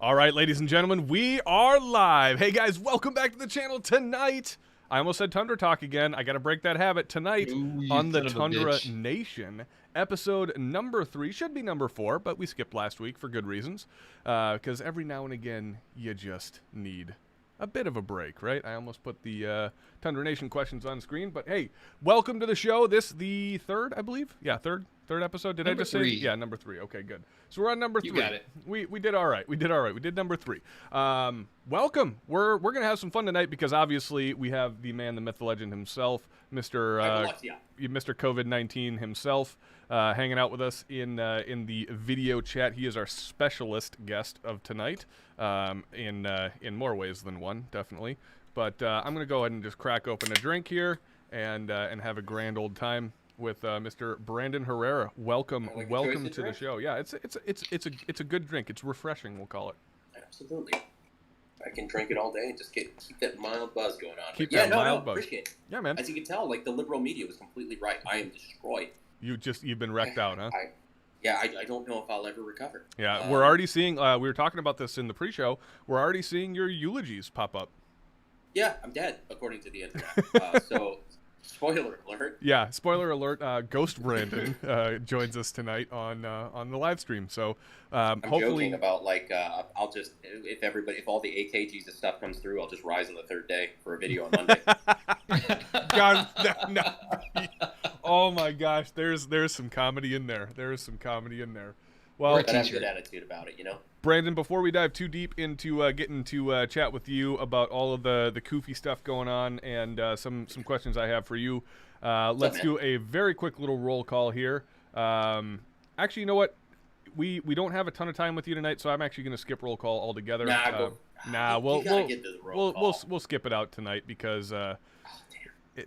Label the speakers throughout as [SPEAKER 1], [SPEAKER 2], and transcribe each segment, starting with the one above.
[SPEAKER 1] All right, ladies and gentlemen, we are live. Hey guys, welcome back to the channel tonight. I almost said Tundra Talk again. I got to break that habit tonight on the Tundra Nation. Episode number 3, should be number 4, but we skipped last week for good reasons. Because every now and again, you just need a bit of a break, right? I almost put the Tundra Nation questions on screen, but hey, welcome to the show. This the third, I believe. Yeah, third episode. Did I just say? Yeah, number 3. Okay, good. So we're on number 3.
[SPEAKER 2] You got it.
[SPEAKER 1] We did all right. We did number 3. Welcome. We're gonna have some fun tonight because obviously we have the man, the myth, the legend himself, Mr. COVID-19 himself, hanging out with us in the video chat. He is our specialist guest of tonight, in more ways than one, definitely. But I'm gonna go ahead and just crack open a drink here and have a grand old time with Mr. Brandon Herrera. Welcome to the show. Yeah, it's a good drink. It's refreshing, we'll call it.
[SPEAKER 3] Absolutely. I can drink it all day and just keep that mild buzz going on.
[SPEAKER 1] Mild buzz.
[SPEAKER 3] Appreciate it.
[SPEAKER 1] Yeah, man.
[SPEAKER 3] As you can tell, like the liberal media was completely right. I am destroyed.
[SPEAKER 1] You've been wrecked out, huh?
[SPEAKER 3] I don't know if I'll ever recover.
[SPEAKER 1] Yeah, we're already seeing. We were talking about this in the pre-show. We're already seeing your eulogies pop up.
[SPEAKER 3] Yeah, I'm dead, according to the internet. So, spoiler alert.
[SPEAKER 1] Yeah, spoiler alert. Ghost Brandon joins us tonight on the live stream. So
[SPEAKER 3] I'm
[SPEAKER 1] hopefully
[SPEAKER 3] joking about I'll just if all the AKGs and stuff comes through, I'll just rise on the third day for a video on Monday.
[SPEAKER 1] God, no. Oh my gosh, there's some comedy in there. Well,
[SPEAKER 3] but I have a good attitude about it, you know.
[SPEAKER 1] Brandon, before we dive too deep into getting to chat with you about all of the koofy stuff going on and some questions I have for you, let's do a very quick little roll call here. Actually, you know what? We don't have a ton of time with you tonight, so I'm actually going to skip roll call altogether. We'll skip it out tonight because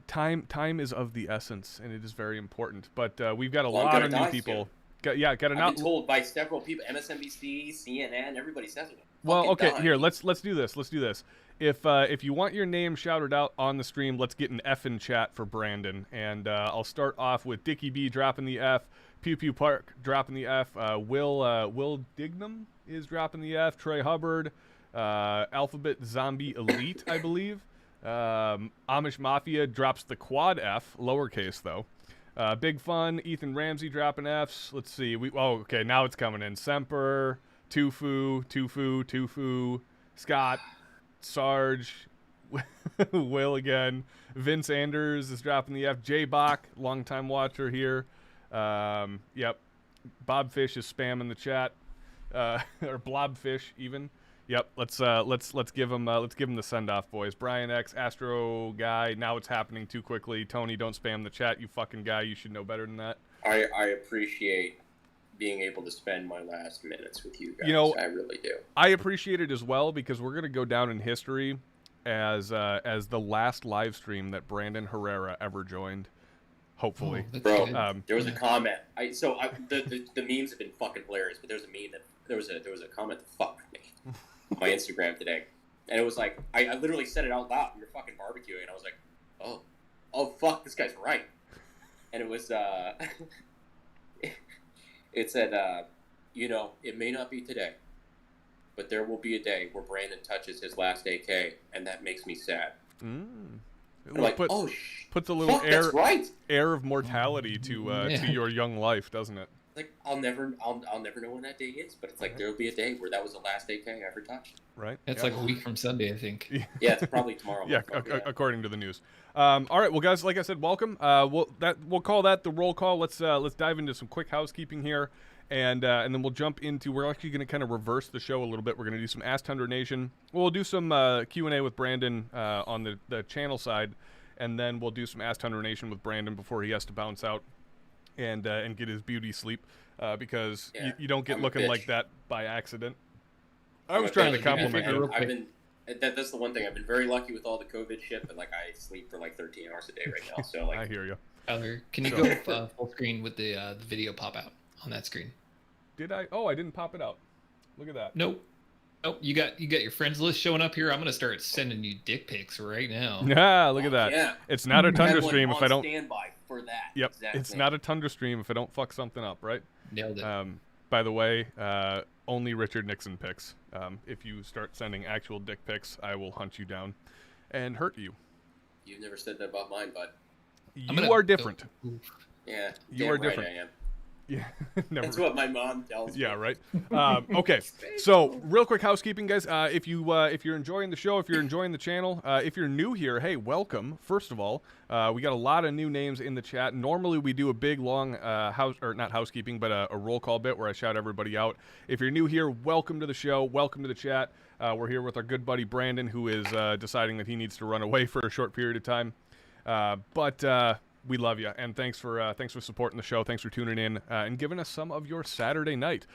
[SPEAKER 1] time is of the essence and it is very important. But we've got a lot of new people.
[SPEAKER 3] I've been told by several people, MSNBC, CNN, everybody says it.
[SPEAKER 1] Well, okay, here, let's do this. If you want your name shouted out on the stream, let's get an F in chat for Brandon. And I'll start off with Dickie B dropping the F, Pew Pew Park dropping the F, Will Dignam is dropping the F, Trey Hubbard, Alphabet Zombie Elite, I believe. Amish Mafia drops the quad F, lowercase though. Big Fun, Ethan Ramsey dropping Fs. Let's see. Okay, now it's coming in. Semper, Tufu, Scott, Sarge, Will again. Vince Anders is dropping the F. J Bach, longtime watcher here. Yep. Bobfish is spamming the chat, or Blobfish even. Yep, let's give him the send off, boys. Brian X, Astro guy. Now it's happening too quickly. Tony, don't spam the chat, you fucking guy. You should know better than that.
[SPEAKER 3] I appreciate being able to spend my last minutes with you guys. I really do.
[SPEAKER 1] I appreciate it as well because we're gonna go down in history as the last live stream that Brandon Herrera ever joined. Hopefully,
[SPEAKER 3] bro. There was a comment. The memes have been fucking hilarious, but there was a meme that there was a comment that fucked me. My Instagram today, and it was like I literally said it out loud. We were fucking barbecuing, and I was like, "Oh, fuck, this guy's right." And it was it said, it may not be today, but there will be a day where Brandon touches his last AK, and that makes me sad.
[SPEAKER 1] Puts a little air of mortality to your young life, doesn't it?
[SPEAKER 3] Like I'll never know when that day is, but it's like there will be a day where that was the last AK I ever touched.
[SPEAKER 1] Right.
[SPEAKER 2] It's like a week from Sunday, I think.
[SPEAKER 3] Yeah, it's probably tomorrow.
[SPEAKER 1] According to the news. All right, well, guys, like I said, welcome. We'll call that the roll call. Let's dive into some quick housekeeping here, and then we'll jump into. We're actually going to kind of reverse the show a little bit. We're going to do some Ask Tundra Nation. We'll do some Q&A with Brandon on the channel side, and then we'll do some Ask Tundra Nation with Brandon before he has to bounce out and get his beauty sleep because you don't get looking like that by accident. I was trying to compliment you.
[SPEAKER 3] That's the one thing. I've been very lucky with all the COVID shit, but I sleep for 13 hours a day right now. So
[SPEAKER 1] I hear you.
[SPEAKER 2] Tyler, can you go full screen with the video pop out on that screen?
[SPEAKER 1] Did I? Oh, I didn't pop it out. Look at that.
[SPEAKER 2] Nope. Oh, you got your friends list showing up here. I'm gonna start sending you dick pics right now.
[SPEAKER 1] Yeah, look at that.
[SPEAKER 3] Yeah.
[SPEAKER 1] It's not a Tundra stream if I don't.
[SPEAKER 3] Standby for that.
[SPEAKER 1] Yep. It's not a Tundra stream if I don't fuck something up, right?
[SPEAKER 2] Nailed it.
[SPEAKER 1] by the way, only Richard Nixon pics. If you start sending actual dick pics, I will hunt you down and hurt you.
[SPEAKER 3] You've never said that about mine, bud.
[SPEAKER 1] You are different.
[SPEAKER 3] Yeah,
[SPEAKER 1] you are different.
[SPEAKER 3] I am.
[SPEAKER 1] Yeah, never.
[SPEAKER 3] That's what my mom tells me.
[SPEAKER 1] Yeah, right. Okay, so real quick housekeeping, guys. If you're enjoying the show, if you're enjoying the channel, if you're new here, hey, welcome. First of all, we got a lot of new names in the chat. Normally we do a big long not housekeeping, but a roll call bit where I shout everybody out. If you're new here, welcome to the show. Welcome to the chat. We're here with our good buddy Brandon, who is deciding that he needs to run away for a short period of time. But we love you, and thanks for supporting the show. Thanks for tuning in and giving us some of your Saturday night.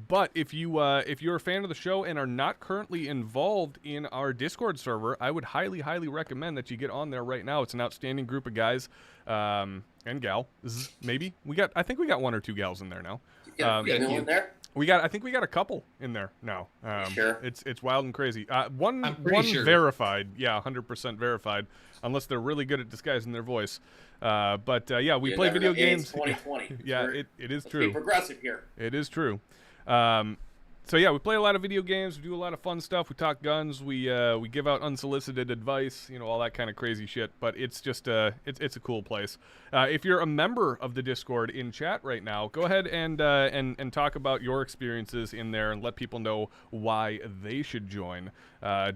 [SPEAKER 1] But if you're a fan of the show and are not currently involved in our Discord server, I would highly recommend that you get on there right now. It's an outstanding group of guys and gal. Maybe I think we got 1 or 2 gals in there now.
[SPEAKER 3] Yeah, in there.
[SPEAKER 1] I think we got a couple in there now.
[SPEAKER 3] Sure.
[SPEAKER 1] It's wild and crazy. One
[SPEAKER 2] sure.
[SPEAKER 1] verified, yeah, 100% verified, unless they're really good at disguising their voice. But yeah, we play video games.
[SPEAKER 3] It's 2020.
[SPEAKER 1] Yeah, it is
[SPEAKER 3] Let's
[SPEAKER 1] true.
[SPEAKER 3] be progressive here.
[SPEAKER 1] It is true. So yeah, we play a lot of video games. We do a lot of fun stuff. We talk guns. We give out unsolicited advice. All that kind of crazy shit. But it's just it's a cool place. If you're a member of the Discord in chat right now, go ahead and talk about your experiences in there and let people know why they should join.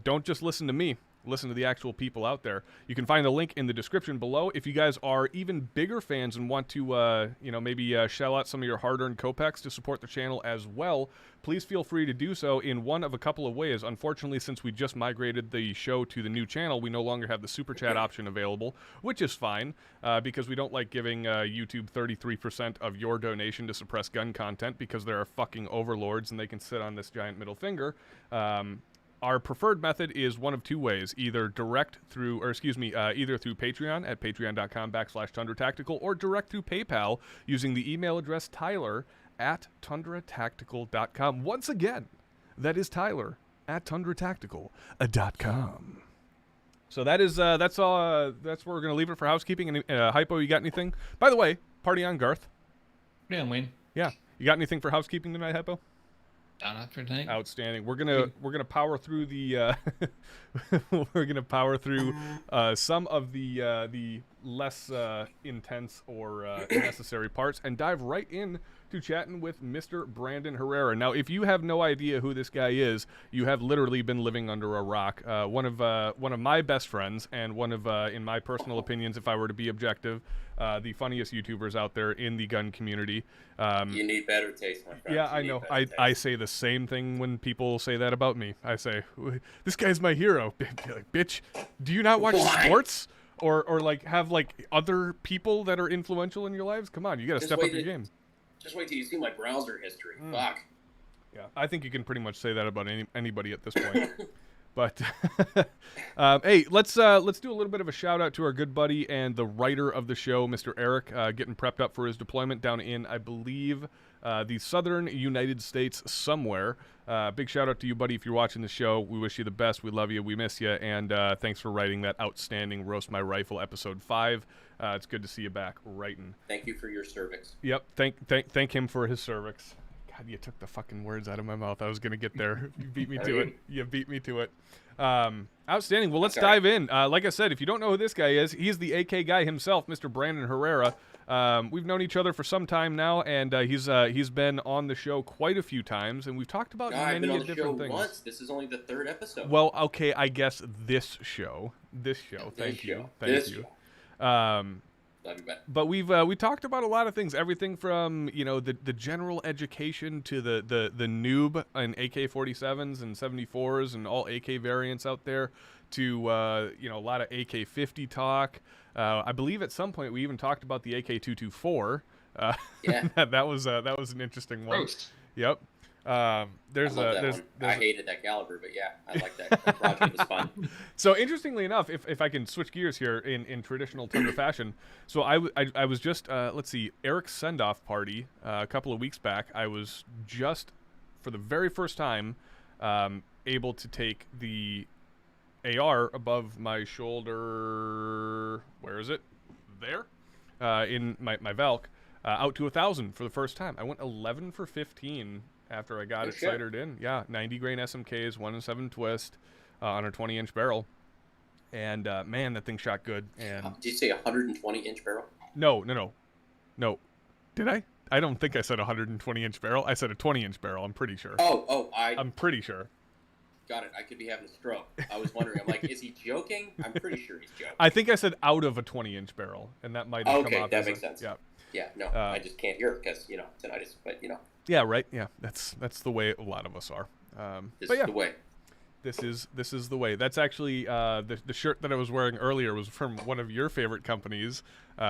[SPEAKER 1] Don't just listen to me. Listen to the actual people out there. You can find the link in the description below. If you guys are even bigger fans and want to, maybe shell out some of your hard-earned kopecks to support the channel as well, please feel free to do so in one of a couple of ways. Unfortunately, since we just migrated the show to the new channel, we no longer have the super chat option available, which is fine because we don't like giving YouTube 33% of your donation to suppress gun content because they're fucking overlords and they can sit on this giant middle finger. Our preferred method is one of 2 ways, either through Patreon at patreon.com/TundraTactical or direct through PayPal using the email address tyler@tundratactical.com. Once again, that is tyler@tundratactical.com. So that's all. That's where we're gonna leave it for housekeeping. And Hypo, you got anything? By the way, party on, Garth.
[SPEAKER 2] Yeah, Wayne.
[SPEAKER 1] Yeah, you got anything for housekeeping tonight, Hypo?
[SPEAKER 2] Not for tonight.
[SPEAKER 1] Outstanding. We're gonna power through the we're gonna power through some of the less intense or necessary parts and dive right in to chatting with Mr. Brandon Herrera. Now, if you have no idea who this guy is, you have literally been living under a rock. One of my best friends and one of, in my personal opinions, if I were to be objective, the funniest YouTubers out there in the gun community.
[SPEAKER 3] You need better taste, my friend.
[SPEAKER 1] Yeah, I know. I say the same thing when people say that about me. I say, this guy's my hero. Like, bitch, do you not watch sports? Or like have like other people that are influential in your lives? Come on, you gotta step up your game.
[SPEAKER 3] Just wait till you see my browser history. Fuck.
[SPEAKER 1] Yeah, I think you can pretty much say that about anybody at this point. But hey, let's do a little bit of a shout out to our good buddy and the writer of the show, Mr. Eric, getting prepped up for his deployment down in, I believe, the southern United States somewhere. Big shout out to you, buddy, if you're watching the show. We wish you the best. We love you. We miss you. And thanks for writing that outstanding Roast My Rifle episode 5. It's good to see you back writing.
[SPEAKER 3] Thank you for your cervix.
[SPEAKER 1] Yep. Thank him for his cervix. God, you took the fucking words out of my mouth. I was gonna get there. You beat me to it. You beat me to it. Outstanding. Well, let's dive in. Like I said, if you don't know who this guy is, he's the AK guy himself, Mr. Brandon Herrera. We've known each other for some time now, and he's been on the show quite a few times, and we've talked about many different things.
[SPEAKER 3] Once. This is only the 3rd episode.
[SPEAKER 1] Well, okay, I guess this show. Thank you. But we talked about a lot of things, everything from the general education to the noob in AK-47s and 74s and all AK variants out there to a lot of AK-50 talk. I believe at some point we even talked about the AK-224.
[SPEAKER 3] Yeah,
[SPEAKER 1] that was an interesting one.
[SPEAKER 2] Roast.
[SPEAKER 1] Yep. I
[SPEAKER 3] hated that caliber, but yeah, I like that. That project was fun.
[SPEAKER 1] So interestingly enough, if I can switch gears here in traditional Tundra fashion, so I was just let's see, Eric's send-off party a couple of weeks back. I was just for the very first time able to take the AR above my shoulder. Where is it? There, in my Valk. out to 1,000 for the first time. I went 11 for 15 after I got it cidered in. Yeah, 90 grain SMKs, 1 and 7 twist on a 20-inch barrel. And man, that thing shot good. And
[SPEAKER 3] did you say 120-inch barrel?
[SPEAKER 1] No. Did I? I don't think I said 120-inch barrel. I said a 20-inch barrel. I'm pretty sure. I'm pretty sure.
[SPEAKER 3] Got it. I could be having a stroke. I was wondering. I'm like, is he joking? I'm pretty sure he's joking.
[SPEAKER 1] I think I said out of a 20-inch barrel, and that might have come off.
[SPEAKER 3] Okay, that makes sense. Yeah. Yeah. No, I just can't hear it because tinnitus. But
[SPEAKER 1] Yeah. Right. Yeah. That's the way a lot of us are.
[SPEAKER 3] This is the way.
[SPEAKER 1] This is the way. That's actually the shirt that I was wearing earlier was from one of your favorite companies,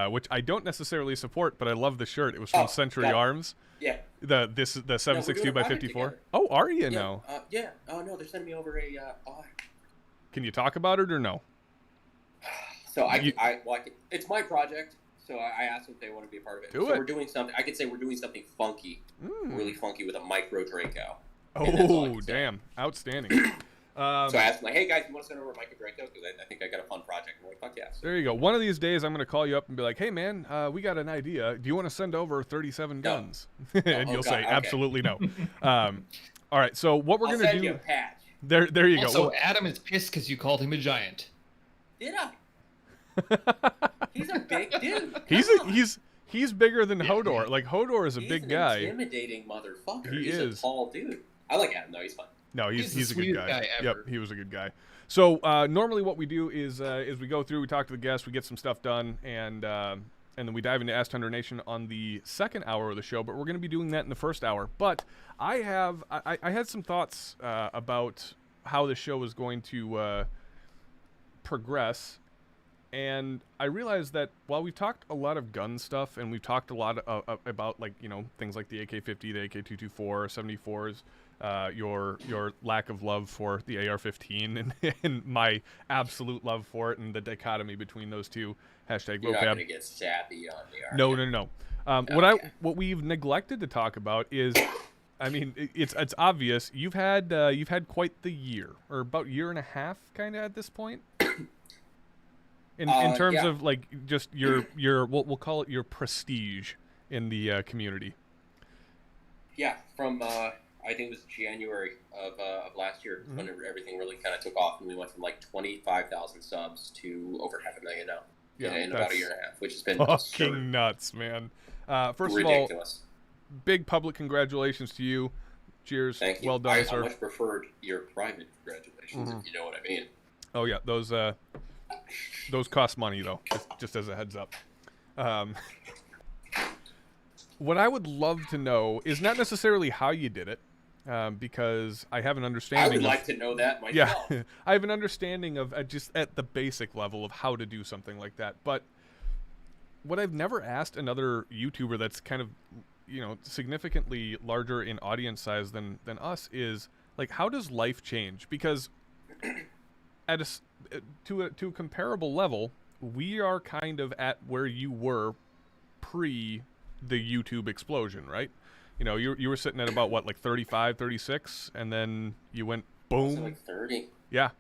[SPEAKER 1] which I don't necessarily support, but I love the shirt. It was from Century Arms.
[SPEAKER 3] Yeah.
[SPEAKER 1] The 762 by 54. Oh, are you now?
[SPEAKER 3] Yeah. Oh no, they're sending me over a.
[SPEAKER 1] Can you talk about it or no?
[SPEAKER 3] So it's my project. So I asked them if they want to be a part of it. We're doing something. I could say we're doing something funky, really funky with a micro Draco.
[SPEAKER 1] Oh, damn! Outstanding.
[SPEAKER 3] So I asked them, like, hey guys, you want to send over a Micro Draco? Because I think I got a fun project. I'm like, fuck yes.
[SPEAKER 1] There you go. One of these days, I'm going to call you up and be like, hey man, we got an idea. Do you want to send over 37 guns? And you'll say, absolutely no. All right. So what we're going to do?
[SPEAKER 3] Send you a patch.
[SPEAKER 1] There you go.
[SPEAKER 2] So Adam is pissed because you called him a giant.
[SPEAKER 3] Did I? He's a big dude.
[SPEAKER 1] He's bigger than Hodor. Like Hodor is a big guy.
[SPEAKER 3] He's an intimidating motherfucker.
[SPEAKER 1] He's
[SPEAKER 3] a tall dude. I like Adam though. He's fun.
[SPEAKER 1] No, he's a good guy.
[SPEAKER 2] Ever.
[SPEAKER 1] Yep, he was a good guy. So normally what we do is we go through, we talk to the guests, we get some stuff done, and then we dive into Ask Tundra Nation on the second hour of the show. But we're going to be doing that in the first hour. But I had some thoughts about how the show is going to progress. And I realized that while we've talked a lot of gun stuff, and we've talked a lot about things like the AK-50, the AK-224, 74s, your lack of love for the AR-15 and my absolute love for it, and the dichotomy between those two. Hashtag
[SPEAKER 3] You're not
[SPEAKER 1] vocab.
[SPEAKER 3] gonna get sappy on the AR.
[SPEAKER 1] No. What we've neglected to talk about is, I mean, it's obvious you've had quite the year, or about year and a half, kind of at this point. In terms of like just your we'll call it your prestige in the community.
[SPEAKER 3] Yeah, from I think it was January of last year when everything really kind of took off, and we went from like 25,000 subs to over 500,000 now. Yeah, in about a year and a half, which has been
[SPEAKER 1] fucking
[SPEAKER 3] absurd.
[SPEAKER 1] Nuts, man. First
[SPEAKER 3] Ridiculous.
[SPEAKER 1] of all, big public congratulations to you. Cheers.
[SPEAKER 3] Thank you.
[SPEAKER 1] Well done, sir.
[SPEAKER 3] I much preferred your private congratulations, if you know what I mean.
[SPEAKER 1] Oh yeah, those cost money though. Just as a heads up. What I would love to know is not necessarily how you did it, because I have an understanding.
[SPEAKER 3] I would like to know that myself.
[SPEAKER 1] Yeah, I have an understanding of just at the basic level of how to do something like that. But what I've never asked another YouTuber that's kind of, significantly larger in audience size than us is, like, how does life change? Because to a comparable level, we are kind of at where you were pre the YouTube explosion, right? You were sitting at about what, like 35, 36, and then you went boom.
[SPEAKER 3] Like 30.
[SPEAKER 1] Yeah.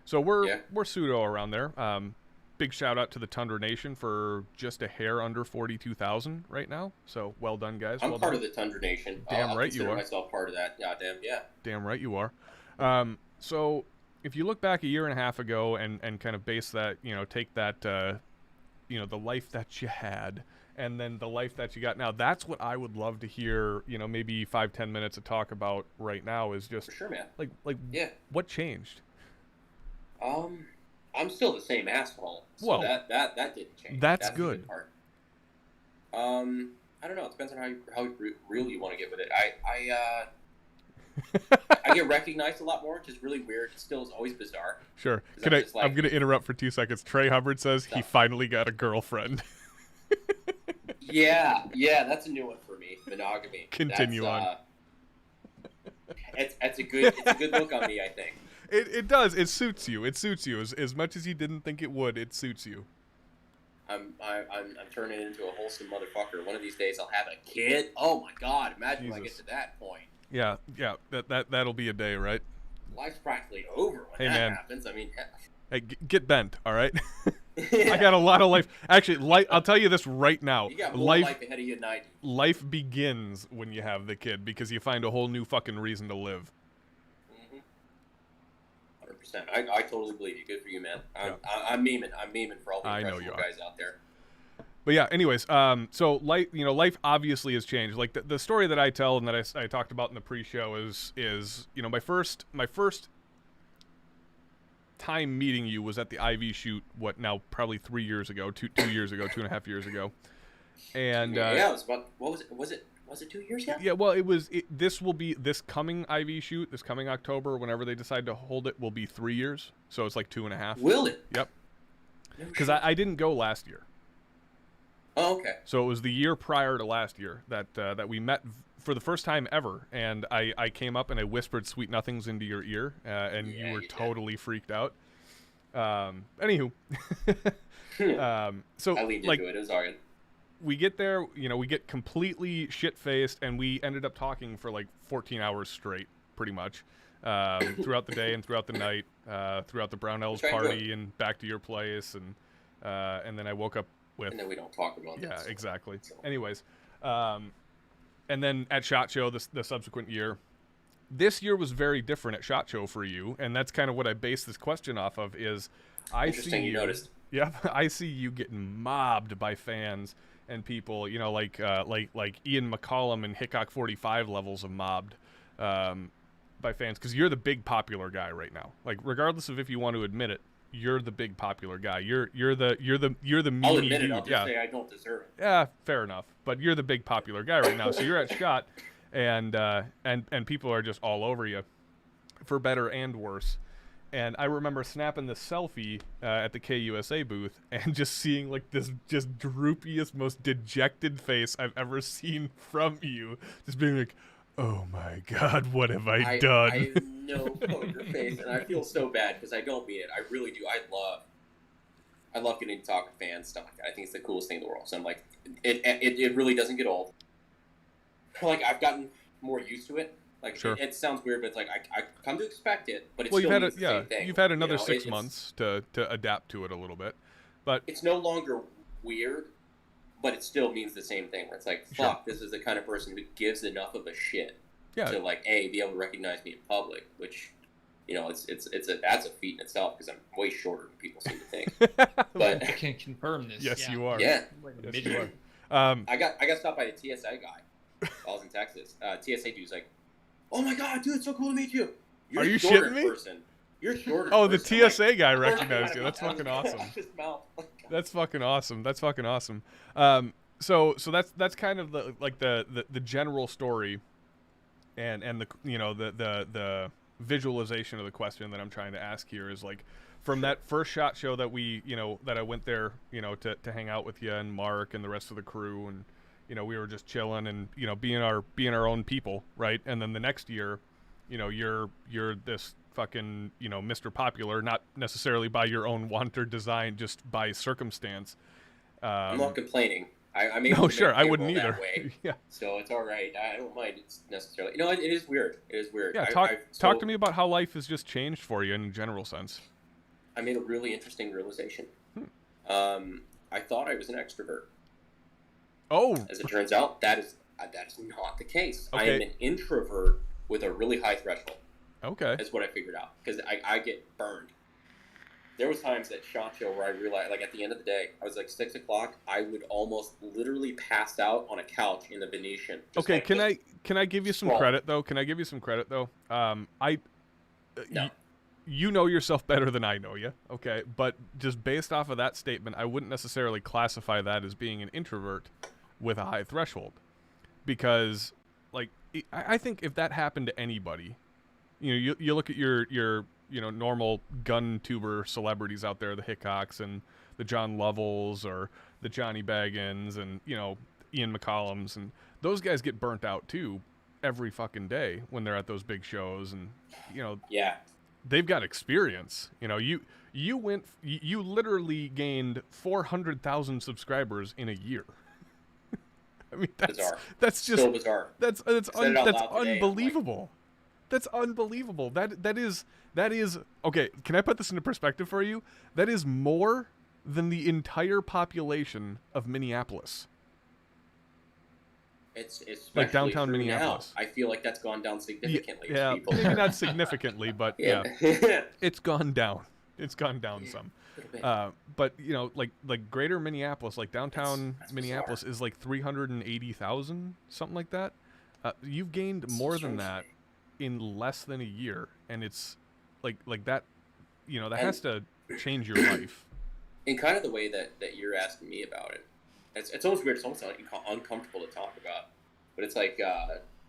[SPEAKER 1] So we're pseudo around there. Big shout out to the Tundra Nation for just a hair under 42,000 right now. So well done, guys.
[SPEAKER 3] I'm part of the Tundra Nation.
[SPEAKER 1] Damn right you are.
[SPEAKER 3] I'll consider myself part of that. Yeah.
[SPEAKER 1] Damn right you are. So if you look back a year and a half ago and kind of base that, take that, the life that you had and then the life that you got now, that's what I would love to hear, maybe 5-10 minutes of talk about right now is just,
[SPEAKER 3] for sure, man.
[SPEAKER 1] Like what changed?
[SPEAKER 3] I'm still the same asshole. So
[SPEAKER 1] well,
[SPEAKER 3] that didn't change.
[SPEAKER 1] That's
[SPEAKER 3] the
[SPEAKER 1] good.
[SPEAKER 3] good part. I don't know. It depends on how real you want to get with it. I get recognized a lot more, which is really weird. It still is always bizarre.
[SPEAKER 1] Sure. I'm going to interrupt for 2 seconds. Trey Hubbard says he finally got a girlfriend.
[SPEAKER 3] Yeah, that's a new one for me. Monogamy.
[SPEAKER 1] Continue on.
[SPEAKER 3] It's a good look on me, I think.
[SPEAKER 1] It does. It suits you. As much as you didn't think it would, it suits you.
[SPEAKER 3] I'm turning into a wholesome motherfucker. One of these days I'll have a kid. Oh my god, imagine when I get to that point.
[SPEAKER 1] Yeah, that'll be a day, right?
[SPEAKER 3] Life's practically over when that happens. I mean,
[SPEAKER 1] hey, get bent, all right? I got a lot of life. Actually, I'll tell you this right now.
[SPEAKER 3] You got more life ahead of you at 90.
[SPEAKER 1] Life begins when you have the kid because you find a whole new fucking reason to live.
[SPEAKER 3] 100%. I totally believe you. Good for you, man. I'm memeing. I'm memeing for all the impressionable guys out there.
[SPEAKER 1] But yeah, anyways, so life obviously has changed. Like the story that I tell and that I talked about in the pre-show is my first time meeting you was at the IV shoot. What now? Probably 3 years ago, 2 years ago, 2.5 years ago. And
[SPEAKER 3] yeah, it was about what was it? Was it 2 years yet?
[SPEAKER 1] Yeah, well, this will be this coming IV shoot, this coming October, whenever they decide to hold it, will be 3 years. So it's like 2.5.
[SPEAKER 3] Will it?
[SPEAKER 1] Yep. Because I didn't go last year.
[SPEAKER 3] Oh, okay.
[SPEAKER 1] So it was the year prior to last year that we met for the first time ever, and I came up and I whispered sweet nothings into your ear, and you were totally freaked out. Anywho, so
[SPEAKER 3] I leaned into it. It was alright.
[SPEAKER 1] We get there, we get completely shit-faced, and we ended up talking for like 14 hours straight, pretty much, throughout the day and throughout the night, throughout the Brownells party and back to your place, and then I woke up with...
[SPEAKER 3] And then we don't talk about that.
[SPEAKER 1] Yeah, exactly. So. Anyways, and then at SHOT Show the subsequent year, this year was very different at SHOT Show for you, and that's kind of what I base this question off of, is I see you noticed. Yeah, I see you getting mobbed by fans and people, like Ian McCollum and Hickok 45 levels of mobbed by fans, because you're the big popular guy right now. Like, regardless of if you want to admit it, you're the big popular guy. You're the meanie
[SPEAKER 3] I'll admit it.
[SPEAKER 1] dude.
[SPEAKER 3] I'll just say I don't deserve it.
[SPEAKER 1] Yeah, fair enough. But you're the big popular guy right now. So you're at SHOT, and people are just all over you, for better and worse. And I remember snapping this selfie at the KUSA booth and just seeing like this just droopiest, most dejected face I've ever seen from you. Just being like, oh my God, what have I done?
[SPEAKER 3] I know poker face, and I feel so bad because I don't mean it. I really do. I love getting to talk to fans stuff. I think it's the coolest thing in the world. So I'm like, it really doesn't get old. Like, I've gotten more used to it. Like, sure. It sounds weird, but it's like I come to expect it, but it's still the same thing.
[SPEAKER 1] You've had another 6 months to adapt to it a little bit, but
[SPEAKER 3] it's no longer weird, but it still means the same thing. Where it's like, fuck, this is the kind of person who gives enough of a shit to like be able to recognize me in public, which that's a feat in itself because I'm way shorter than people seem to think. But
[SPEAKER 2] I can confirm this.
[SPEAKER 1] Yes, you are.
[SPEAKER 3] Yeah,
[SPEAKER 1] yes, you are.
[SPEAKER 3] I got stopped by the TSA guy. I was in Texas. TSA dude's like, "Oh my God, dude, it's so cool to meet you.
[SPEAKER 1] Are you shitting me?
[SPEAKER 3] You're shorter."
[SPEAKER 1] Oh, the TSA guy recognized you. That's fucking awesome. That's fucking awesome. That's fucking awesome. So that's kind of the general story, and the visualization of the question that I'm trying to ask here is like, from that first SHOT Show that that I went there, to hang out with you and Mark and the rest of the crew, and we were just chilling and being our own people, right? And then the next year, you're this fucking Mr. Popular, not necessarily by your own want or design, just by circumstance.
[SPEAKER 3] I'm not complaining. I mean,
[SPEAKER 1] no, sure, I wouldn't either. Yeah.
[SPEAKER 3] So it's all right. I don't mind it necessarily. It is weird. It is weird.
[SPEAKER 1] Yeah. Talk to me about how life has just changed for you in a general sense.
[SPEAKER 3] I made a really interesting realization. I thought I was an extrovert.
[SPEAKER 1] Oh.
[SPEAKER 3] As it turns out, that is not the case.
[SPEAKER 1] Okay.
[SPEAKER 3] I am an introvert with a really high threshold.
[SPEAKER 1] Okay.
[SPEAKER 3] That's what I figured out, because I get burned. There was times at SHOT Show where I realized, like, at the end of the day, I was like 6 o'clock. I would almost literally pass out on a couch in the Venetian.
[SPEAKER 1] Okay, can I give you some credit though?
[SPEAKER 3] No.
[SPEAKER 1] You know yourself better than I know you, okay? But just based off of that statement, I wouldn't necessarily classify that as being an introvert with a high threshold, because, like, I think if that happened to anybody, you look at your normal gun tuber celebrities out there, the Hickocks and the John Lovells or the Johnny Baggins and Ian McCollums, and those guys get burnt out too every fucking day when they're at those big shows, and
[SPEAKER 3] yeah.
[SPEAKER 1] They've got experience. You literally gained 400,000 subscribers in a year. I mean, that's just
[SPEAKER 3] so bizarre.
[SPEAKER 1] That's unbelievable. That's unbelievable. That is okay. Can I put this into perspective for you? That is more than the entire population of Minneapolis.
[SPEAKER 3] It's
[SPEAKER 1] like downtown Minneapolis.
[SPEAKER 3] Now. I feel like that's gone down significantly.
[SPEAKER 1] Yeah,
[SPEAKER 3] people.
[SPEAKER 1] Maybe not significantly, but yeah, it's gone down. It's gone down some. But like greater Minneapolis, like downtown that's Minneapolis bizarre. Is like 380,000, something like that. You've gained more than that in less than a year, and it's like that. That has to change your life.
[SPEAKER 3] In kind of the way that you're asking me about it. It's almost weird. It's almost like uncomfortable to talk about, but it's like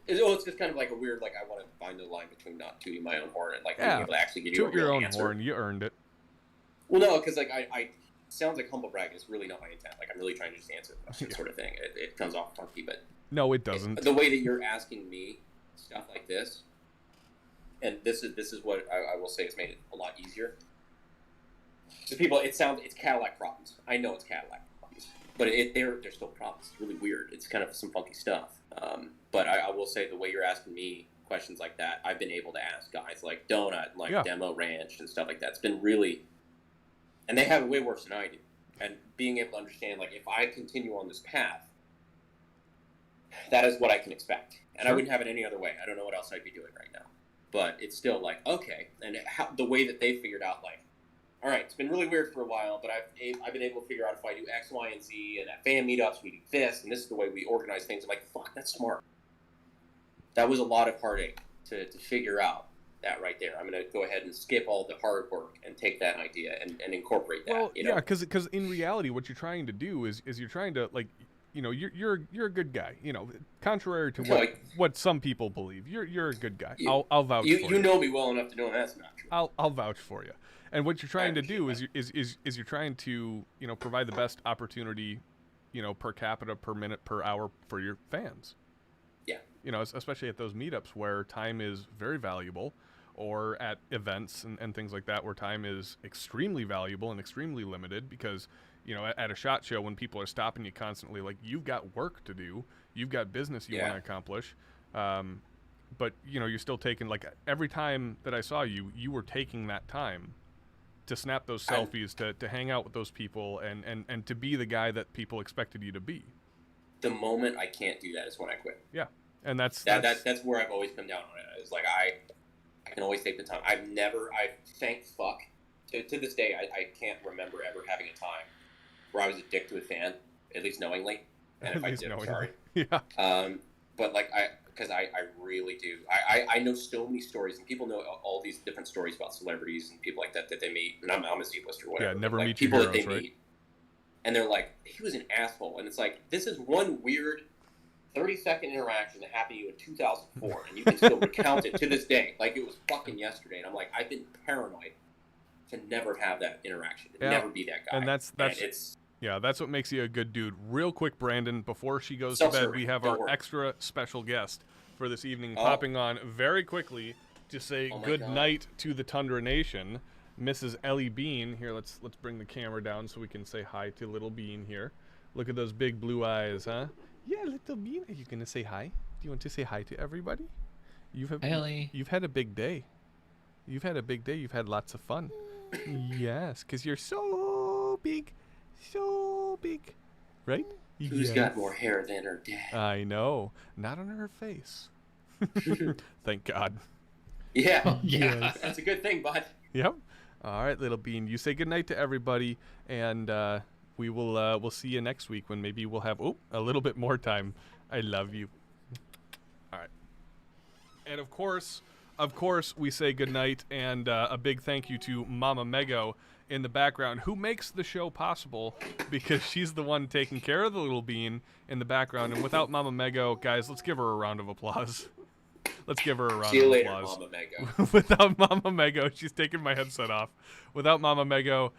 [SPEAKER 3] it's just kind of like a weird like I want to find the line between not tooting my own horn and like being able to actually give you a real answer.
[SPEAKER 1] Horn. You earned it.
[SPEAKER 3] Well, no, because like I sounds like humble bragging. It's really not my intent. Like I'm really trying to just answer the question, sort of thing. It comes off funky, but
[SPEAKER 1] no, it doesn't.
[SPEAKER 3] The way that you're asking me stuff like this, and this is what I will say has made it a lot easier. To people, it's Cadillac problems. I know it's Cadillac. But they're still problems. It's really weird. It's kind of some funky stuff. But I will say the way you're asking me questions like that, I've been able to ask guys like Donut, and like Demo Ranch and stuff like that. It's been really, and they have it way worse than I do. And being able to understand, like, if I continue on this path, that is what I can expect. And I wouldn't have it any other way. I don't know what else I'd be doing right now. But it's still like, okay. And the way that they figured out, like, all right, it's been really weird for a while, but I've been able to figure out if I do X, Y, and Z, and at fan meetups we do this, and this is the way we organize things. I'm like, fuck, that's smart. That was a lot of heartache to figure out that right there. I'm going to go ahead and skip all the hard work and take that idea and incorporate that.
[SPEAKER 1] Well, yeah, because in reality, what you're trying to do is you're trying to, like, you're a good guy. Contrary to what some people believe, you're a good guy. I'll vouch for you.
[SPEAKER 3] You know me well enough to know that's not true.
[SPEAKER 1] I'll vouch for you. And what you're trying to do is you're trying to provide the best opportunity, per capita, per minute, per hour for your fans.
[SPEAKER 3] Yeah.
[SPEAKER 1] Especially at those meetups where time is very valuable, or at events and things like that where time is extremely valuable and extremely limited because, at a SHOT Show when people are stopping you constantly, like, you've got work to do, you've got business you want to accomplish. But, you're still taking, like, every time that I saw you, you were taking that time to snap those selfies, to hang out with those people, and to be the guy that people expected you to be. The
[SPEAKER 3] moment I can't do that is when I quit.
[SPEAKER 1] Yeah, and that's
[SPEAKER 3] where I've always come down on it. It's like I can always take the time. I thank fuck. To this day, I can't remember ever having a time where I was a dick to a fan, at least knowingly. And if I did, I'm sorry.
[SPEAKER 1] Yeah.
[SPEAKER 3] But like because I really do. I know so many stories, and people know all these different stories about celebrities and people like that they meet. And I'm a C-lister or whatever.
[SPEAKER 1] Yeah, never meet
[SPEAKER 3] people
[SPEAKER 1] your heroes,
[SPEAKER 3] that they meet. And they're like, he was an asshole. And it's like, this is one weird 30-second interaction that happened to you in 2004, and you can still recount it to this day. Like it was fucking yesterday. And I'm like, I've been paranoid to never have that interaction, to never be that guy.
[SPEAKER 1] And that's what makes you a good dude. Real quick, Brandon, before she goes to bed, we have our extra special guest for this evening popping on very quickly to say good night to the Tundra Nation, Mrs. Ellie Bean. Here, let's bring the camera down so we can say hi to little Bean here. Look at those big blue eyes, huh? Yeah, little Bean. Are you going to say hi? Do you want to say hi to everybody?
[SPEAKER 2] Ellie.
[SPEAKER 1] You've had a big day. You've had lots of fun. Yes, because you're so big. So big, right?
[SPEAKER 3] Who's got more hair than her dad?
[SPEAKER 1] I know. Not on her face. Thank God.
[SPEAKER 3] Yeah. Yes. That's a good thing, bud.
[SPEAKER 1] Yep. All right, little Bean. You say goodnight to everybody, and we'll see you next week when maybe we'll have a little bit more time. I love you. All right. And of course, we say goodnight, and a big thank you to Mama Mego in the background, who makes the show possible, because she's the one taking care of the little Bean in the background. And without Mama Mego, guys, let's give her a round of applause. Let's give her a round of applause.
[SPEAKER 3] Mama Mego.
[SPEAKER 1] Without Mama Mego, she's taking my headset off. Without Mama Mego,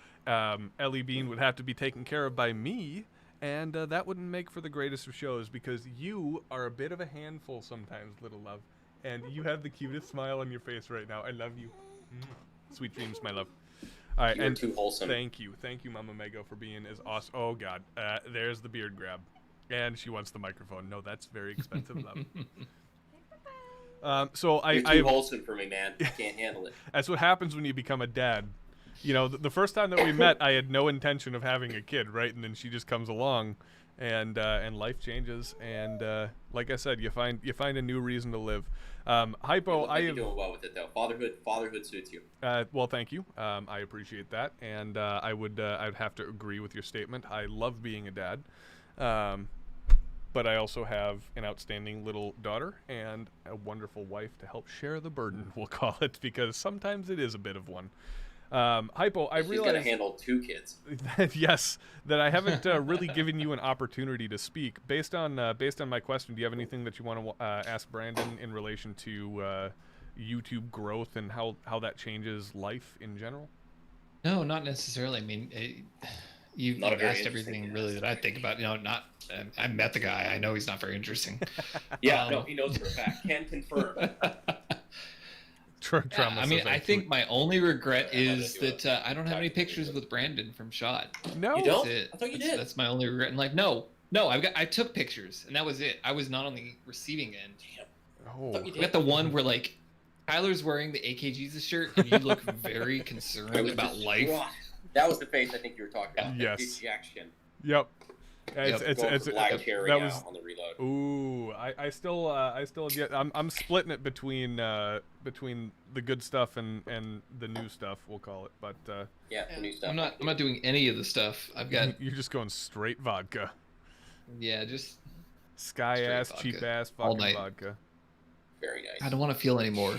[SPEAKER 1] Ellie Bean would have to be taken care of by me, and that wouldn't make for the greatest of shows, because you are a bit of a handful sometimes, little love. And you have the cutest smile on your face right now. I love you. Sweet dreams, my love. All right,
[SPEAKER 3] You're too wholesome.
[SPEAKER 1] Thank you, Mama Mego, for being as awesome. Oh God, there's the beard grab, and she wants the microphone. No, that's very expensive, love. So
[SPEAKER 3] You're too wholesome for me, man. I can't handle it.
[SPEAKER 1] That's what happens when you become a dad. You know, the first time that we met, I had no intention of having a kid, right? And then she just comes along, and life changes. And like I said, you find a new reason to live. Hypo,
[SPEAKER 3] you're doing well with it though. Fatherhood suits you.
[SPEAKER 1] Well, thank you. I appreciate that, and I'd have to agree with your statement. I love being a dad, but I also have an outstanding little daughter and a wonderful wife to help share the burden. We'll call it, because sometimes it is a bit of one. Hypo, I realize
[SPEAKER 3] she's gonna handle 2 kids.
[SPEAKER 1] Yes, that I haven't really given you an opportunity to speak. Based on my question, do you have anything that you want to ask Brandon in relation to YouTube growth and how that changes life in general?
[SPEAKER 2] No, not necessarily. I mean, you've asked everything really that I think about. You know, I met the guy. I know he's not very interesting.
[SPEAKER 3] Yeah, no, he knows for a fact. Can confirm.
[SPEAKER 2] I mean, I think my only regret is that I don't have any pictures with Brandon from SHOT.
[SPEAKER 1] No,
[SPEAKER 3] you don't.
[SPEAKER 2] That's it.
[SPEAKER 3] I thought you did.
[SPEAKER 2] That's my only regret. And like, no, I took pictures, and that was it. I was not on the receiving end.
[SPEAKER 3] Damn.
[SPEAKER 1] Oh,
[SPEAKER 2] I got the one where like Tyler's wearing the AK Jesus shirt, and you look very concerned about life.
[SPEAKER 3] That was the face I think you were talking about.
[SPEAKER 1] Yes.
[SPEAKER 3] Dejection.
[SPEAKER 1] Yep.
[SPEAKER 3] It's black cherry
[SPEAKER 1] that
[SPEAKER 3] now
[SPEAKER 1] was,
[SPEAKER 3] on the reload.
[SPEAKER 1] Ooh, I still get. I'm splitting it between the good stuff and the new stuff, we'll call it. But
[SPEAKER 3] yeah, the new stuff.
[SPEAKER 2] I'm not doing any of the stuff. I've got.
[SPEAKER 1] You're just going straight vodka.
[SPEAKER 2] Yeah, just
[SPEAKER 1] sky ass,
[SPEAKER 2] vodka.
[SPEAKER 1] cheap ass
[SPEAKER 2] All
[SPEAKER 1] fucking
[SPEAKER 2] night.
[SPEAKER 1] vodka.
[SPEAKER 3] Very nice.
[SPEAKER 2] I don't want to feel anymore.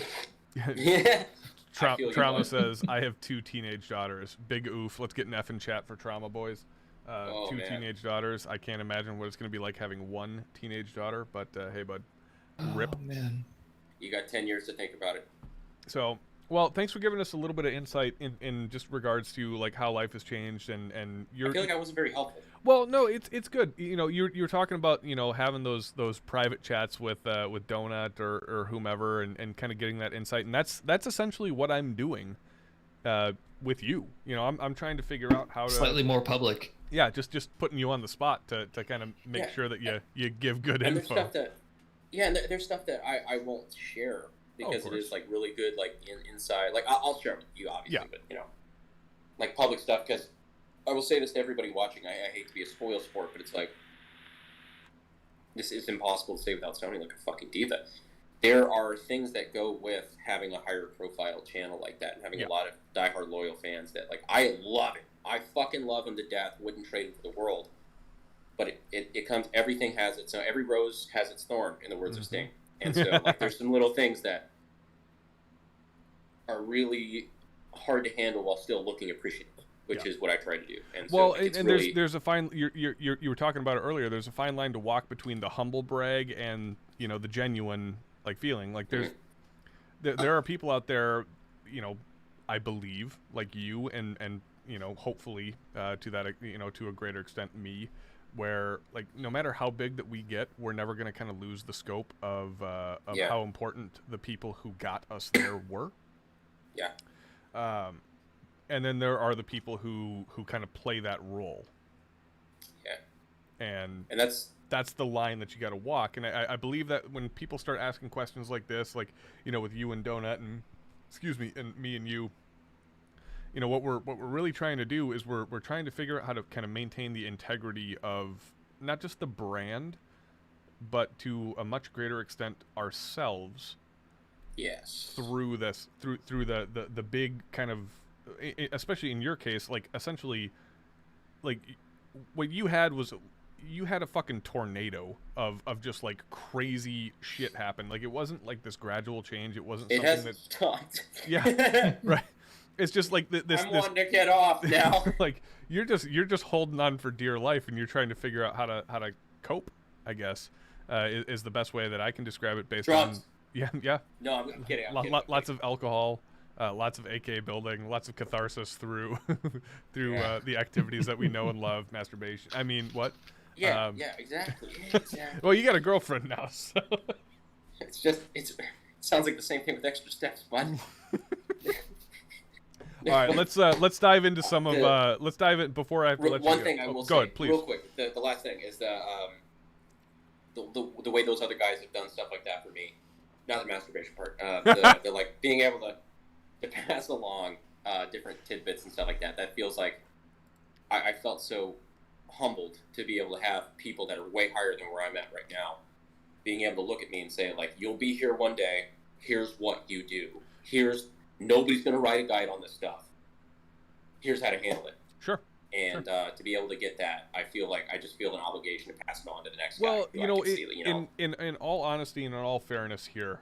[SPEAKER 3] Yeah.
[SPEAKER 1] Trauma says, I have 2 teenage daughters. Big oof. Let's get an F in chat for Trauma boys. 2 teenage daughters. I can't imagine what it's going to be like having 1 teenage daughter, but hey, bud. Rip.
[SPEAKER 2] Oh, man.
[SPEAKER 3] You got 10 years to think about it.
[SPEAKER 1] So, well, thanks for giving us a little bit of insight in just regards to like how life has changed and
[SPEAKER 3] I feel like I wasn't very helpful.
[SPEAKER 1] Well, no, it's good. You know, you're talking about, you know, having those private chats with Donut or whomever and kind of getting that insight, and that's essentially what I'm doing with you. You know, I'm trying to figure out how to
[SPEAKER 2] slightly more public.
[SPEAKER 1] Yeah, just putting you on the spot to kind of make sure that you give good
[SPEAKER 3] and
[SPEAKER 1] info.
[SPEAKER 3] There's stuff that I won't share because it is like really good like inside. Like I'll share it with you obviously, but you know, like public stuff, because I will say this to everybody watching. I hate to be a spoil sport, but it's like this is impossible to say without sounding like a fucking diva. There are things that go with having a higher profile channel like that and having a lot of diehard loyal fans that like I love it. I fucking love them to death. Wouldn't trade them for the world. But it comes. Everything has its. Every rose has its thorn, in the words of Sting. And so like there's some little things that are really hard to handle while still looking appreciative, which is what I try to do. And
[SPEAKER 1] well,
[SPEAKER 3] so
[SPEAKER 1] and
[SPEAKER 3] really,
[SPEAKER 1] there's a fine. You were talking about it earlier. There's a fine line to walk between the humble brag and the genuine like feeling. Like there's there are people out there, I believe like you and hopefully to that to a greater extent me, where like no matter how big that we get, we're never going to kind of lose the scope of how important the people who got us there were. And then there are the people who kind of play that role. And that's the line that you got to walk. And I believe that when people start asking questions like this, like with you and Donut and and me and you, what we're really trying to do is we're trying to figure out how to kind of maintain the integrity of not just the brand, but to a much greater extent ourselves.
[SPEAKER 3] Yes.
[SPEAKER 1] Through the big kind of, especially in your case, like essentially, like what you had was you had a fucking tornado of just like crazy shit happen. Like it wasn't like this gradual change. It wasn't.
[SPEAKER 3] It
[SPEAKER 1] something
[SPEAKER 3] has stopped.
[SPEAKER 1] Yeah. Right. It's just like this.
[SPEAKER 3] I'm wanting to get off now.
[SPEAKER 1] Like you're just holding on for dear life, and you're trying to figure out how to cope. I guess is the best way that I can describe it based
[SPEAKER 3] Drugs.
[SPEAKER 1] on. Yeah.
[SPEAKER 3] No, I'm kidding.
[SPEAKER 1] Lots of alcohol, lots of AK building, lots of catharsis through the activities that we know and love. Masturbation. I mean, what?
[SPEAKER 3] Yeah. Exactly.
[SPEAKER 1] Well, you got a girlfriend now, so.
[SPEAKER 3] It sounds like the same thing with extra steps, bud.
[SPEAKER 1] All right, let's dive into some of let's dive in before I have to let you go.
[SPEAKER 3] One thing I will say,
[SPEAKER 1] ahead, please.
[SPEAKER 3] real quick, the last thing is the way those other guys have done stuff like that for me, not the masturbation part, the like being able to pass along different tidbits and stuff like that. That feels like I felt so humbled to be able to have people that are way higher than where I'm at right now being able to look at me and say, like, you'll be here one day. Here's what you do. Nobody's going to write a guide on this stuff. Here's how to handle it.
[SPEAKER 1] Sure.
[SPEAKER 3] And to be able to get that, I feel like I just feel an obligation to pass it on to the next guy.
[SPEAKER 1] Well, in all honesty and in all fairness here,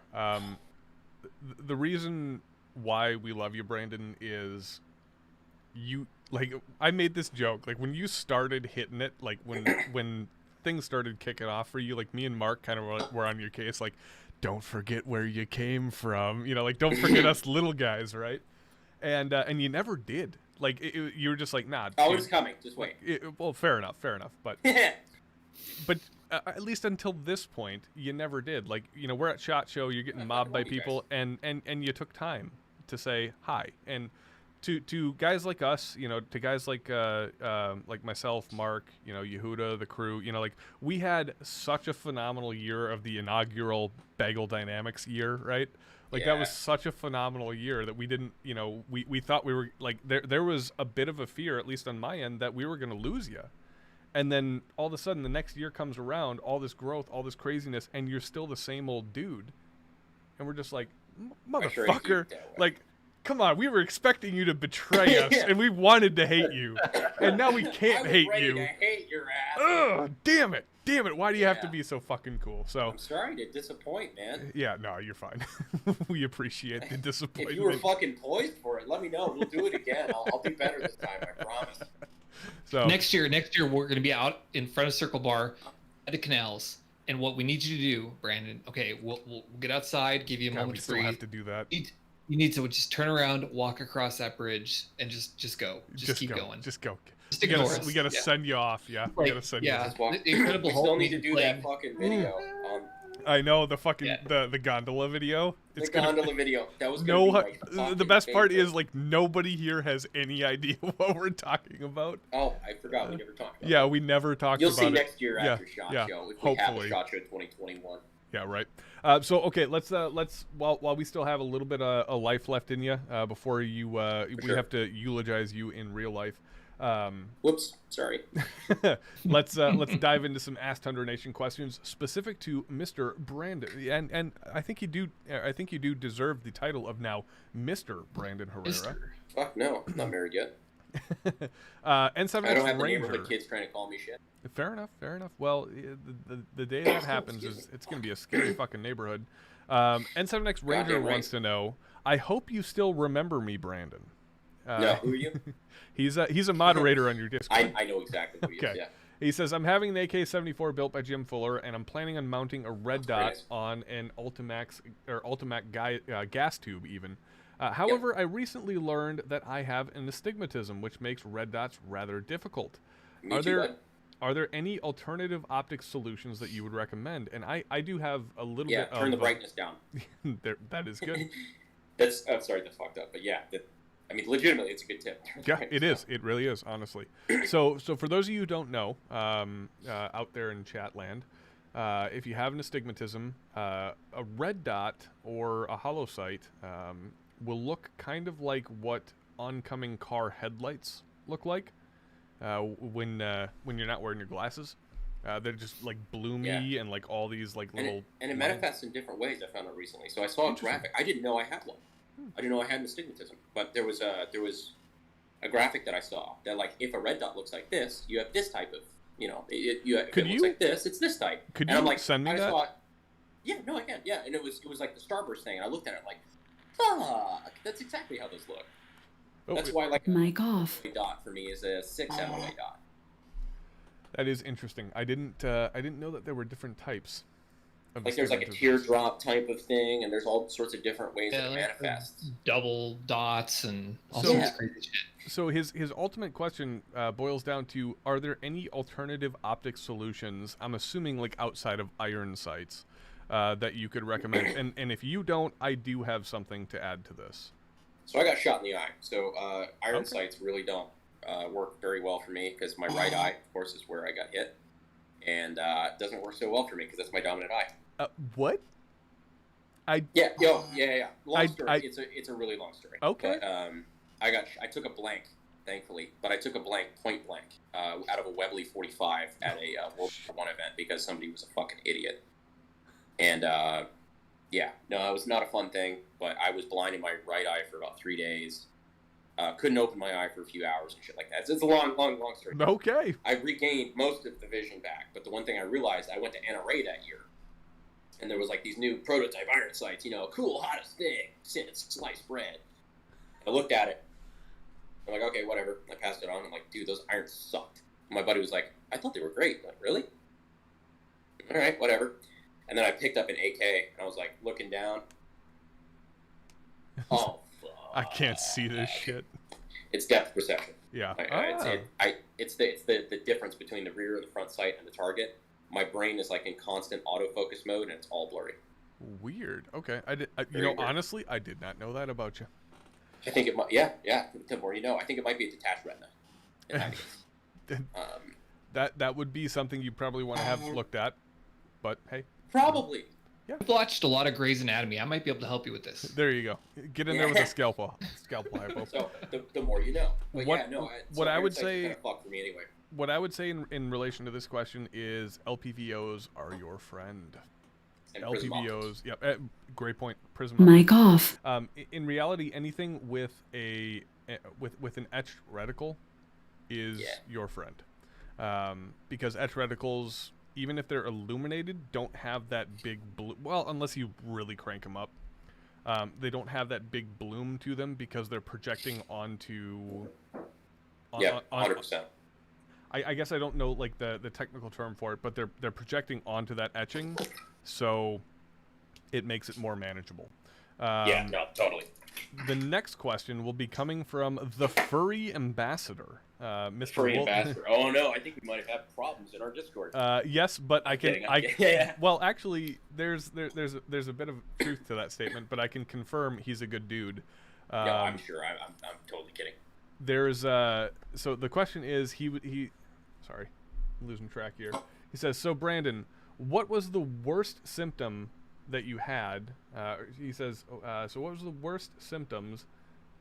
[SPEAKER 1] the reason why we love you, Brandon, is you, like, I made this joke, like, when you started hitting it, like, when things started kicking off for you, like, me and Mark kind of were on your case, like, don't forget where you came from, like, don't forget us little guys, right? And you never did. Like, you were just like, nah.
[SPEAKER 3] Oh, it's coming. Just wait.
[SPEAKER 1] Well, fair enough. But but at least until this point, you never did. Like, we're at SHOT Show, you're getting mobbed by people, and you took time to say hi. And to guys like us, to guys like myself, Mark, Yehuda, the crew, like, we had such a phenomenal year of the inaugural Bagel Dynamics year, right? Like, that was such a phenomenal year that we didn't, we thought we were, like, there was a bit of a fear, at least on my end, that we were going to lose you. And then all of a sudden the next year comes around, all this growth, all this craziness, and you're still the same old dude. And we're just like, motherfucker, like, come on, we were expecting you to betray us, and we wanted to hate you. And now we can't hate you.
[SPEAKER 3] To hate your ass.
[SPEAKER 1] Ugh, damn it. Why do you have to be so fucking cool? So
[SPEAKER 3] I'm sorry to disappoint, man.
[SPEAKER 1] Yeah, no, you're fine. We appreciate the disappointment.
[SPEAKER 3] If you were fucking poised for it, let me know. We'll do it again. I'll do better this time, I promise.
[SPEAKER 1] So
[SPEAKER 2] next year we're going to be out in front of Circle Bar at the canals, and what we need you to do, Brandon. Okay, we'll get outside, give you a moment to breathe.
[SPEAKER 1] We still have to do that.
[SPEAKER 2] You need to just turn around, walk across that bridge, and just go. Just keep going.
[SPEAKER 1] Just go.
[SPEAKER 2] We
[SPEAKER 1] gotta send you off. Yeah, we gotta send you off.
[SPEAKER 2] The Incredible Hulk.
[SPEAKER 3] We still need to do that fucking video.
[SPEAKER 1] I know, the fucking the gondola video.
[SPEAKER 3] The gondola video. That was gonna be my
[SPEAKER 1] the best part
[SPEAKER 3] favorite.
[SPEAKER 1] is, like, nobody here has any idea what we're talking about.
[SPEAKER 3] Oh, I forgot we never talked about it.
[SPEAKER 1] Yeah, we never talked about it.
[SPEAKER 3] You'll see next year after SHOT Show, if we have a SHOT Show 2021.
[SPEAKER 1] Yeah, right. So okay, let's while we still have a little bit of life left in you, before you we have to eulogize you in real life.
[SPEAKER 3] Whoops, sorry.
[SPEAKER 1] Let's dive into some Ask Tundra Nation questions specific to Mr. Brandon, and I think you do deserve the title of now Mr. Brandon Herrera.
[SPEAKER 3] Fuck no, I'm not married yet.
[SPEAKER 1] N7X
[SPEAKER 3] I don't have the
[SPEAKER 1] Ranger.
[SPEAKER 3] neighborhood kids trying to call me shit.
[SPEAKER 1] Fair enough. Well, the day that happens it's going to be a scary fucking neighborhood. N7X Ranger wants to know, I hope you still remember me, Brandon.
[SPEAKER 3] No, who are you?
[SPEAKER 1] He's a moderator on your Discord.
[SPEAKER 3] I know exactly who he is, yeah.
[SPEAKER 1] He says, I'm having an AK-74 built by Jim Fuller, and I'm planning on mounting a red dot on an Ultimax gas tube even. However, I recently learned that I have an astigmatism, which makes red dots rather difficult. Are there any alternative optics solutions that you would recommend? And I do have a little bit of...
[SPEAKER 3] turn the brightness down.
[SPEAKER 1] That is good.
[SPEAKER 3] I'm sorry, that's fucked up. But yeah, legitimately, it's a good tip.
[SPEAKER 1] Yeah, it is. It really is, honestly. So for those of you who don't know, out there in chat land, if you have an astigmatism, a red dot or a hollow sight will look kind of like what oncoming car headlights look like when you're not wearing your glasses. They're just like bloomy and like all these like little...
[SPEAKER 3] And it manifests in different ways, I found out recently. So I saw a graphic. I didn't know I had one. I didn't know I had an astigmatism. But there was a graphic that I saw that, like, if a red dot looks like this, you have this type of, if it looks like this, it's this type.
[SPEAKER 1] Could
[SPEAKER 3] and
[SPEAKER 1] you
[SPEAKER 3] I'm like,
[SPEAKER 1] send me that?
[SPEAKER 3] Thought, yeah, no, I can. Yeah, and it was like the starburst thing, and I looked at it like, fuck, that's exactly how those look. That's why, like,
[SPEAKER 4] mic off.
[SPEAKER 3] A dot for me is a 6 MOA dot.
[SPEAKER 1] That is interesting. I didn't know that there were different types.
[SPEAKER 3] Like, there's like a teardrop type of thing, and there's all sorts of different ways that it manifests.
[SPEAKER 2] Double dots and all sorts of crazy shit.
[SPEAKER 1] So his ultimate question boils down to, are there any alternative optic solutions, I'm assuming like outside of iron sights, that you could recommend? And if you don't, I do have something to add to this.
[SPEAKER 3] So I got shot in the eye. So iron sights really don't work very well for me, because my right eye, of course, is where I got hit. And it doesn't work so well for me because that's my dominant eye.
[SPEAKER 1] What?
[SPEAKER 3] Yeah. Long story. It's a really long story.
[SPEAKER 1] Okay.
[SPEAKER 3] But, I took a blank, thankfully, but I took a blank point blank out of a Webley 45 at a World War I event because somebody was a fucking idiot. And yeah, no, it was not a fun thing. But I was blind in my right eye for about 3 days. Couldn't open my eye for a few hours and shit like that. It's a long story.
[SPEAKER 1] Okay.
[SPEAKER 3] I regained most of the vision back, but the one thing I realized, I went to NRA that year, and there was like these new prototype iron sights, cool, hottest thing since sliced bread. I looked at it. I'm like, okay, whatever. I passed it on. I'm like, dude, those irons sucked. And my buddy was like, I thought they were great. I'm like, really? All right, whatever. And then I picked up an AK, and I was like, looking down. Oh, fuck.
[SPEAKER 1] I can't see this shit.
[SPEAKER 3] It's depth perception.
[SPEAKER 1] Yeah.
[SPEAKER 3] It's the difference between the rear and the front sight and the target. My brain is like in constant autofocus mode, and it's all blurry.
[SPEAKER 1] Weird. Okay.
[SPEAKER 3] Weird.
[SPEAKER 1] Honestly, I did not know that about you.
[SPEAKER 3] I think it might. Yeah. The more you know. I think it might be a detached retina.
[SPEAKER 1] That would be something you probably want to have looked at. But hey.
[SPEAKER 3] Probably.
[SPEAKER 1] Yeah.
[SPEAKER 2] I've watched a lot of Grey's Anatomy. I might be able to help you with this.
[SPEAKER 1] There you go. Get in there with a scalpel. I hope.
[SPEAKER 3] So the more you know. But
[SPEAKER 1] what I would say.
[SPEAKER 3] Kind of fucked for me anyway.
[SPEAKER 1] What I would say in relation to this question is LPVOs are your friend.
[SPEAKER 3] And
[SPEAKER 1] LPVOs, yeah, great point. Prism.
[SPEAKER 4] Mic off.
[SPEAKER 1] In reality, anything with with an etched reticle is your friend, because etched reticles, even if they're illuminated, don't have that big well, unless you really crank them up. They don't have that big bloom to them because they're projecting onto.
[SPEAKER 3] 100%.
[SPEAKER 1] I guess I don't know like the technical term for it, but they're projecting onto that etching, so it makes it more manageable.
[SPEAKER 3] Totally.
[SPEAKER 1] The next question will be coming from the Furry Ambassador, Mr.
[SPEAKER 3] Furry Ambassador. Oh no, I think we might have had problems in our Discord.
[SPEAKER 1] Yes, but
[SPEAKER 3] I'm kidding.
[SPEAKER 1] Well, actually, there's a bit of truth to that statement, but I can confirm he's a good dude.
[SPEAKER 3] No, I'm sure. I'm totally kidding.
[SPEAKER 1] There's so the question is he sorry, I'm losing track here. He says, so Brandon, what was the worst symptom that you had? He says, so what was the worst symptoms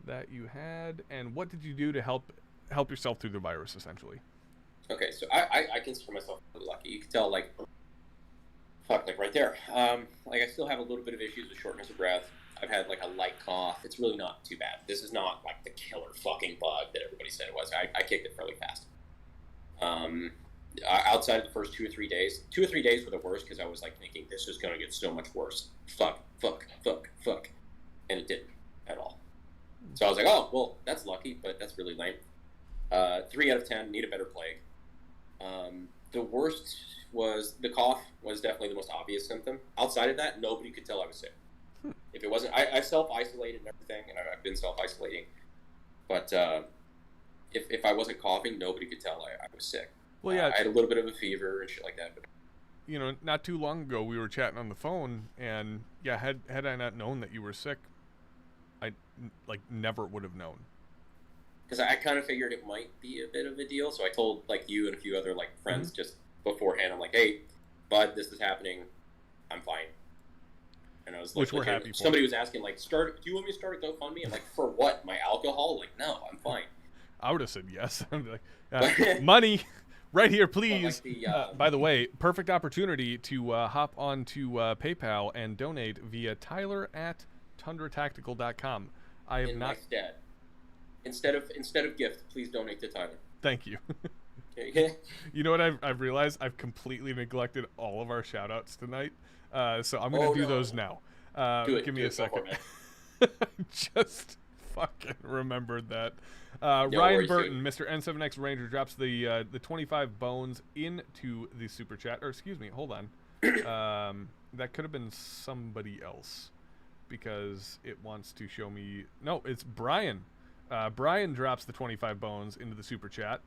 [SPEAKER 1] that you had, and what did you do to help yourself through the virus, essentially?
[SPEAKER 3] Okay, so I consider myself really lucky. You can tell, like right there. Like I still have a little bit of issues with shortness of breath. I've had like a light cough. It's really not too bad. This is not like the killer fucking bug that everybody said it was. I kicked it fairly fast. Outside of the first 2 or 3 days, 2 or 3 days were the worst because I was like thinking this is going to get so much worse. Fuck. And it didn't at all. So I was like, oh, well, that's lucky, but that's really lame. 3 out of 10, need a better plague. The worst was the cough was definitely the most obvious symptom. Outside of that, nobody could tell I was sick. If it wasn't, I self-isolated and everything, and I've been self-isolating. But if I wasn't coughing, nobody could tell I was sick.
[SPEAKER 1] Well, yeah.
[SPEAKER 3] I had a little bit of a fever and shit like that. But
[SPEAKER 1] not too long ago, we were chatting on the phone, and yeah, had I not known that you were sick, I never would have known.
[SPEAKER 3] Because I kind of figured it might be a bit of a deal, so I told like you and a few other like friends just beforehand. I'm like, hey, bud, this is happening. I'm fine. And I was like,
[SPEAKER 1] which we're happy for.
[SPEAKER 3] Somebody was asking like, do you want me to start a GoFundMe? I'm like, for what? My alcohol? Like, no, I'm fine.
[SPEAKER 1] I would have said yes. I'm like, money. Right here, please. By the way, perfect opportunity to hop onto PayPal and donate via Tyler@tundratactical.com. I have not.
[SPEAKER 3] Instead of gift, please donate to Tyler.
[SPEAKER 1] Thank you.
[SPEAKER 3] Okay.
[SPEAKER 1] You know what I've realized? I've completely neglected all of our shout-outs tonight. So I'm going to do those now. Give me a second. Just fucking remembered that. Ryan Burton, Mr. N7X Ranger, drops the 25 bones into the super chat. Or excuse me, hold on. That could have been somebody else because it wants to show me. No, it's Brian. Brian drops the 25 bones into the super chat.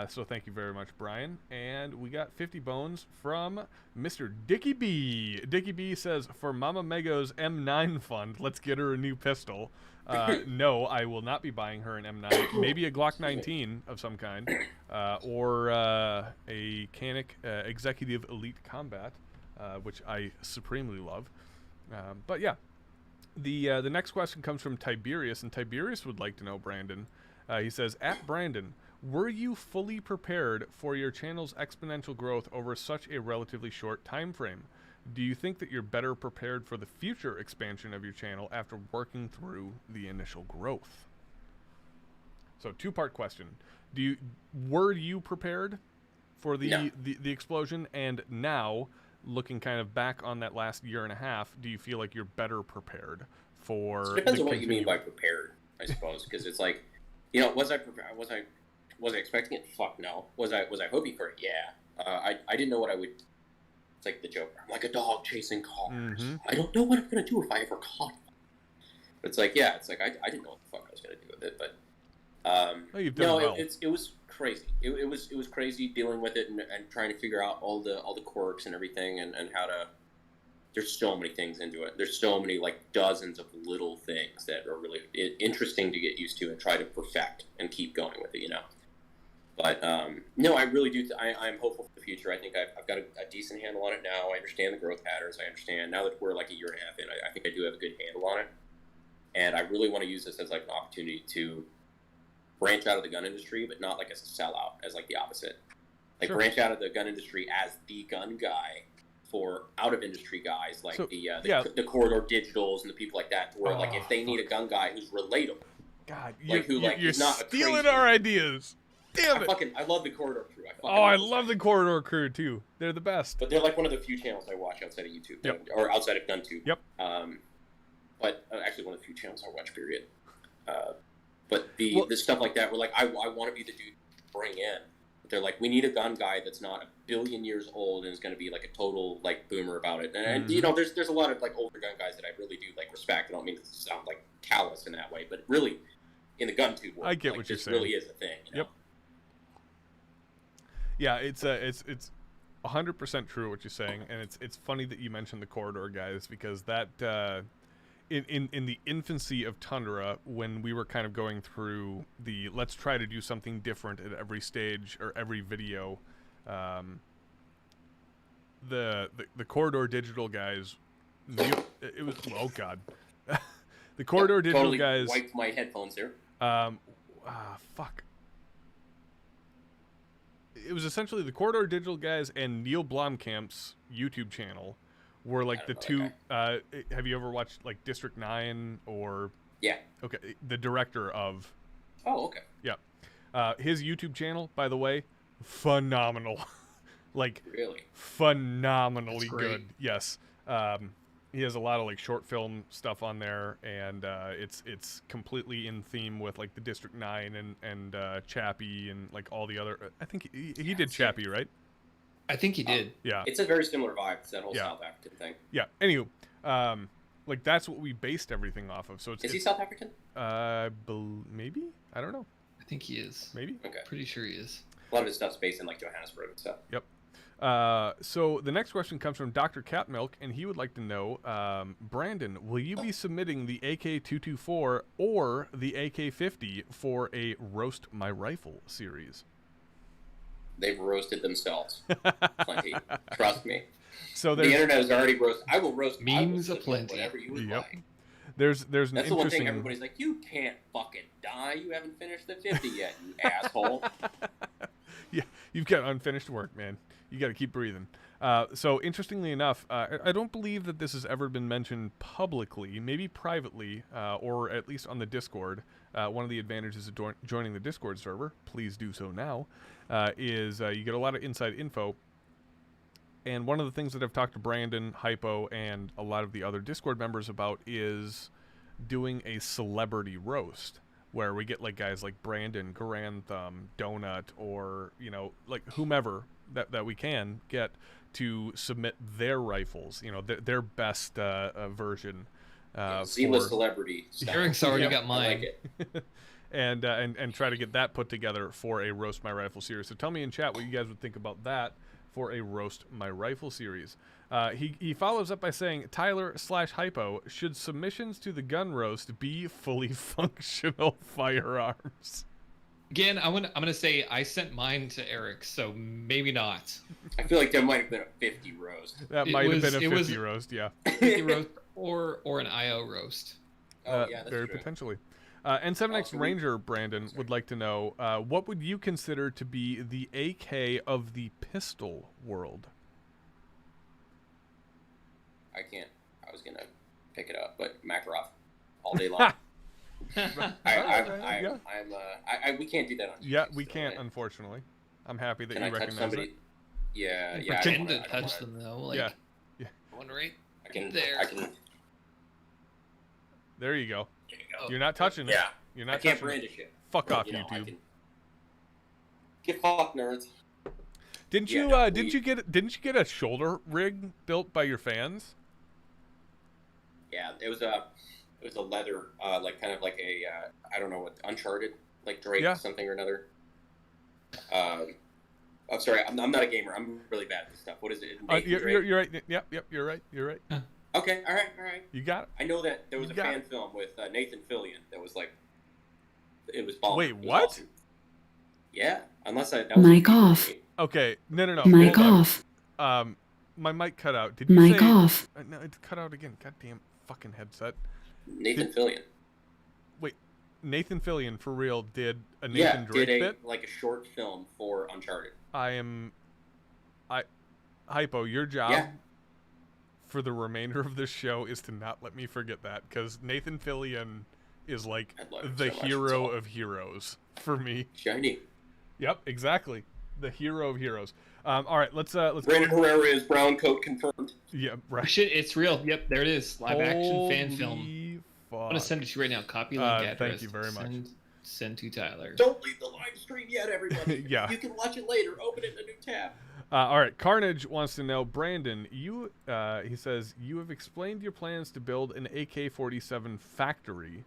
[SPEAKER 1] So thank you very much, Brian. And we got 50 bones from Mr. Dickie B. Dickie B says, for Mama Mego's M9 fund, let's get her a new pistol. No, I will not be buying her an M9. Maybe a Glock 19 of some kind. Or a Canik Executive Elite Combat, which I supremely love. But yeah. The next question comes from Tiberius, and Tiberius would like to know, Brandon. He says, at Brandon, were you fully prepared for your channel's exponential growth over such a relatively short time frame? Do you think that you're better prepared for the future expansion of your channel after working through the initial growth? So, two-part question. Were you prepared for the explosion? And now, looking kind of back on that last year and a half, do you feel like you're better prepared for?
[SPEAKER 3] It depends on what you mean by prepared, I suppose, because it's like, you know, was I prepared? Was I expecting it? Fuck no. Was I hoping for it? Yeah. I didn't know what I would. It's like the Joker. I'm like a dog chasing cars.
[SPEAKER 1] Mm-hmm.
[SPEAKER 3] I don't know what I'm gonna do if I ever caught them. But it's like, yeah, it's like I didn't know what the fuck I was gonna do with it, but
[SPEAKER 1] you've done well.
[SPEAKER 3] It was crazy. It was crazy dealing with it and trying to figure out all the quirks and everything and how to. There's so many things into it. There's so many, like, dozens of little things that are really interesting to get used to and try to perfect and keep going with it, you know. But no, I really do. I'm hopeful for the future. I think I've got a decent handle on it now. I understand the growth patterns. I understand now that we're like a year and a half in. I think I do have a good handle on it, and I really want to use this as like an opportunity to branch out of the gun industry, but not like as a sellout, as like the opposite. Like branch out of the gun industry as the gun guy for out of industry guys like the Corridor Digitals and the people like that. Where like if they need a gun guy who's relatable,
[SPEAKER 1] God,
[SPEAKER 3] you're
[SPEAKER 1] not stealing our ideas. Damn it!
[SPEAKER 3] I love the Corridor crew.
[SPEAKER 1] I love the Corridor crew too. They're the best.
[SPEAKER 3] But they're like one of the few channels I watch outside of YouTube, or outside of GunTube.
[SPEAKER 1] Yep.
[SPEAKER 3] But actually, one of the few channels I watch. Period. But the stuff like that, where like I want to be the dude to bring in. But they're like, we need a gun guy that's not a billion years old and is going to be like a total like boomer about it. And you know, there's a lot of like older gun guys that I really do like respect. I don't mean to sound like callous in that way, but really, in the GunTube world,
[SPEAKER 1] I get
[SPEAKER 3] like,
[SPEAKER 1] what you're
[SPEAKER 3] this
[SPEAKER 1] saying.
[SPEAKER 3] really is a thing. You know?
[SPEAKER 1] Yep. Yeah, it's 100% true what you're saying, and it's funny that you mentioned the Corridor guys because that in the infancy of Tundra, when we were kind of going through the let's try to do something different at every stage or every video, the Corridor Digital guys, it was oh god, the Corridor Digital
[SPEAKER 3] totally
[SPEAKER 1] guys
[SPEAKER 3] wiped my headphones here.
[SPEAKER 1] Fuck. It was essentially the Corridor Digital guys and Neil Blomkamp's YouTube channel were like the two. Have you ever watched like District 9 or?
[SPEAKER 3] Yeah.
[SPEAKER 1] Okay, the director of.
[SPEAKER 3] Oh, okay.
[SPEAKER 1] Yeah, his YouTube channel, by the way, phenomenal. Like
[SPEAKER 3] really
[SPEAKER 1] phenomenally good. Yes. He has a lot of like short film stuff on there, and it's completely in theme with like the District 9 and Chappie and like all the other. I think he did Chappie, right?
[SPEAKER 2] I think he did.
[SPEAKER 1] Yeah,
[SPEAKER 3] it's a very similar vibe to that whole South African thing.
[SPEAKER 1] Yeah. Anywho, like that's what we based everything off of. So is
[SPEAKER 3] he South African?
[SPEAKER 1] Maybe, I don't know.
[SPEAKER 2] I think he is.
[SPEAKER 1] Maybe.
[SPEAKER 3] Okay.
[SPEAKER 2] Pretty sure he is.
[SPEAKER 3] A lot of his stuff's based in like Johannesburg and stuff.
[SPEAKER 1] Yep. So the next question comes from Dr. Catmilk, and he would like to know, Brandon, will you be submitting the AK-224 or the AK-50 for a Roast My Rifle series?
[SPEAKER 3] They've roasted themselves. Plenty. Trust me.
[SPEAKER 1] So
[SPEAKER 3] the internet has already roasted. I will roast
[SPEAKER 2] memes aplenty.
[SPEAKER 3] Whatever you would like.
[SPEAKER 1] There's an
[SPEAKER 3] That's the one thing
[SPEAKER 1] interesting.
[SPEAKER 3] everybody's like, you can't fucking die. You haven't finished the 50 yet, you asshole.
[SPEAKER 1] Yeah, you've got unfinished work, man. You got to keep breathing. So interestingly enough, I don't believe that this has ever been mentioned publicly, maybe privately, or at least on the Discord. One of the advantages of joining the Discord server, please do so now, is you get a lot of inside info. And one of the things that I've talked to Brandon, Hypo, and a lot of the other Discord members about is doing a celebrity roast, where we get like guys like Brandon, Grand Thumb, Donut, or you know, like whomever that we can get to submit their rifles, you know, their best version.
[SPEAKER 3] Z-list celebrity.
[SPEAKER 2] Eric's already got mine.
[SPEAKER 3] I like it.
[SPEAKER 1] and try to get that put together for a Roast My Rifle series. So tell me in chat what you guys would think about that for a Roast My Rifle series. He follows up by saying, Tyler/Hypo, should submissions to the gun roast be fully functional firearms?
[SPEAKER 2] Again, I'm gonna say I sent mine to Eric, so maybe not.
[SPEAKER 3] I feel like there might have been a 50 roast.
[SPEAKER 1] That might have been a 50 roast, yeah.
[SPEAKER 2] 50 roast or an IO roast.
[SPEAKER 3] Oh yeah, that's
[SPEAKER 1] very
[SPEAKER 3] true.
[SPEAKER 1] potentially. N7X Ranger Brandon would like to know, what would you consider to be the AK of the pistol world?
[SPEAKER 3] I can't. I was gonna pick it up, but Makarov all day long. We can't do that on.
[SPEAKER 1] Yeah, we can't, unfortunately. I'm happy that
[SPEAKER 3] Can
[SPEAKER 1] you
[SPEAKER 3] I touch
[SPEAKER 1] recognize
[SPEAKER 3] somebody?
[SPEAKER 1] it.
[SPEAKER 3] Yeah.
[SPEAKER 2] Pretend to touch them though. Like,
[SPEAKER 1] yeah.
[SPEAKER 2] one right
[SPEAKER 3] I can.
[SPEAKER 2] there.
[SPEAKER 3] I can.
[SPEAKER 1] There you go.
[SPEAKER 3] There you go.
[SPEAKER 1] You're not touching it.
[SPEAKER 3] Yeah.
[SPEAKER 1] You're not
[SPEAKER 3] I can't
[SPEAKER 1] touching it.
[SPEAKER 3] brandish it.
[SPEAKER 1] Fuck off,
[SPEAKER 3] You know, I
[SPEAKER 1] YouTube.
[SPEAKER 3] can... Get fucked, nerds.
[SPEAKER 1] Didn't
[SPEAKER 3] Yeah,
[SPEAKER 1] you
[SPEAKER 3] no,
[SPEAKER 1] didn't you get a shoulder rig built by your fans?
[SPEAKER 3] Yeah, it was a leather, like kind of like a I don't know what, Uncharted, like Drake something or another. I'm sorry, I'm not a gamer. I'm really bad at this stuff. What is it?
[SPEAKER 1] You're right. Yep, you're right. You're right.
[SPEAKER 3] Okay, all right.
[SPEAKER 1] You got it.
[SPEAKER 3] I know that there was a fan film with Nathan Fillion that was like, it was bomb.
[SPEAKER 1] Wait, what?
[SPEAKER 3] Awesome. Yeah, unless that was
[SPEAKER 4] Mic off.
[SPEAKER 1] Okay, no.
[SPEAKER 4] Mic off.
[SPEAKER 1] My mic cut out. Did you
[SPEAKER 4] Mic
[SPEAKER 1] say...
[SPEAKER 4] off.
[SPEAKER 1] No, it cut out again. Goddamn fucking headset.
[SPEAKER 3] Nathan Fillion.
[SPEAKER 1] Wait, Nathan Fillion for real did a Nathan Drake bit?
[SPEAKER 3] Like a short film for Uncharted.
[SPEAKER 1] Hypo, your job for the remainder of this show is to not let me forget that, because Nathan Fillion is like the hero of heroes for me.
[SPEAKER 3] Shiny.
[SPEAKER 1] Yep, exactly. The hero of heroes. All right, let's
[SPEAKER 3] Brandon Herrera is brown coat confirmed.
[SPEAKER 1] Yeah, right.
[SPEAKER 2] Shit, it's real. Yep, there it is. Live action fan film.
[SPEAKER 1] Fuck.
[SPEAKER 2] I'm gonna send it to you right now. Copy link address.
[SPEAKER 1] Thank you very much.
[SPEAKER 2] Send to Tyler.
[SPEAKER 3] Don't leave the live stream yet, everybody.
[SPEAKER 1] Yeah.
[SPEAKER 3] You can watch it later. Open it in a new tab.
[SPEAKER 1] All right, Carnage wants to know, Brandon, he says, you have explained your plans to build an AK-47 factory,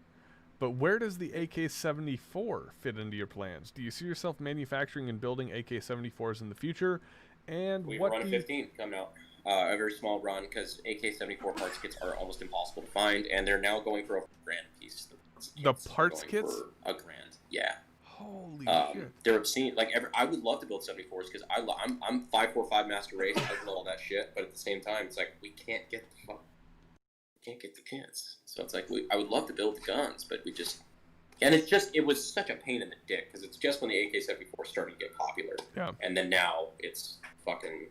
[SPEAKER 1] but where does the AK-74 fit into your plans? Do you see yourself manufacturing and building AK-74s in the future? And
[SPEAKER 3] We
[SPEAKER 1] what
[SPEAKER 3] run a 15 coming out. A very small run, because AK-74 parts kits are almost impossible to find, and they're now going for $1,000 a piece.
[SPEAKER 1] The parts kits?
[SPEAKER 3] For $1,000, yeah.
[SPEAKER 1] Holy shit.
[SPEAKER 3] They're obscene. Like, I would love to build 74s, because I'm 545 Master Race. I love all that shit, but at the same time, it's like, we can't get the kits. So it's like, I would love to build the guns, but we just... And it was such a pain in the dick, because it's just when the AK-74 started to get popular.
[SPEAKER 1] Yeah.
[SPEAKER 3] And then now, it's fucking...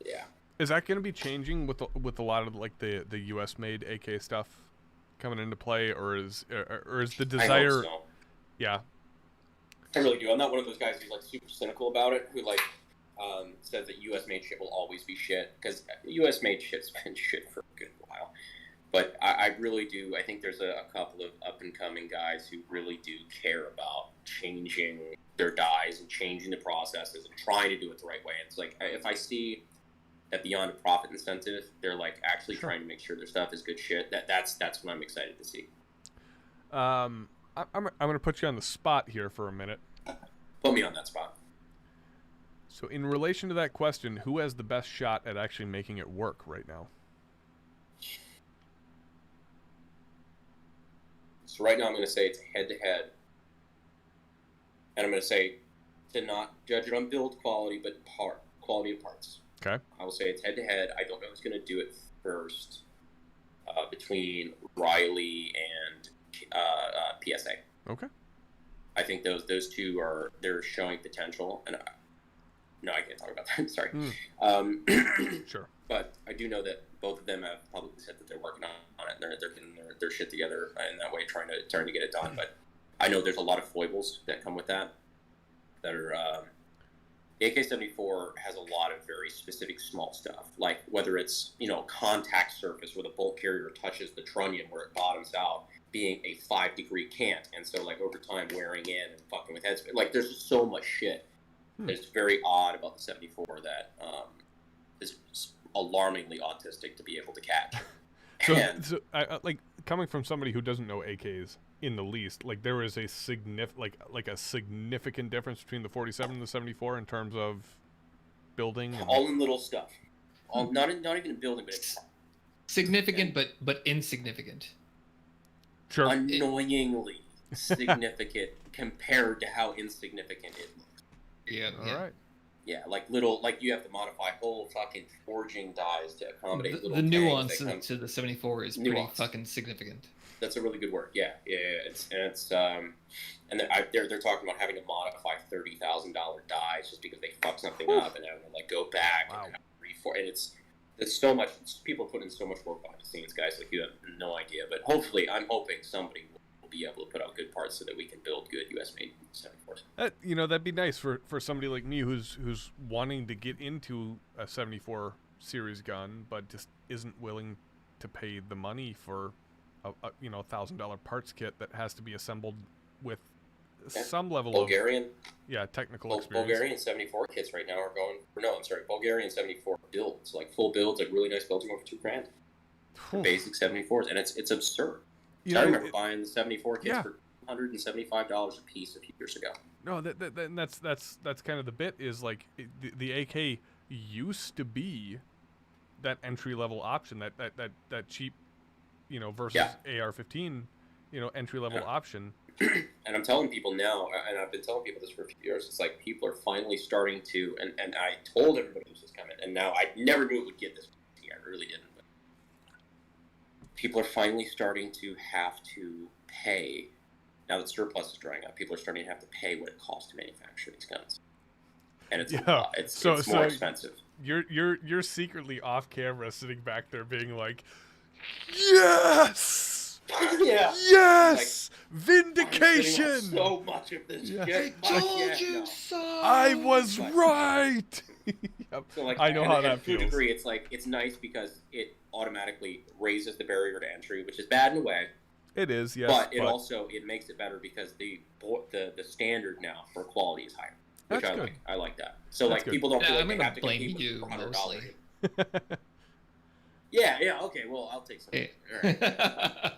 [SPEAKER 3] Yeah.
[SPEAKER 1] Is that going to be changing with a lot of like the U.S. made AK stuff coming into play, or is the desire?
[SPEAKER 3] I hope so.
[SPEAKER 1] Yeah.
[SPEAKER 3] I really do. I'm not one of those guys who's like super cynical about it, who like says that U.S. made shit will always be shit, because U.S. made shit's been shit for a good while. But I really do. I think there's a couple of up and coming guys who really do care about changing their dies and changing the processes and trying to do it the right way. It's like, if I see that beyond a profit incentive, they're like actually trying to make sure their stuff is good shit. That's what I'm excited to see.
[SPEAKER 1] I'm gonna put you on the spot here for a minute.
[SPEAKER 3] Put me on that spot.
[SPEAKER 1] So in relation to that question, who has the best shot at actually making it work right now?
[SPEAKER 3] So right now I'm going to say it's head-to-head. And I'm going to say to not judge it on build quality, but quality of parts.
[SPEAKER 1] Okay.
[SPEAKER 3] I will say it's head-to-head. I don't know who's going to do it first between Riley and PSA.
[SPEAKER 1] Okay.
[SPEAKER 3] I think those two they're showing potential. And no, I can't talk about that. Sorry.
[SPEAKER 1] Sure.
[SPEAKER 3] But I do know that both of them have publicly said that they're working on it. They're getting their shit together in that way, trying to get it done. But I know there's a lot of foibles that come with that. That are the AK-74 has a lot of very specific small stuff, like whether it's contact surface where the bolt carrier touches the trunnion where it bottoms out, being a 5-degree cant, and so like over time wearing in and fucking with heads. Like there's just so much shit that's very odd about the 74 that is alarmingly autistic to be able to catch.
[SPEAKER 1] So I, like coming from somebody who doesn't know AKs in the least, like there is a significant difference between the 47 and the 74 in terms of building.
[SPEAKER 3] All in little stuff. Not even in building, but it's
[SPEAKER 2] significant, but insignificant.
[SPEAKER 1] Sure.
[SPEAKER 3] Annoyingly significant compared to how insignificant it looks.
[SPEAKER 2] Yeah.
[SPEAKER 1] All right.
[SPEAKER 3] Yeah, like little, like you have to modify whole fucking forging dies to accommodate little.
[SPEAKER 2] The nuance to the 74 is pretty fucking significant.
[SPEAKER 3] That's a really good word. Yeah. And they're talking about having to modify $30,000 dies just because they fuck something up and having to like go back and it's so much. People put in so much work behind the scenes, guys. Like you have no idea. But hopefully, I'm hoping somebody will be able to put out good parts so that we can build good U.S. made 74s.
[SPEAKER 1] That'd be nice for somebody like me who's wanting to get into a 74 series gun, but just isn't willing to pay the money for a $1,000 parts kit that has to be assembled with some level
[SPEAKER 3] Bulgarian
[SPEAKER 1] of technical experience.
[SPEAKER 3] Bulgarian 74 kits right now are going. No, I'm sorry. Bulgarian 74 builds, like full builds, like really nice builds, are going for $2,000. Basic 74s, and it's absurd. I remember buying the 74 kits for $175 a piece a few years ago.
[SPEAKER 1] No, that's kind of the bit is like the AK used to be that entry level option, that cheap, versus AR-15, entry level option.
[SPEAKER 3] And I'm telling people now, and I've been telling people this for a few years, it's like people are finally starting to, and I told everybody this was coming, and now I never knew it would get this. I really didn't. But people are finally starting to have to pay. Now that surplus is drying up, people are starting to have to pay what it costs to manufacture these guns, and it's more expensive.
[SPEAKER 1] You're secretly off camera, sitting back there, being like, yes.
[SPEAKER 3] Yeah.
[SPEAKER 1] Yes! Like, vindication!
[SPEAKER 3] So much of this shit.
[SPEAKER 2] I told you so!
[SPEAKER 1] I was right! Yep.
[SPEAKER 3] So like,
[SPEAKER 1] I know how that feels.
[SPEAKER 3] To a degree, it's nice because it automatically raises the barrier to entry, which is bad in a way.
[SPEAKER 1] It is, yes.
[SPEAKER 3] But it makes it better because the standard now for quality is higher. Which
[SPEAKER 1] That's good.
[SPEAKER 3] I like that. So that's people don't feel like they have to
[SPEAKER 2] blame
[SPEAKER 3] compete
[SPEAKER 2] you
[SPEAKER 3] for $100.
[SPEAKER 2] mostly.
[SPEAKER 3] Yeah, okay. Well, I'll take some. All right.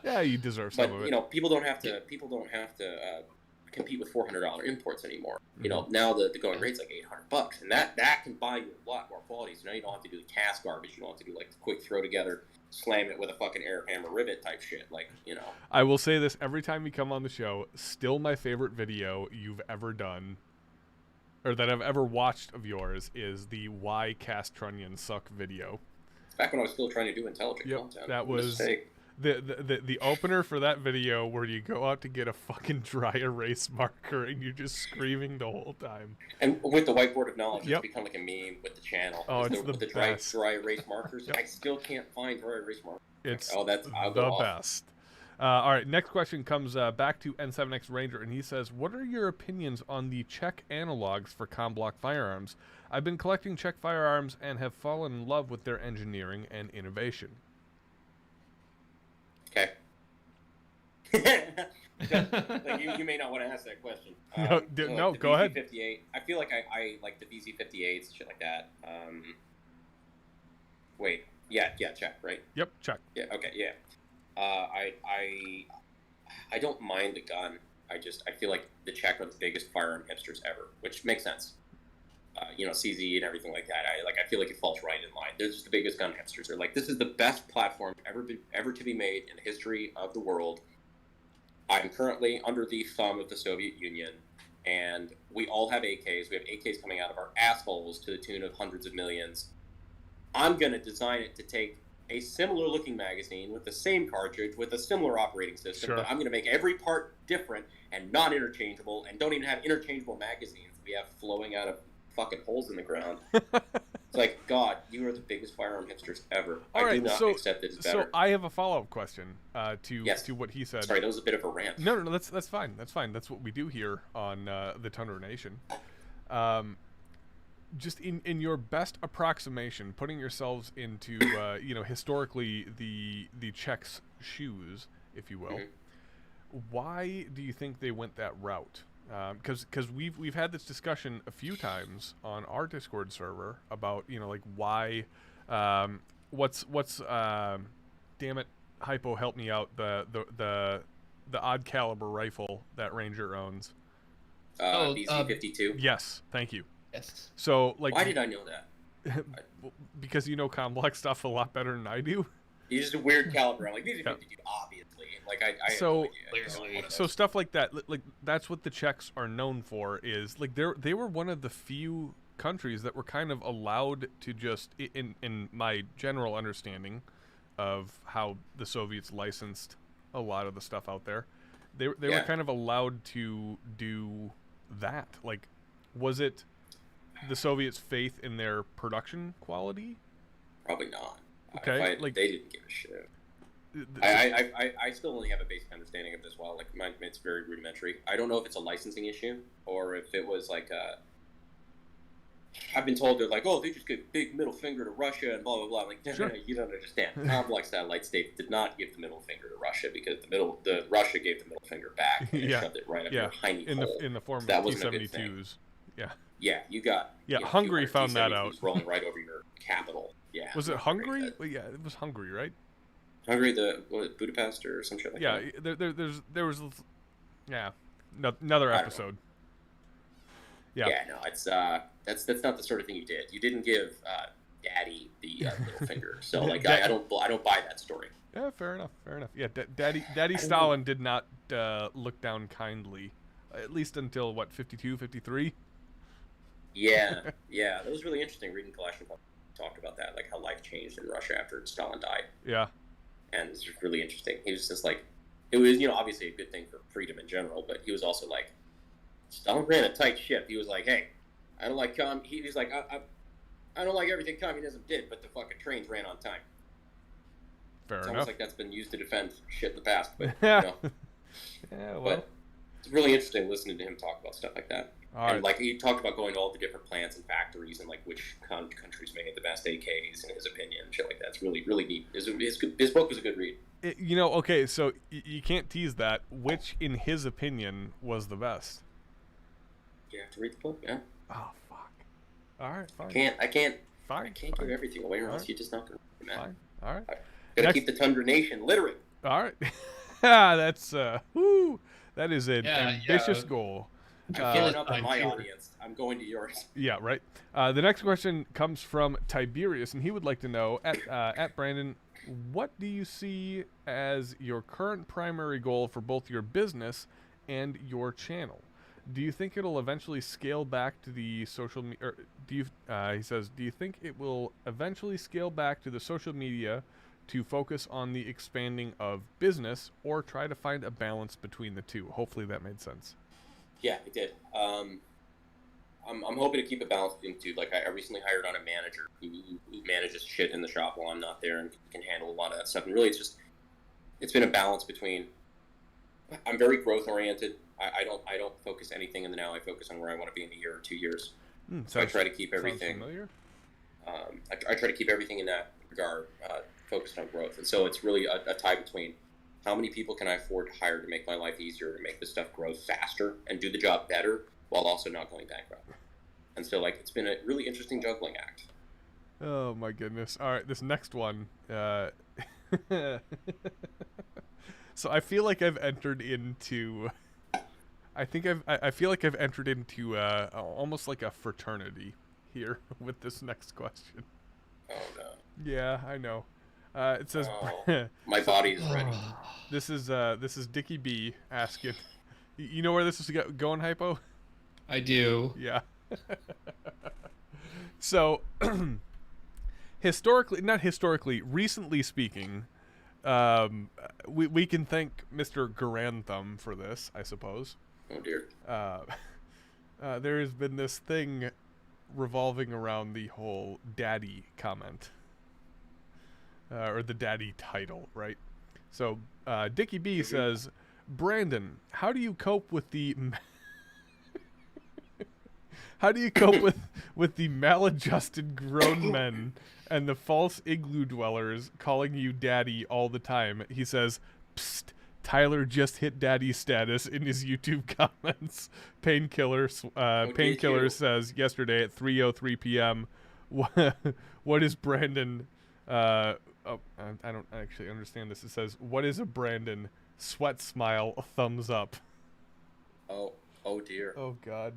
[SPEAKER 1] Yeah, you deserve some of it.
[SPEAKER 3] But people don't have to compete with $400 imports anymore. Now the going rate's like $800, and that can buy you a lot more quality. So now you don't have to do the cast garbage. You don't have to do like the quick throw together, slam it with a fucking air hammer rivet type shit.
[SPEAKER 1] I will say this every time you come on the show. Still, my favorite video you've ever done, or that I've ever watched of yours, is the "Why Cast Trunnions Suck" video.
[SPEAKER 3] Back when I was still trying to do intelligent content.
[SPEAKER 1] That was the opener for that video, where you go out to get a fucking dry erase marker and you're just screaming the whole time.
[SPEAKER 3] And with the whiteboard of knowledge, it's become like a meme with the channel.
[SPEAKER 1] Oh, it's
[SPEAKER 3] with the dry erase markers. I still can't find dry erase markers.
[SPEAKER 1] It's the best. All right, next question comes back to N7X Ranger, and he says, what are your opinions on the Czech analogs for Comblock firearms? I've been collecting Czech firearms and have fallen in love with their engineering and innovation.
[SPEAKER 3] Okay. you may not want to ask that question.
[SPEAKER 1] Go ahead.
[SPEAKER 3] VZ58. I feel like I like the VZ58s and shit like that. Wait. Yeah, Czech, right?
[SPEAKER 1] Yep, Czech.
[SPEAKER 3] Yeah, okay, yeah. I don't mind the gun. I feel like the Czech are the biggest firearm hipsters ever, which makes sense. CZ and everything like that. I feel like it falls right in line. They're just the biggest gun hipsters. They're like, this is the best platform ever to be made in the history of the world. I'm currently under the thumb of the Soviet Union, and we all have AKs. We have AKs coming out of our assholes to the tune of hundreds of millions. I'm gonna design it to take a similar looking magazine with the same cartridge with a similar operating system, but I'm going to make every part different and not interchangeable, and don't even have interchangeable magazines we have flowing out of fucking holes in the ground. It's like, God, you are the biggest firearm hipsters ever. I do not accept that it's better.
[SPEAKER 1] So I have a follow-up question to what he said.
[SPEAKER 3] Sorry, that was a bit of a rant.
[SPEAKER 1] No, that's fine. That's fine. That's what we do here on the Tundra Nation. Just in your best approximation, putting yourselves into historically the Czechs' shoes, if you will, why do you think they went that route? Because we've had this discussion a few times on our Discord server about why what's damn it, Hypo, help me out, the odd caliber rifle that Ranger owns.
[SPEAKER 3] BC-52.
[SPEAKER 1] Yes, thank you.
[SPEAKER 2] Yes.
[SPEAKER 1] So,
[SPEAKER 3] why did I know that?
[SPEAKER 1] Because you know Comblock stuff a lot better than I do.
[SPEAKER 3] He's just a weird caliber. I'm like, these are 52, obviously. Like, I
[SPEAKER 1] so,
[SPEAKER 2] Clearly.
[SPEAKER 1] so stuff like that, like that's what the Czechs are known for. Is like they were one of the few countries that were kind of allowed to just, in my general understanding of how the Soviets licensed a lot of the stuff out there, they were kind of allowed to do that. Like, was it the Soviets' faith in their production quality?
[SPEAKER 3] Probably not.
[SPEAKER 1] Okay,
[SPEAKER 3] like they didn't give a shit. I still only have a basic understanding of this. Well, like it's very rudimentary. I don't know if it's a licensing issue or if it was like I've been told they're like, oh, they just give big middle finger to Russia and blah blah blah. I'm like, no, you don't understand. Complex satellite state did not give the middle finger to Russia because the Russia gave the middle finger back and shoved it right up your hiney hole.
[SPEAKER 1] In the form
[SPEAKER 3] that
[SPEAKER 1] of
[SPEAKER 3] wasn't
[SPEAKER 1] T-72s. Yeah.
[SPEAKER 3] Yeah, you got.
[SPEAKER 1] Hungary found that out.
[SPEAKER 3] Rolling right over your capital. Yeah.
[SPEAKER 1] Was it Hungary? Well, yeah, it was Hungary, right?
[SPEAKER 3] Hungary, Budapest or some shit like that.
[SPEAKER 1] Yeah, there was, another episode. Yeah.
[SPEAKER 3] Yeah, no, it's that's not the sort of thing you did. You didn't give Daddy the middle finger. So like, I don't buy that story.
[SPEAKER 1] Yeah, fair enough. Yeah, Daddy Stalin did not look down kindly, at least until what 52, 53.
[SPEAKER 3] Yeah, that was really interesting reading Kalashnikov talk about that, like how life changed in Russia after Stalin died.
[SPEAKER 1] Yeah.
[SPEAKER 3] And it's just really interesting. He was just like, it was, obviously a good thing for freedom in general, but he was also like, Stalin ran a tight ship. He was like, hey, I don't like he was like, I don't like everything communism did, but the fucking trains ran on time.
[SPEAKER 1] Fair
[SPEAKER 3] it's
[SPEAKER 1] enough.
[SPEAKER 3] Almost like that's been used to defend shit in the past, but
[SPEAKER 1] yeah, well,
[SPEAKER 3] but it's really interesting listening to him talk about stuff like that.
[SPEAKER 1] All
[SPEAKER 3] and
[SPEAKER 1] right.
[SPEAKER 3] like he talked about going to all the different plants and factories and like which countries made the best AKs in his opinion, shit like that. It's really, really neat. His book was a good read.
[SPEAKER 1] Okay, so you can't tease that. Which, in his opinion, was the best?
[SPEAKER 3] You have to read the book, yeah.
[SPEAKER 1] Oh fuck. All right, fine.
[SPEAKER 3] I can't
[SPEAKER 1] Fine.
[SPEAKER 3] I can't give everything away, or else
[SPEAKER 1] Right.
[SPEAKER 3] you're just not gonna read it, man.
[SPEAKER 1] Fine. All right.
[SPEAKER 3] Gotta keep the Tundra Nation literate.
[SPEAKER 1] All right. That's that is an ambitious goal.
[SPEAKER 3] I'm filling up on my audience. I'm going to yours.
[SPEAKER 1] Yeah, right. The next question comes from Tiberius, and he would like to know, at Brandon, what do you see as your current primary goal for both your business and your channel? Do you think it'll eventually scale back to the social media? He says, do you think it will eventually scale back to the social media to focus on the expanding of business, or try to find a balance between the two? Hopefully that made sense.
[SPEAKER 3] Yeah, it did. I'm hoping to keep a balance between the two. Like I recently hired on a manager who manages shit in the shop while I'm not there and can handle a lot of that stuff. And really, it's been a balance between. I'm very growth oriented. I don't focus anything in the now. I focus on where I want to be in a year or 2 years. So I try to keep everything.
[SPEAKER 1] Familiar?
[SPEAKER 3] I try to keep everything in that regard focused on growth. And so it's really a tie between how many people can I afford to hire to make my life easier, to make this stuff grow faster and do the job better while also not going bankrupt. And so like it's been a really interesting juggling act.
[SPEAKER 1] Oh my goodness. All right, this next one. So I feel like I've entered into. I feel like I've entered into almost like a fraternity here with this next question.
[SPEAKER 3] Oh no.
[SPEAKER 1] Yeah, I know. It says.
[SPEAKER 3] My body is ready.
[SPEAKER 1] This is Dickie B asking. You know where this is going, Hypo?
[SPEAKER 2] I do.
[SPEAKER 1] Yeah. So, recently speaking, we can thank Mr. Garantham for this, I suppose.
[SPEAKER 3] Oh dear.
[SPEAKER 1] There has been this thing revolving around the whole daddy comment. Or the daddy title, right? So, Dickie B says, Brandon, how do you cope with the maladjusted grown men and the false igloo dwellers calling you daddy all the time? He says, psst, Tyler just hit daddy status in his YouTube comments. Painkiller says yesterday at 3:03 p.m. What is Brandon? I don't actually understand this. It says, what is a Brandon? Sweat smile, thumbs up.
[SPEAKER 3] Oh dear.
[SPEAKER 1] Oh God.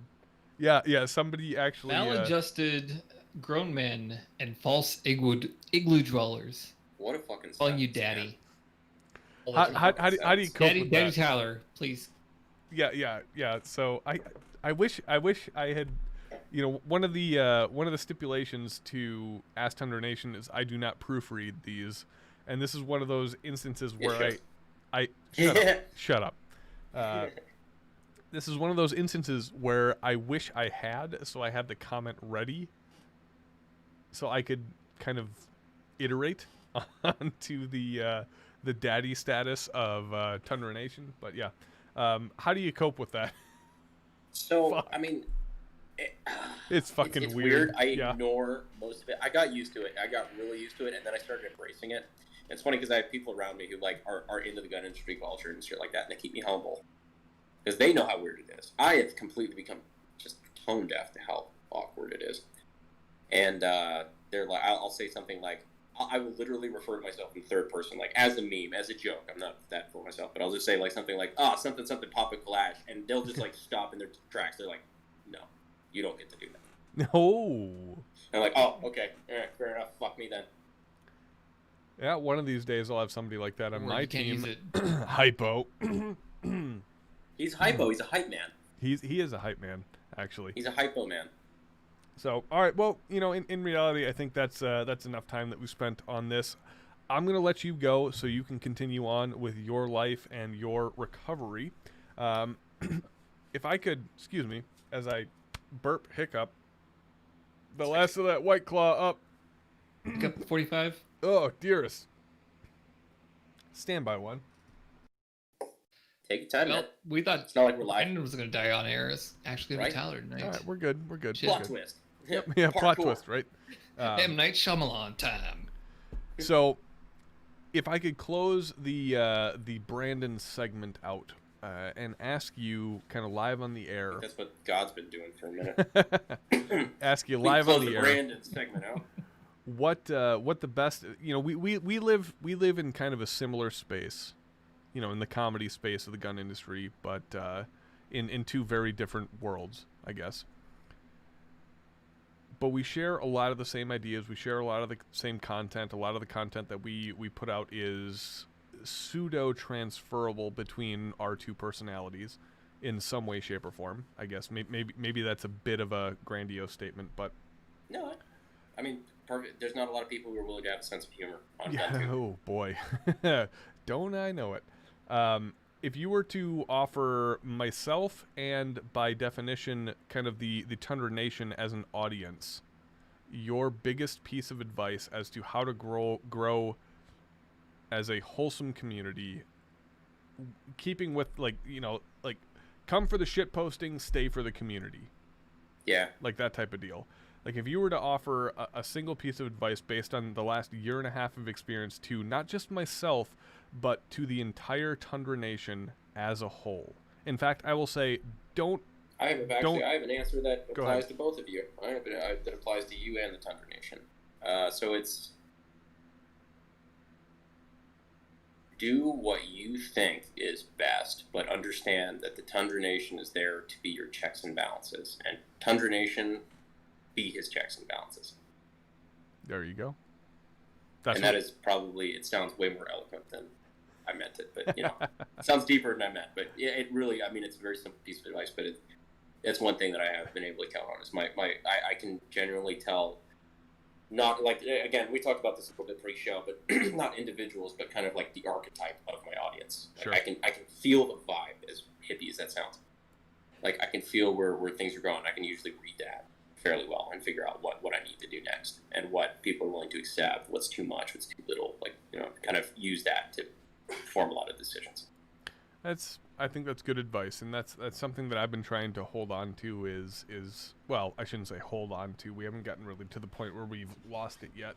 [SPEAKER 1] Yeah. Somebody actually.
[SPEAKER 2] Maladjusted grown men and false igloo dwellers.
[SPEAKER 3] What a fucking
[SPEAKER 2] Calling you
[SPEAKER 3] sentence,
[SPEAKER 2] daddy.
[SPEAKER 3] man.
[SPEAKER 1] How do you cope with
[SPEAKER 2] Daddy
[SPEAKER 1] that?
[SPEAKER 2] Tyler, please.
[SPEAKER 1] Yeah. So I wish I had, one of the stipulations to Ask Tundra Nation is I do not proofread these, and this is one of those instances where I shut up. This is one of those instances where I wish I had, so I had the comment ready, so I could kind of iterate onto the daddy status of Tundra Nation. But yeah, how do you cope with that?
[SPEAKER 3] So,
[SPEAKER 1] Fuck.
[SPEAKER 3] I mean,
[SPEAKER 1] It's fucking
[SPEAKER 3] it's
[SPEAKER 1] weird.
[SPEAKER 3] I ignore most of it. I got used to it. I got really used to it, and then I started embracing it. It's funny because I have people around me who like are into the gun industry culture and shit like that, and they keep me humble because they know how weird it is. I have completely become just tone deaf to how awkward it is, and they're like, I'll say something like, I will literally refer to myself in third person, like as a meme, as a joke. I'm not that for myself, but I'll just say like something like, something pop a clash, and they'll just like stop in their tracks. They're like, no, you don't get to do that.
[SPEAKER 1] No.
[SPEAKER 3] I'm like, oh, okay, all right, fair enough. Fuck me then.
[SPEAKER 1] Yeah, one of these days I'll have somebody like that on
[SPEAKER 2] Or
[SPEAKER 1] my
[SPEAKER 2] you can't
[SPEAKER 1] team.
[SPEAKER 2] use it.
[SPEAKER 1] Hypo.
[SPEAKER 3] He's hypo. He's a hype man.
[SPEAKER 1] He is a hype man, actually.
[SPEAKER 3] He's a hypo man.
[SPEAKER 1] So, all right. Well, in reality, I think that's enough time that we spent on this. I'm gonna let you go so you can continue on with your life and your recovery. If I could, excuse me, as I burp, hiccup, the last of that White Claw up.
[SPEAKER 2] Hiccup 45.
[SPEAKER 1] Oh, dearest. Stand by one.
[SPEAKER 3] Take your time,
[SPEAKER 2] Well,
[SPEAKER 3] man.
[SPEAKER 2] we thought
[SPEAKER 3] It's not like we're live.
[SPEAKER 2] Brandon was going to die on air. It's actually going to be
[SPEAKER 3] Right?
[SPEAKER 2] Tyler tonight.
[SPEAKER 1] All right, we're good. We're good.
[SPEAKER 2] Shit.
[SPEAKER 1] We're
[SPEAKER 3] Plot
[SPEAKER 1] good.
[SPEAKER 3] twist.
[SPEAKER 1] Yeah, plot
[SPEAKER 3] Parkour.
[SPEAKER 1] twist, right?
[SPEAKER 2] M. Night Shyamalan time.
[SPEAKER 1] So, if I could close the Brandon segment out and ask you, kind of live on the air,
[SPEAKER 3] That's what God's been doing for a minute.
[SPEAKER 1] ask you
[SPEAKER 3] We
[SPEAKER 1] live
[SPEAKER 3] close
[SPEAKER 1] on the air,
[SPEAKER 3] Brandon segment out.
[SPEAKER 1] what the best? We live in kind of a similar space, in the comedy space of the gun industry, but in two very different worlds, I guess. But we share a lot of the same ideas. We share a lot of the same content. A lot of the content that we put out is pseudo transferable between our two personalities in some way, shape, or form. I guess maybe that's a bit of a grandiose statement, but
[SPEAKER 3] No, I mean, perfect. There's not a lot of people who are willing to have a sense of humor on
[SPEAKER 1] yeah.
[SPEAKER 3] that too.
[SPEAKER 1] Oh boy, don't I know it? If you were to offer myself and by definition kind of the Tundra Nation as an audience your biggest piece of advice as to how to grow as a wholesome community, keeping with like come for the shit posting, stay for the community,
[SPEAKER 3] Yeah.
[SPEAKER 1] like that type of deal. Like if you were to offer a single piece of advice based on the last year and a half of experience to not just myself, but to the entire Tundra Nation as a whole. In fact, I will say,
[SPEAKER 3] I have an answer that
[SPEAKER 1] Go
[SPEAKER 3] applies
[SPEAKER 1] ahead.
[SPEAKER 3] to both of you. That applies to you and the Tundra Nation. So it's do what you think is best, but understand that the Tundra Nation is there to be your checks and balances, and Tundra Nation be his checks and balances.
[SPEAKER 1] There you go.
[SPEAKER 3] That is probably, it sounds way more eloquent than I meant it, but it sounds deeper than I meant. But it really, I mean, it's a very simple piece of advice, but it's one thing that I have been able to count on is I can genuinely tell, not like, again, we talked about this a little bit pre-show, but not individuals, but kind of like the archetype of my audience. Like
[SPEAKER 1] Sure.
[SPEAKER 3] I can feel the vibe, as hippie as that sounds. Like I can feel where things are going. I can usually read that fairly well and figure out what I need to do next and what people are willing to accept, what's too much, what's too little, kind of use that to form a lot of decisions.
[SPEAKER 1] I think that's good advice, and that's something that I've been trying to hold on to is well, I shouldn't say hold on to. We haven't gotten really to the point where we've lost it yet,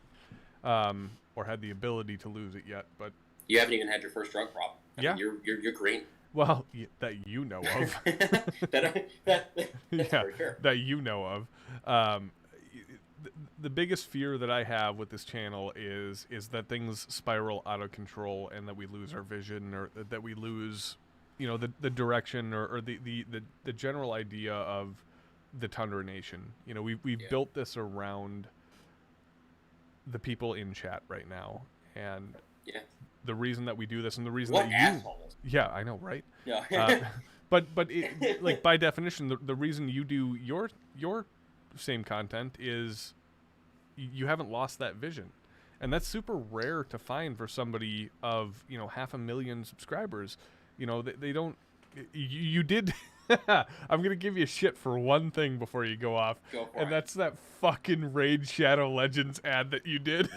[SPEAKER 1] or had the ability to lose it yet. But
[SPEAKER 3] you haven't even had your first drug problem.
[SPEAKER 1] Yeah.
[SPEAKER 3] You're green.
[SPEAKER 1] well, that you know of.
[SPEAKER 3] that's
[SPEAKER 1] Yeah,
[SPEAKER 3] for sure.
[SPEAKER 1] that you know of. The biggest fear that I have with this channel is that things spiral out of control and that we lose our vision, or that we lose, the direction or the general idea of the Tundra Nation. We've built this around the people in chat right now, And
[SPEAKER 3] Yeah.
[SPEAKER 1] the reason that we do this, and the reason
[SPEAKER 3] What
[SPEAKER 1] that
[SPEAKER 3] assholes?
[SPEAKER 1] yeah, I know, right?
[SPEAKER 3] Yeah.
[SPEAKER 1] But like by definition, the reason you do your same content is you haven't lost that vision, and that's super rare to find for somebody of 500,000 subscribers. They don't. You did. I'm gonna give you shit for one thing before you go off,
[SPEAKER 3] Go for it.
[SPEAKER 1] That's that fucking Raid Shadow Legends ad that you did.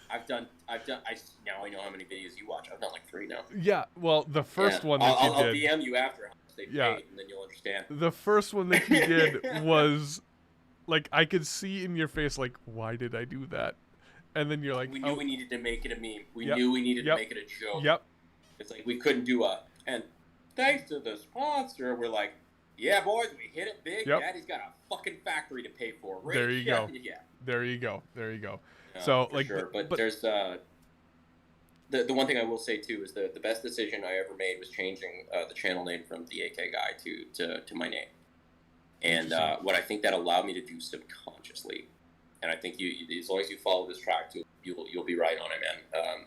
[SPEAKER 3] I now I know how many videos you watch. I've done like 3 now.
[SPEAKER 1] Yeah, well, the first one that
[SPEAKER 3] I'll
[SPEAKER 1] you did.
[SPEAKER 3] DM you after how much they paid, and then you'll understand.
[SPEAKER 1] The first one that you did was, like, I could see in your face, like, why did I do that? And then you're like,
[SPEAKER 3] we knew we needed to make it a meme. We
[SPEAKER 1] Yep.
[SPEAKER 3] knew we needed
[SPEAKER 1] Yep.
[SPEAKER 3] to make it a joke.
[SPEAKER 1] Yep.
[SPEAKER 3] It's like we couldn't do and thanks to the sponsor, we're like, yeah, boys, we hit it big.
[SPEAKER 1] Yep.
[SPEAKER 3] Daddy's got a fucking factory to pay for. Right?
[SPEAKER 1] There you go.
[SPEAKER 3] Yeah.
[SPEAKER 1] There you go. There you go.
[SPEAKER 3] No,
[SPEAKER 1] So,
[SPEAKER 3] for
[SPEAKER 1] like,
[SPEAKER 3] sure. But
[SPEAKER 1] but
[SPEAKER 3] there's the one thing I will say too is the best decision I ever made was changing the channel name from the AK guy to my name, and what I think that allowed me to do subconsciously, and I think you as long as you follow this track, you'll be right on it, man.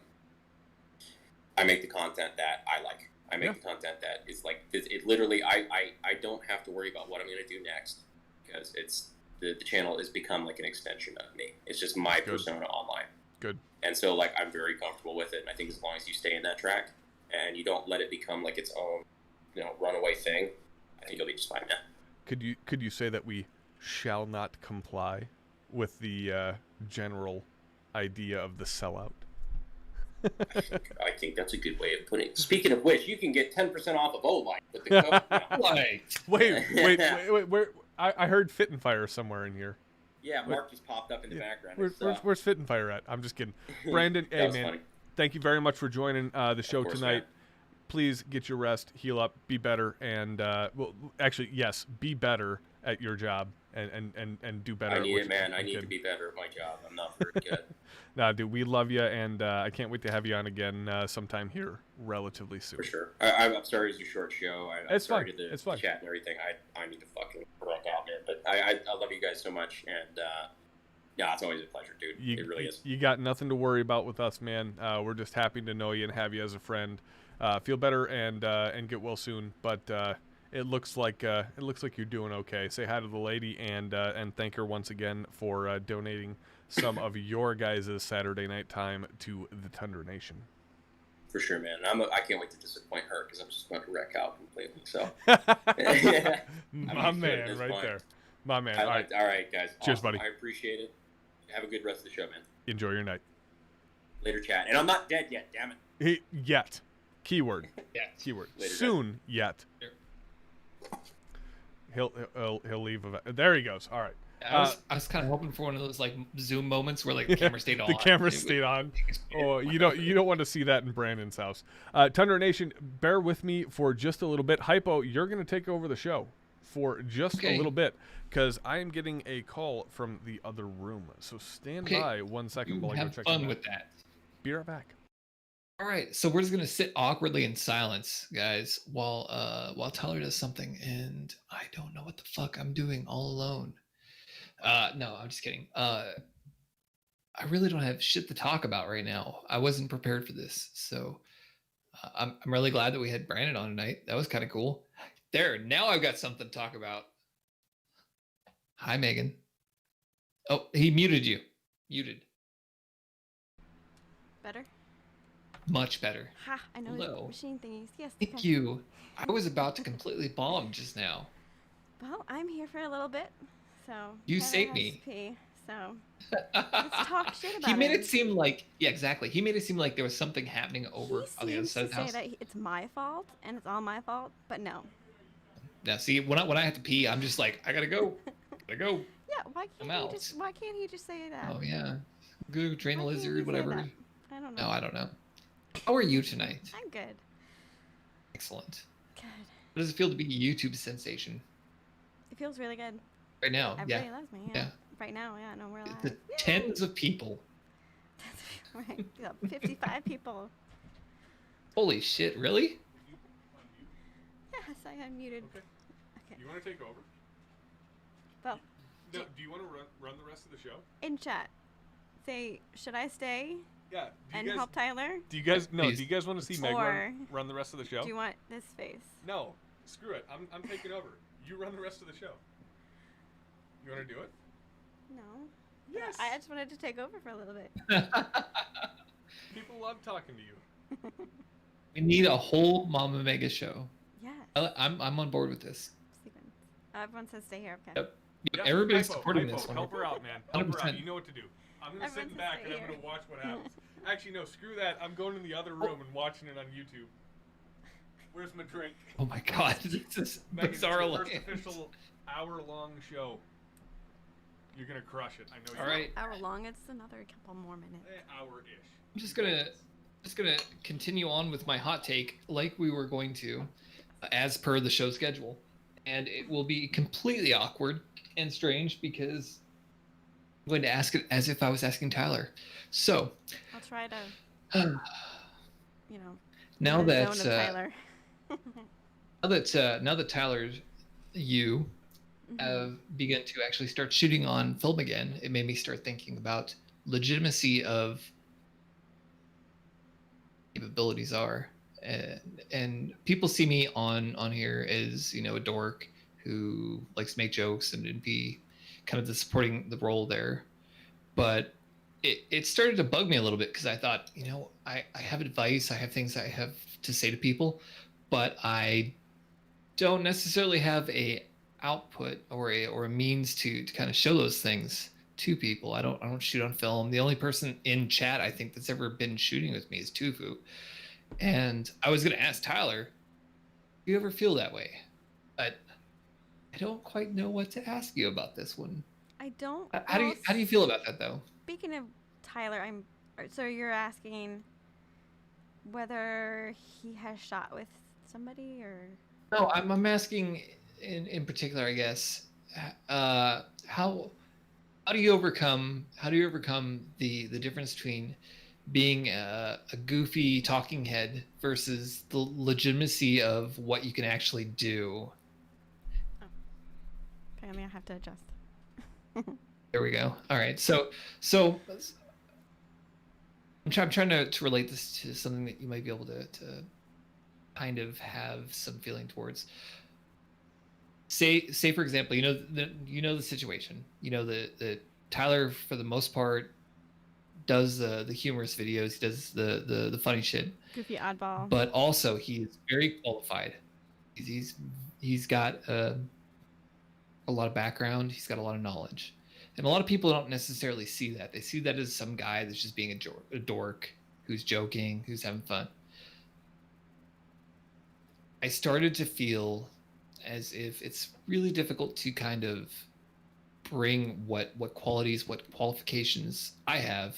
[SPEAKER 3] I make the content that I like. I make the content that is like it literally. I don't have to worry about what I'm going to do next because it's the channel has become like an extension of me. It's just my persona online.
[SPEAKER 1] Good.
[SPEAKER 3] And so, like, I'm very comfortable with it. And I think as long as you stay in that track and you don't let it become like its own, runaway thing, I think you'll be just fine, man.
[SPEAKER 1] Could you say that we shall not comply with the general idea of the sellout?
[SPEAKER 3] I think that's a good way of putting it. Speaking of which, you can get 10% off of O-Line with the code.
[SPEAKER 1] Wait. Where? I heard Fit and Fire somewhere in here.
[SPEAKER 3] Yeah, Mark just popped up in the background.
[SPEAKER 1] Where's Fit and Fire at? I'm just kidding. Brandon, hey, man,
[SPEAKER 3] funny.
[SPEAKER 1] Thank you very much for joining the show
[SPEAKER 3] course,
[SPEAKER 1] tonight.
[SPEAKER 3] man.
[SPEAKER 1] Please get your rest, heal up, be better, and well, actually, yes, be better at your job and do better.
[SPEAKER 3] I need it, man. I need to be better at my job. I'm not very good.
[SPEAKER 1] Nah, dude, we love you, and I can't wait to have you on again sometime here relatively soon.
[SPEAKER 3] For sure. I'm sorry it's a short show. I'm
[SPEAKER 1] It's
[SPEAKER 3] sorry
[SPEAKER 1] fine.
[SPEAKER 3] to
[SPEAKER 1] It's fine.
[SPEAKER 3] chat and everything. I need to fucking wreck out, man. But I love you guys so much, and yeah, it's always a pleasure, dude. It really is.
[SPEAKER 1] You got nothing to worry about with us, man. We're just happy to know you and have you as a friend. Feel better and get well soon. But it looks like you're doing okay. Say hi to the lady and thank her once again for donating some of your guys' Saturday night time to the Tundra Nation.
[SPEAKER 3] For sure, man. I can't wait to disappoint her because I'm just going to wreck out completely. So,
[SPEAKER 1] My man, right there. My man. All
[SPEAKER 3] right, guys.
[SPEAKER 1] Cheers,
[SPEAKER 3] awesome.
[SPEAKER 1] buddy.
[SPEAKER 3] I appreciate it. Have a good rest of the show, man.
[SPEAKER 1] Enjoy your night.
[SPEAKER 3] Later, chat. And I'm not dead yet. Damn it.
[SPEAKER 1] Yet. Keyword. Keyword.
[SPEAKER 3] Later,
[SPEAKER 1] soon yet. He'll leave. There he goes. All right.
[SPEAKER 2] I was kind of hoping for one of those like Zoom moments where like the camera stayed on.
[SPEAKER 1] The camera stayed on. Oh, you don't want to see that in Brandon's house. Tundra Nation, bear with me for just a little bit. Hypo, you're going to take over the show for just a little bit because I am getting a call from the other room. So stand by 1 second while I go check.
[SPEAKER 2] Have fun with that.
[SPEAKER 1] Be right back.
[SPEAKER 2] All right, so we're just gonna sit awkwardly in silence, guys, while Tyler does something, and I don't know what the fuck I'm doing all alone. No, I'm just kidding. I really don't have shit to talk about right now. I wasn't prepared for this, so I'm really glad that we had Brandon on tonight. That was kind of cool. There, now I've got something to talk about. Hi, Megan. Oh, he muted you. Muted.
[SPEAKER 4] Better?
[SPEAKER 2] Much better.
[SPEAKER 4] Ha! I know
[SPEAKER 2] Hello.
[SPEAKER 4] the machine thingies. Yes.
[SPEAKER 2] Thank you. I was about to completely bomb just now.
[SPEAKER 4] Well, I'm here for a little bit, so.
[SPEAKER 2] You
[SPEAKER 4] Tyler
[SPEAKER 2] saved
[SPEAKER 4] has
[SPEAKER 2] me.
[SPEAKER 4] to pee, so let's talk shit about
[SPEAKER 2] He made
[SPEAKER 4] him.
[SPEAKER 2] it seem like, yeah, exactly. He made it seem like there was something happening over on the other
[SPEAKER 4] He
[SPEAKER 2] side of
[SPEAKER 4] seems
[SPEAKER 2] the
[SPEAKER 4] to
[SPEAKER 2] house.
[SPEAKER 4] say that it's my fault and it's all my fault, but no.
[SPEAKER 2] Now, see, when I have to pee, I'm just like, I gotta go. Gotta go.
[SPEAKER 4] Yeah, why
[SPEAKER 2] I'm
[SPEAKER 4] can't
[SPEAKER 2] out.
[SPEAKER 4] why can't he just say that?
[SPEAKER 2] Oh, yeah. Go train the
[SPEAKER 4] Why can't he
[SPEAKER 2] lizard,
[SPEAKER 4] say
[SPEAKER 2] whatever.
[SPEAKER 4] that? I don't know.
[SPEAKER 2] No, I don't know. How are you tonight?
[SPEAKER 4] I'm good.
[SPEAKER 2] Excellent.
[SPEAKER 4] Good.
[SPEAKER 2] What does it feel to be a YouTube sensation
[SPEAKER 4] It feels really good.
[SPEAKER 2] right now?
[SPEAKER 4] Everybody
[SPEAKER 2] Yeah.
[SPEAKER 4] loves me.
[SPEAKER 2] Yeah.
[SPEAKER 4] Right now, yeah, no, we're alive.
[SPEAKER 2] The
[SPEAKER 4] Yay!
[SPEAKER 2] tens of people.
[SPEAKER 4] That's right. Yeah, 55 people.
[SPEAKER 2] Holy shit, really?
[SPEAKER 4] Yes, I unmuted.
[SPEAKER 1] Okay.
[SPEAKER 4] Okay.
[SPEAKER 1] You want to take over?
[SPEAKER 4] Well,
[SPEAKER 1] No. Do you want to run the rest of the show?
[SPEAKER 4] in chat, say, should I stay
[SPEAKER 1] Yeah.
[SPEAKER 4] And help Tyler?
[SPEAKER 1] Do you guys
[SPEAKER 2] Please.
[SPEAKER 1] Do you guys want to see Meg
[SPEAKER 4] Or
[SPEAKER 1] run the rest of the show?
[SPEAKER 4] do you want this face?
[SPEAKER 1] No. Screw it. I'm taking over. You run the rest of the show. You want to do it?
[SPEAKER 4] No.
[SPEAKER 1] Yes.
[SPEAKER 4] I just wanted to take over for a little bit.
[SPEAKER 1] People love talking to you.
[SPEAKER 2] We need a whole Mama Mega show.
[SPEAKER 4] Yes.
[SPEAKER 2] I'm on board with this.
[SPEAKER 4] Sequence. Everyone says stay here. Okay.
[SPEAKER 2] Yep.
[SPEAKER 1] Yeah,
[SPEAKER 2] Everybody's
[SPEAKER 1] hypo,
[SPEAKER 2] supporting
[SPEAKER 1] hypo.
[SPEAKER 2] this one.
[SPEAKER 1] Help her out, man. Help her out.
[SPEAKER 2] 100%.
[SPEAKER 1] You know what to do. I'm gonna sit in
[SPEAKER 4] Everyone
[SPEAKER 1] back
[SPEAKER 4] says
[SPEAKER 1] and I'm
[SPEAKER 4] stay
[SPEAKER 1] gonna
[SPEAKER 4] here.
[SPEAKER 1] watch what happens. Actually, no. Screw that. I'm going in the other room and watching it on YouTube. Where's my drink?
[SPEAKER 2] Oh my god, this is
[SPEAKER 1] Megan, it's
[SPEAKER 2] bizarre.
[SPEAKER 1] your first
[SPEAKER 2] Alliance.
[SPEAKER 1] official hour-long show. You're gonna crush it. I know you
[SPEAKER 2] All right.
[SPEAKER 4] Hour long. It's another couple more minutes.
[SPEAKER 1] Hour-ish.
[SPEAKER 2] I'm just gonna continue on with my hot take like we were going to, as per the show schedule, and it will be completely awkward and strange because I'm going to ask it as if I was asking Tyler. So
[SPEAKER 4] I'll try to, you know,
[SPEAKER 2] now
[SPEAKER 4] in the
[SPEAKER 2] that
[SPEAKER 4] zone of Tyler.
[SPEAKER 2] now that Tyler's you have begun to actually start shooting on film again, it made me start thinking about legitimacy of capabilities are, and people see me on here as, you know, a dork who likes to make jokes and be kind of the supporting the role there, but it started to bug me a little bit because I thought, you know, I have advice, I have things I have to say to people, but I don't necessarily have a output or a means to kind of show those things to people. I don't shoot on film. The only person in chat I think that's ever been shooting with me is Tufu. And I was gonna ask Tyler, do you ever feel that way? But I don't quite know what to ask you about this one.
[SPEAKER 4] I don't.
[SPEAKER 2] How do you feel about that though?
[SPEAKER 4] Speaking of Tyler, so you're asking whether he has shot with somebody or?
[SPEAKER 2] No, I'm asking in particular, I guess, how do you overcome the difference between being a goofy talking head versus the legitimacy of what you can actually do?
[SPEAKER 4] Okay, I mean I have to adjust.
[SPEAKER 2] There we go. All right, so I'm trying to relate this to something that you might be able to kind of have some feeling towards. Say for example, you know the situation. You know the Tyler, for the most part, does the humorous videos. He does the funny shit.
[SPEAKER 4] Goofy oddball.
[SPEAKER 2] But also he is very qualified. He's got a lot of background. He's got a lot of knowledge, and a lot of people don't necessarily see that. They see that as some guy that's just being a dork, who's joking, who's having fun. I started to feel as if it's really difficult to kind of bring what qualities, what qualifications I have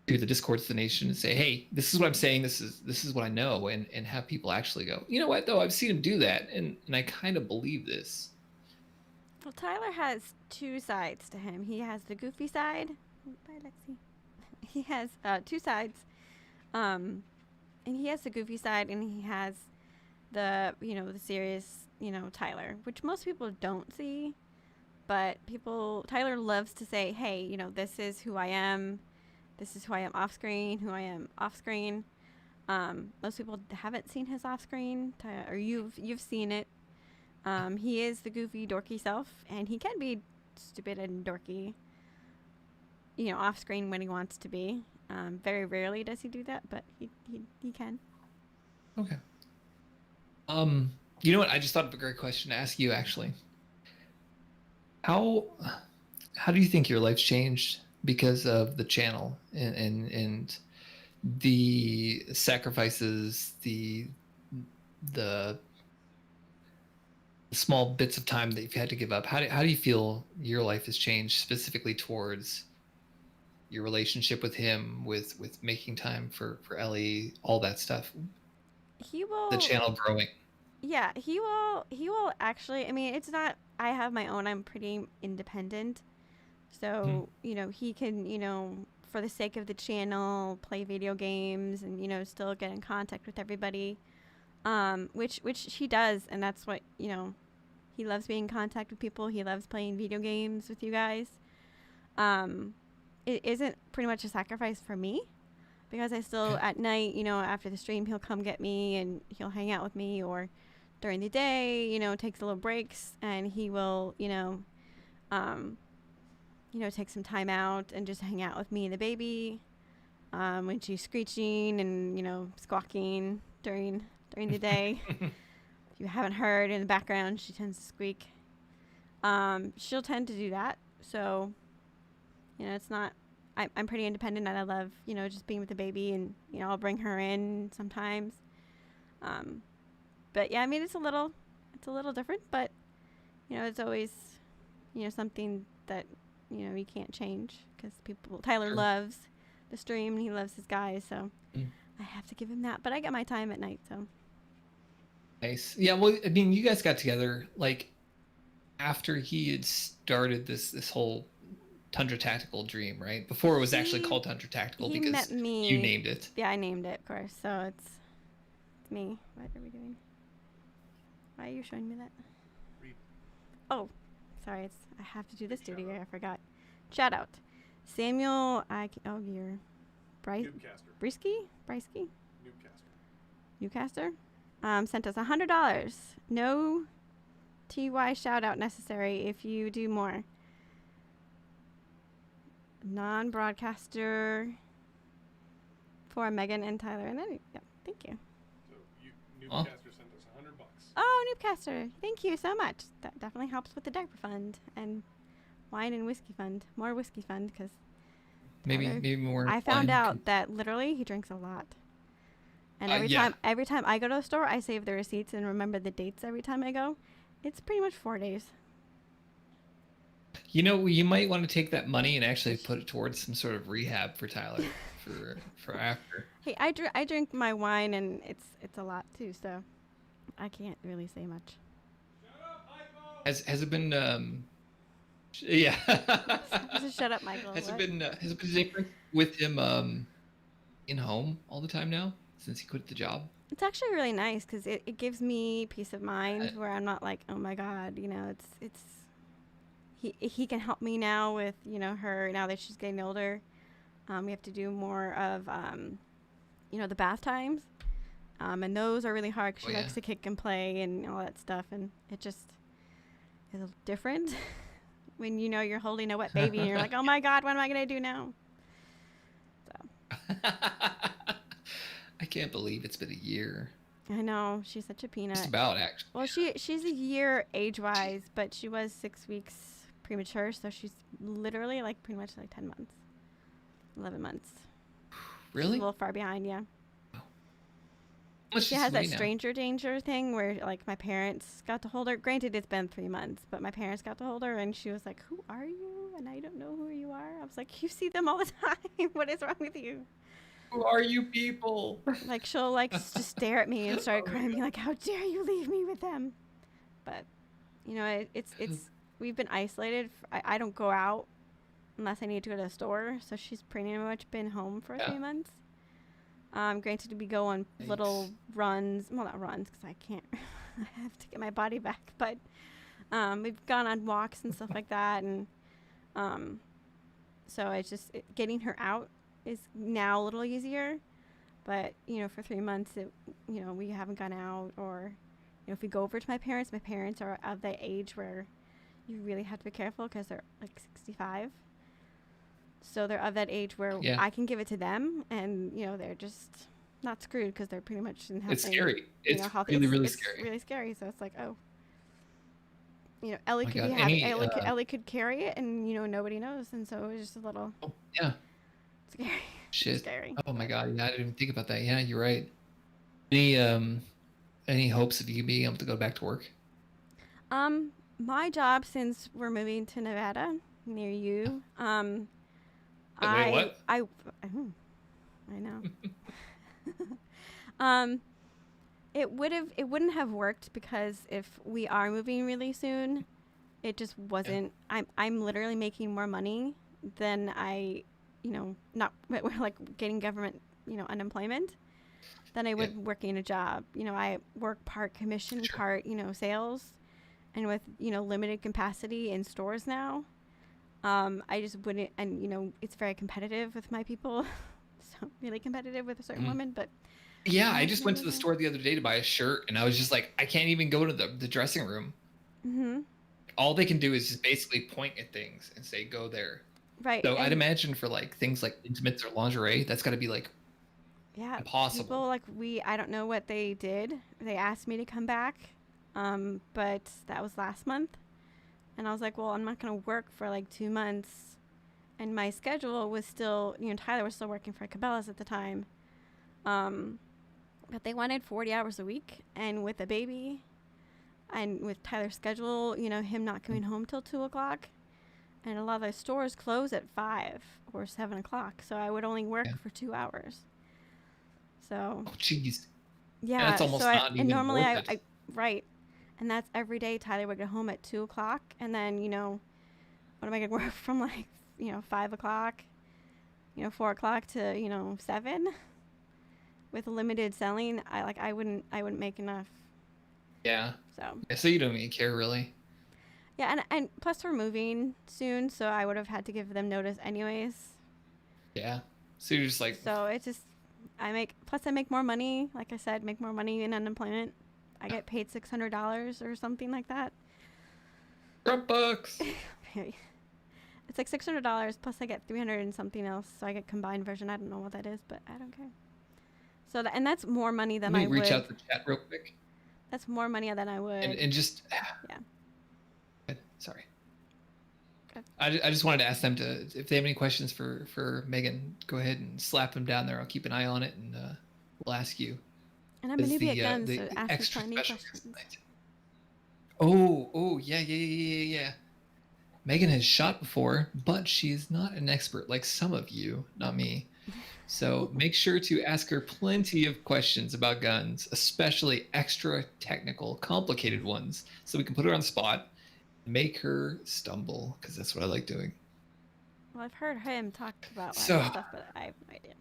[SPEAKER 2] to the Discord to the nation and say, hey, this is what I'm saying, this is what I know, and have people actually go, you know what though, I've seen him do that, and I kind of believe this.
[SPEAKER 4] Well, Tyler has two sides to him. He has the goofy side. Bye, Lexi. He has two sides. And he has the goofy side, and he has the serious, Tyler, which most people don't see. But Tyler loves to say, hey, this is who I am. This is who I am off screen, who I am off screen. Most people haven't seen his off screen, or you've seen it. He is the goofy, dorky self, and he can be stupid and dorky, off screen when he wants to be. Very rarely does he do that, but he can.
[SPEAKER 2] Okay. You know what? I just thought of a great question to ask you, actually. How do you think your life's changed because of the channel and the sacrifices, the small bits of time that you've had to give up? How do you feel your life has changed specifically towards your relationship with him, with making time for Ellie, all that stuff?
[SPEAKER 4] He will.
[SPEAKER 2] The channel growing.
[SPEAKER 4] Yeah, he will actually. I mean, it's not. I have my own. I'm pretty independent, so he can for the sake of the channel play video games and still get in contact with everybody, which he does, and that's what he loves being in contact with people. He loves playing video games with you guys, it isn't pretty much a sacrifice for me, because I still at night, after the stream, he'll come get me and he'll hang out with me, or during the day, takes little breaks and he will, take some time out and just hang out with me and the baby. When she's screeching and, squawking during the day. If you haven't heard in the background, she tends to squeak. She'll tend to do that. So, it's not, I'm pretty independent and I love, just being with the baby, and, I'll bring her in sometimes. But yeah, I mean, it's a little different, but, it's always, something that, you can't change, because Tyler loves the stream and he loves his guys. So I have to give him that, but I get my time at night. So
[SPEAKER 2] nice. Yeah. Well, I mean, you guys got together like after he had started this whole Tundra Tactical dream, right? Before it was actually called Tundra Tactical, because
[SPEAKER 4] met me.
[SPEAKER 2] You named it.
[SPEAKER 4] Yeah, I named it, of course. So it's me. What are we doing? Why are you showing me that?
[SPEAKER 1] Read.
[SPEAKER 4] Oh, sorry. I have to do this duty. I forgot. Shout out. Samuel, you're Bryce. Brisky? Newcaster. Sent us $100. No TY shout out necessary if you do more. Non-broadcaster for Megan and Tyler. And then, yeah, thank you.
[SPEAKER 1] So Newcaster sent us $100.
[SPEAKER 4] Oh, Newcaster, thank you so much. That definitely helps with the diaper fund and wine and whiskey fund. More whiskey fund, because
[SPEAKER 2] maybe more.
[SPEAKER 4] I found out that literally he drinks a lot. And every time I go to the store, I save the receipts and remember the dates every time I go. It's pretty much 4 days.
[SPEAKER 2] You might want to take that money and actually put it towards some sort of rehab for Tyler for after.
[SPEAKER 4] Hey, I drink my wine, and it's a lot too, so I can't really say much.
[SPEAKER 2] Has it been yeah.
[SPEAKER 4] Shut up, Michael.
[SPEAKER 2] Has it been different with him in home all the time now since he quit the job?
[SPEAKER 4] It's actually really nice, because it gives me peace of mind where I'm not like, oh my God, it's he can help me now with, her, now that she's getting older. We have to do more of, the bath times. And those are really hard, because she likes to kick and play and all that stuff. And it just is different when, you're holding a wet baby and you're like, oh my God, what am I going to do now? So.
[SPEAKER 2] I can't believe it's been a year.
[SPEAKER 4] I know, she's such a peanut.
[SPEAKER 2] Just about, actually.
[SPEAKER 4] Well, she's a year age-wise, but she was 6 weeks premature, so she's literally like pretty much like 10 months, 11 months.
[SPEAKER 2] Really?
[SPEAKER 4] She's a little far behind, yeah.
[SPEAKER 2] Oh.
[SPEAKER 4] She has that stranger danger thing where, like, my parents got to hold her. Granted, it's been 3 months, but my parents got to hold her, and she was like, "Who are you?" And I don't know who you are. I was like, "You see them all the time. What is wrong with you?"
[SPEAKER 2] Who are you people?
[SPEAKER 4] Like, she'll like just stare at me and start crying, like, "How dare you leave me with them?" But it's we've been isolated. I don't go out unless I need to go to the store, so she's pretty much been home for 3 months. Granted, we go on little runs. Well, not runs, because I can't. I have to get my body back. But we've gone on walks and stuff like that, and so it's just getting her out is now a little easier. But for 3 months, we haven't gone out, or if we go over to my parents are of the age where you really have to be careful, because they're like 65. So they're of that age where I can give it to them, and they're just not screwed, because they're pretty much in healthy.
[SPEAKER 2] It's scary. It's really scary.
[SPEAKER 4] It's really scary. So it's like, Ellie could Ellie could carry it, and nobody knows, and so it was just a little.
[SPEAKER 2] Oh, yeah.
[SPEAKER 4] Scary.
[SPEAKER 2] Shit.
[SPEAKER 4] Scary.
[SPEAKER 2] Oh my God! Yeah, I didn't even think about that. Yeah, you're right. Any hopes of you being able to go back to work?
[SPEAKER 4] My job, since we're moving to Nevada near you,
[SPEAKER 2] Wait, what?
[SPEAKER 4] I know. It wouldn't have worked, because if we are moving really soon, it just wasn't. I'm literally making more money than we're like getting government, unemployment, than I would working a job. I work part commission, part, sales, and with, limited capacity in stores now. I just wouldn't, and it's very competitive with my people, so really competitive with a certain woman, but.
[SPEAKER 2] Yeah, I just went to the store the other day to buy a shirt, and I was just like, I can't even go to the dressing room.
[SPEAKER 4] Mm-hmm.
[SPEAKER 2] All they can do is just basically point at things and say, go there.
[SPEAKER 4] Right.
[SPEAKER 2] So I'd imagine for like things like intimates or lingerie, that's got to be like impossible.
[SPEAKER 4] People like I don't know what they did. They asked me to come back, but that was last month, and I was like, well, I'm not gonna work for like 2 months, and my schedule was still, Tyler was still working for Cabela's at the time, but they wanted 40 hours a week, and with a baby, and with Tyler's schedule, him not coming home till 2 o'clock. And a lot of the stores close at 5 or 7 o'clock, so I would only work for 2 hours. So.
[SPEAKER 2] Oh, jeez.
[SPEAKER 4] Yeah.
[SPEAKER 2] That's almost not even.
[SPEAKER 4] And normally
[SPEAKER 2] worth it.
[SPEAKER 4] right, and that's every day. Tyler would get home at 2 o'clock, and then what am I gonna work from like 5 o'clock, 4 o'clock to 7, with limited selling. I wouldn't make enough.
[SPEAKER 2] Yeah.
[SPEAKER 4] So.
[SPEAKER 2] So you don't even care really.
[SPEAKER 4] Yeah, and plus we're moving soon, so I would have had to give them notice anyways.
[SPEAKER 2] Yeah. So you're just like.
[SPEAKER 4] So it's just, I make more money. Like I said, make more money in unemployment. I get paid $600 or something like that.
[SPEAKER 2] $100.
[SPEAKER 4] It's like $600 plus I get 300 and something else. So I get combined version. I don't know what that is, but I don't care. So and that's more money than I would.
[SPEAKER 2] Reach out to the chat real quick.
[SPEAKER 4] That's more money than I would.
[SPEAKER 2] And just.
[SPEAKER 4] Yeah.
[SPEAKER 2] Sorry.
[SPEAKER 4] Okay.
[SPEAKER 2] I just wanted to ask them if they have any questions for Megan, go ahead and slap them down there. I'll keep an eye on it, and we'll ask you.
[SPEAKER 4] And I'm a newbie at guns, so ask me plenty of questions.
[SPEAKER 2] Oh, yeah. Megan has shot before, but she is not an expert like some of you, not me. So make sure to ask her plenty of questions about guns, especially extra technical, complicated ones, so we can put her on the spot. Make her stumble, because that's what I like doing.
[SPEAKER 4] Well, I've heard him talk about stuff, but I have no idea.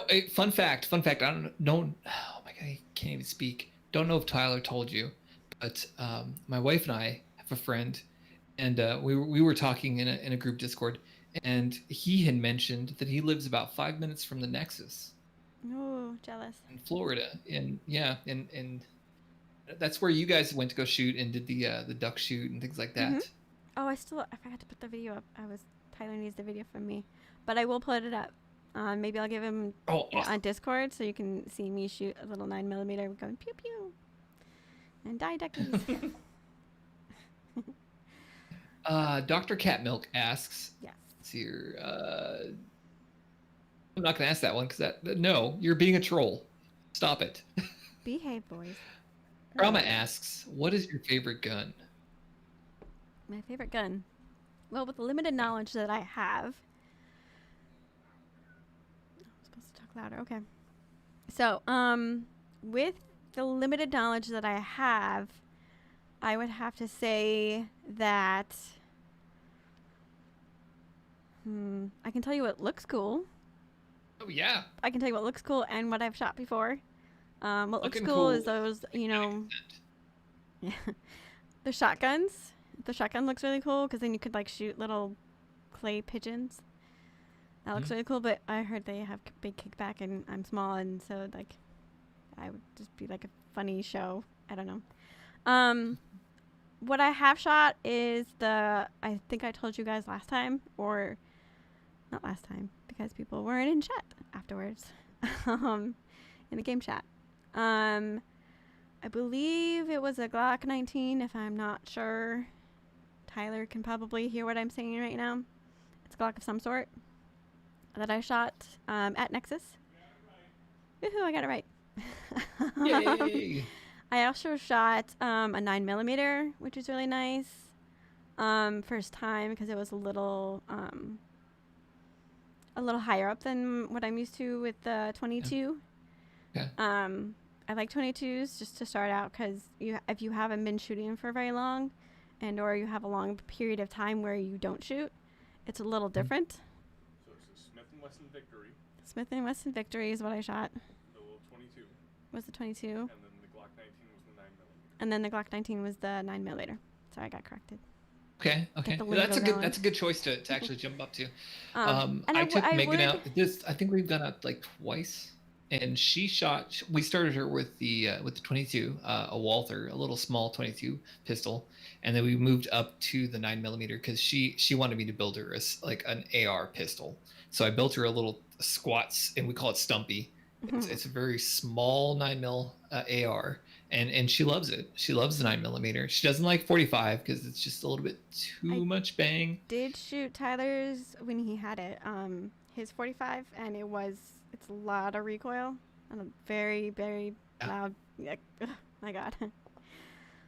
[SPEAKER 2] A fun fact. I don't know. Oh my god, I can't even speak. Don't know if Tyler told you, but my wife and I have a friend, and we were talking in a group Discord, and he had mentioned that he lives about 5 minutes from the Nexus.
[SPEAKER 4] Oh, jealous.
[SPEAKER 2] In Florida, and that's where you guys went to go shoot and did the duck shoot and things like that.
[SPEAKER 4] Mm-hmm. Oh, I forgot to put the video up. Tyler needs the video from me, but I will put it up. Maybe I'll give him on Discord so you can see me shoot a little 9mm going pew pew and die duckies.
[SPEAKER 2] Dr. Catmilk asks.
[SPEAKER 4] Yes.
[SPEAKER 2] Let's see here. I'm not gonna ask that one because no, you're being a troll. Stop it.
[SPEAKER 4] Behave, boys.
[SPEAKER 2] Rama asks, what is your favorite gun?
[SPEAKER 4] My favorite gun? Well, with the limited knowledge that I have... I'm supposed to talk louder. Okay. So, with the limited knowledge that I have, I would have to say that... I can tell you what looks cool.
[SPEAKER 2] Oh, yeah.
[SPEAKER 4] I can tell you what looks cool and what I've shot before. What looks
[SPEAKER 2] Looking
[SPEAKER 4] cool is those, yeah, the shotguns. The shotgun looks really cool because then you could like shoot little clay pigeons. That looks really cool, but I heard they have big kickback and I'm small, and so like I would just be like a funny show. I don't know. What I have shot is I think I told you guys last time, or not last time because people weren't in chat afterwards. In the game chat. I believe it was a Glock 19, if I'm not sure. Tyler can probably hear what I'm saying right now. It's a Glock of some sort that I shot at Nexus. Woohoo, I got it right.
[SPEAKER 2] Yay!
[SPEAKER 4] I also shot a 9mm, which is really nice. First time because it was a little higher up than what I'm used to with the 22.
[SPEAKER 2] Yeah.
[SPEAKER 4] I like 22s just to start out because if you haven't been shooting for very long, and or you have a long period of time where you don't shoot, it's a little different.
[SPEAKER 1] So it's a Smith & Wesson Victory.
[SPEAKER 4] Smith & Wesson Victory is what I shot.
[SPEAKER 1] The little 22.
[SPEAKER 4] Was the 22.
[SPEAKER 1] And then the Glock 19 was the 9mm.
[SPEAKER 4] And then the Glock 19 was the 9mm. Sorry, I got corrected.
[SPEAKER 2] Okay.
[SPEAKER 4] the lingo
[SPEAKER 2] That's
[SPEAKER 4] going.
[SPEAKER 2] a good choice to actually jump up to.
[SPEAKER 4] And
[SPEAKER 2] I took
[SPEAKER 4] I
[SPEAKER 2] Megan
[SPEAKER 4] would,
[SPEAKER 2] out. I think we've gone out like twice, and she shot. We started her with the 22, a Walther, a little small 22 pistol, and then we moved up to the 9mm because she wanted me to build her like an AR pistol. So I built her a little squats, and we call it Stumpy. It's a very small 9mm AR, and she loves it. She loves the 9mm. She doesn't like 45 because it's just a little bit too much bang.
[SPEAKER 4] did shoot Tyler's when he had it, his 45, and it's a lot of recoil and a very, very loud. Oh my god.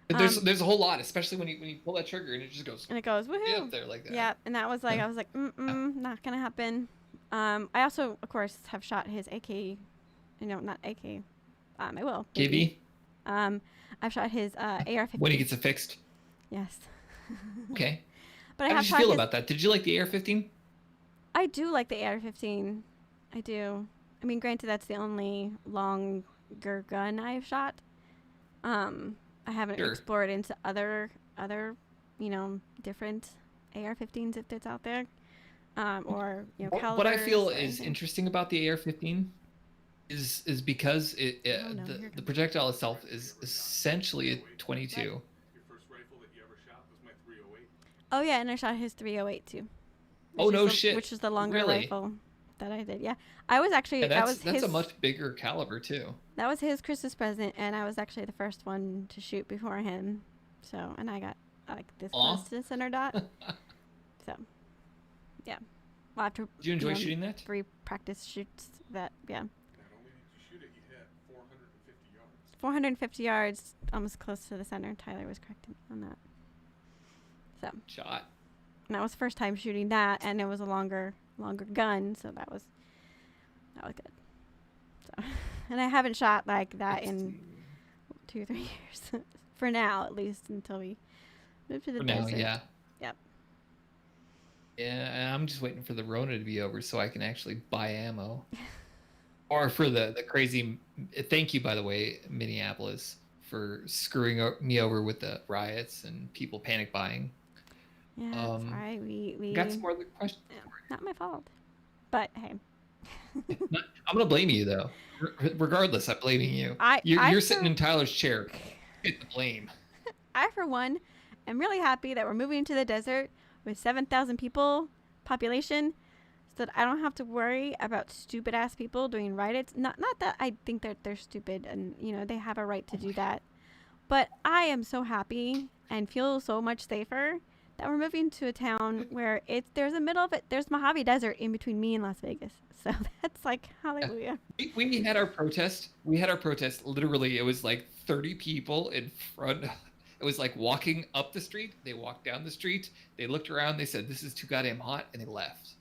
[SPEAKER 2] But there's a whole lot, especially when you pull that trigger and it just goes.
[SPEAKER 4] And it goes woohoo
[SPEAKER 2] Up there like that.
[SPEAKER 4] Yeah, and that was like I was like, not gonna happen. I also, of course, have shot his AK. Not AK. I will.
[SPEAKER 2] KB.
[SPEAKER 4] I've shot his AR-15.
[SPEAKER 2] When he gets it fixed.
[SPEAKER 4] Yes.
[SPEAKER 2] Okay.
[SPEAKER 4] But
[SPEAKER 2] How did you feel about that? Did you like the AR-15?
[SPEAKER 4] I do like the AR-15. I do. I mean, granted, that's the only longer gun I've shot. I haven't explored into other different AR-15s if it's out there, or calibers.
[SPEAKER 2] What I feel is interesting about the AR-15 is because the projectile itself is essentially a 22.
[SPEAKER 1] Your first rifle that you ever shot was my 308.
[SPEAKER 4] Oh yeah, and I shot his 308 too.
[SPEAKER 2] Oh no shit!
[SPEAKER 4] Which is the longer
[SPEAKER 2] really?
[SPEAKER 4] rifle that I did. Yeah, I was actually
[SPEAKER 2] that's a much bigger caliber too.
[SPEAKER 4] That was his Christmas present, and I was actually the first one to shoot before him. So, and I got like this close to the center dot. So, yeah. Well, after
[SPEAKER 2] did you enjoy shooting that?
[SPEAKER 4] 3 practice shoots, that yeah. 450 yards, almost close to the center. Tyler was correcting me on that. So
[SPEAKER 2] shot.
[SPEAKER 4] And that was the first time shooting that, and it was a longer gun, so that was good. So, and I haven't shot like that in 2 or 3 years, for now at least, until we move to the desert.
[SPEAKER 2] Now, yeah.
[SPEAKER 4] Yep.
[SPEAKER 2] Yeah, and I'm just waiting for the Rona to be over so I can actually buy ammo. Or for the crazy, thank you, by the way, Minneapolis, for screwing me over with the riots and people panic buying.
[SPEAKER 4] Yeah, sorry. We
[SPEAKER 2] got some more other questions.
[SPEAKER 4] Yeah, not my fault. But hey.
[SPEAKER 2] I'm going to blame you, though. Regardless, I'm blaming you. You're sitting in Tyler's chair. Get the blame.
[SPEAKER 4] I, for one, am really happy that we're moving to the desert with 7,000 people population, so that I don't have to worry about stupid ass people doing riots. Not that I think that they're stupid and they have a right to do that, but I am so happy and feel so much safer that we're moving to a town where there's a middle of it. There's Mojave Desert in between me and Las Vegas, so that's like hallelujah.
[SPEAKER 2] We had our protest. Literally, it was like 30 people in front. It was like walking up the street. They walked down the street. They looked around. They said, "This is too goddamn hot," and they left.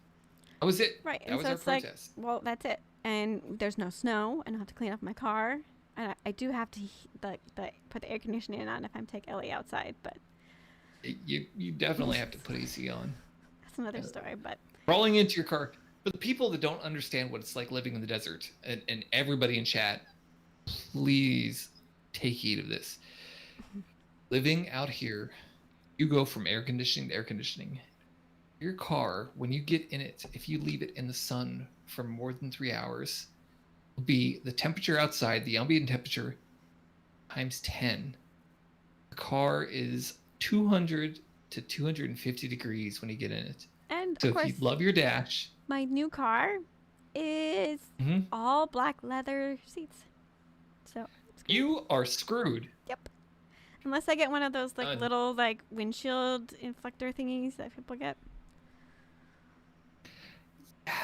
[SPEAKER 2] That was it.
[SPEAKER 4] Right.
[SPEAKER 2] That
[SPEAKER 4] and
[SPEAKER 2] was
[SPEAKER 4] so
[SPEAKER 2] our
[SPEAKER 4] it's
[SPEAKER 2] protest.
[SPEAKER 4] like, well, that's it. And there's no snow. I don't have to clean up my car. And I do have to put the air conditioning on if I'm taking Ellie outside. But
[SPEAKER 2] you definitely have to put AC on.
[SPEAKER 4] That's another story. But
[SPEAKER 2] crawling into your car. For the people that don't understand what it's like living in the desert, and everybody in chat, please take heed of this. Living out here, you go from air conditioning to air conditioning. Your car, when you get in it, if you leave it in the sun for more than 3 hours, will be the temperature outside, the ambient temperature, times 10. The car is 200 to 250 degrees when you get in it.
[SPEAKER 4] And
[SPEAKER 2] so
[SPEAKER 4] of course,
[SPEAKER 2] if you love your dash,
[SPEAKER 4] my new car is all black leather seats. So
[SPEAKER 2] you are screwed.
[SPEAKER 4] Yep. Unless I get one of those little windshield inflector thingies that people get.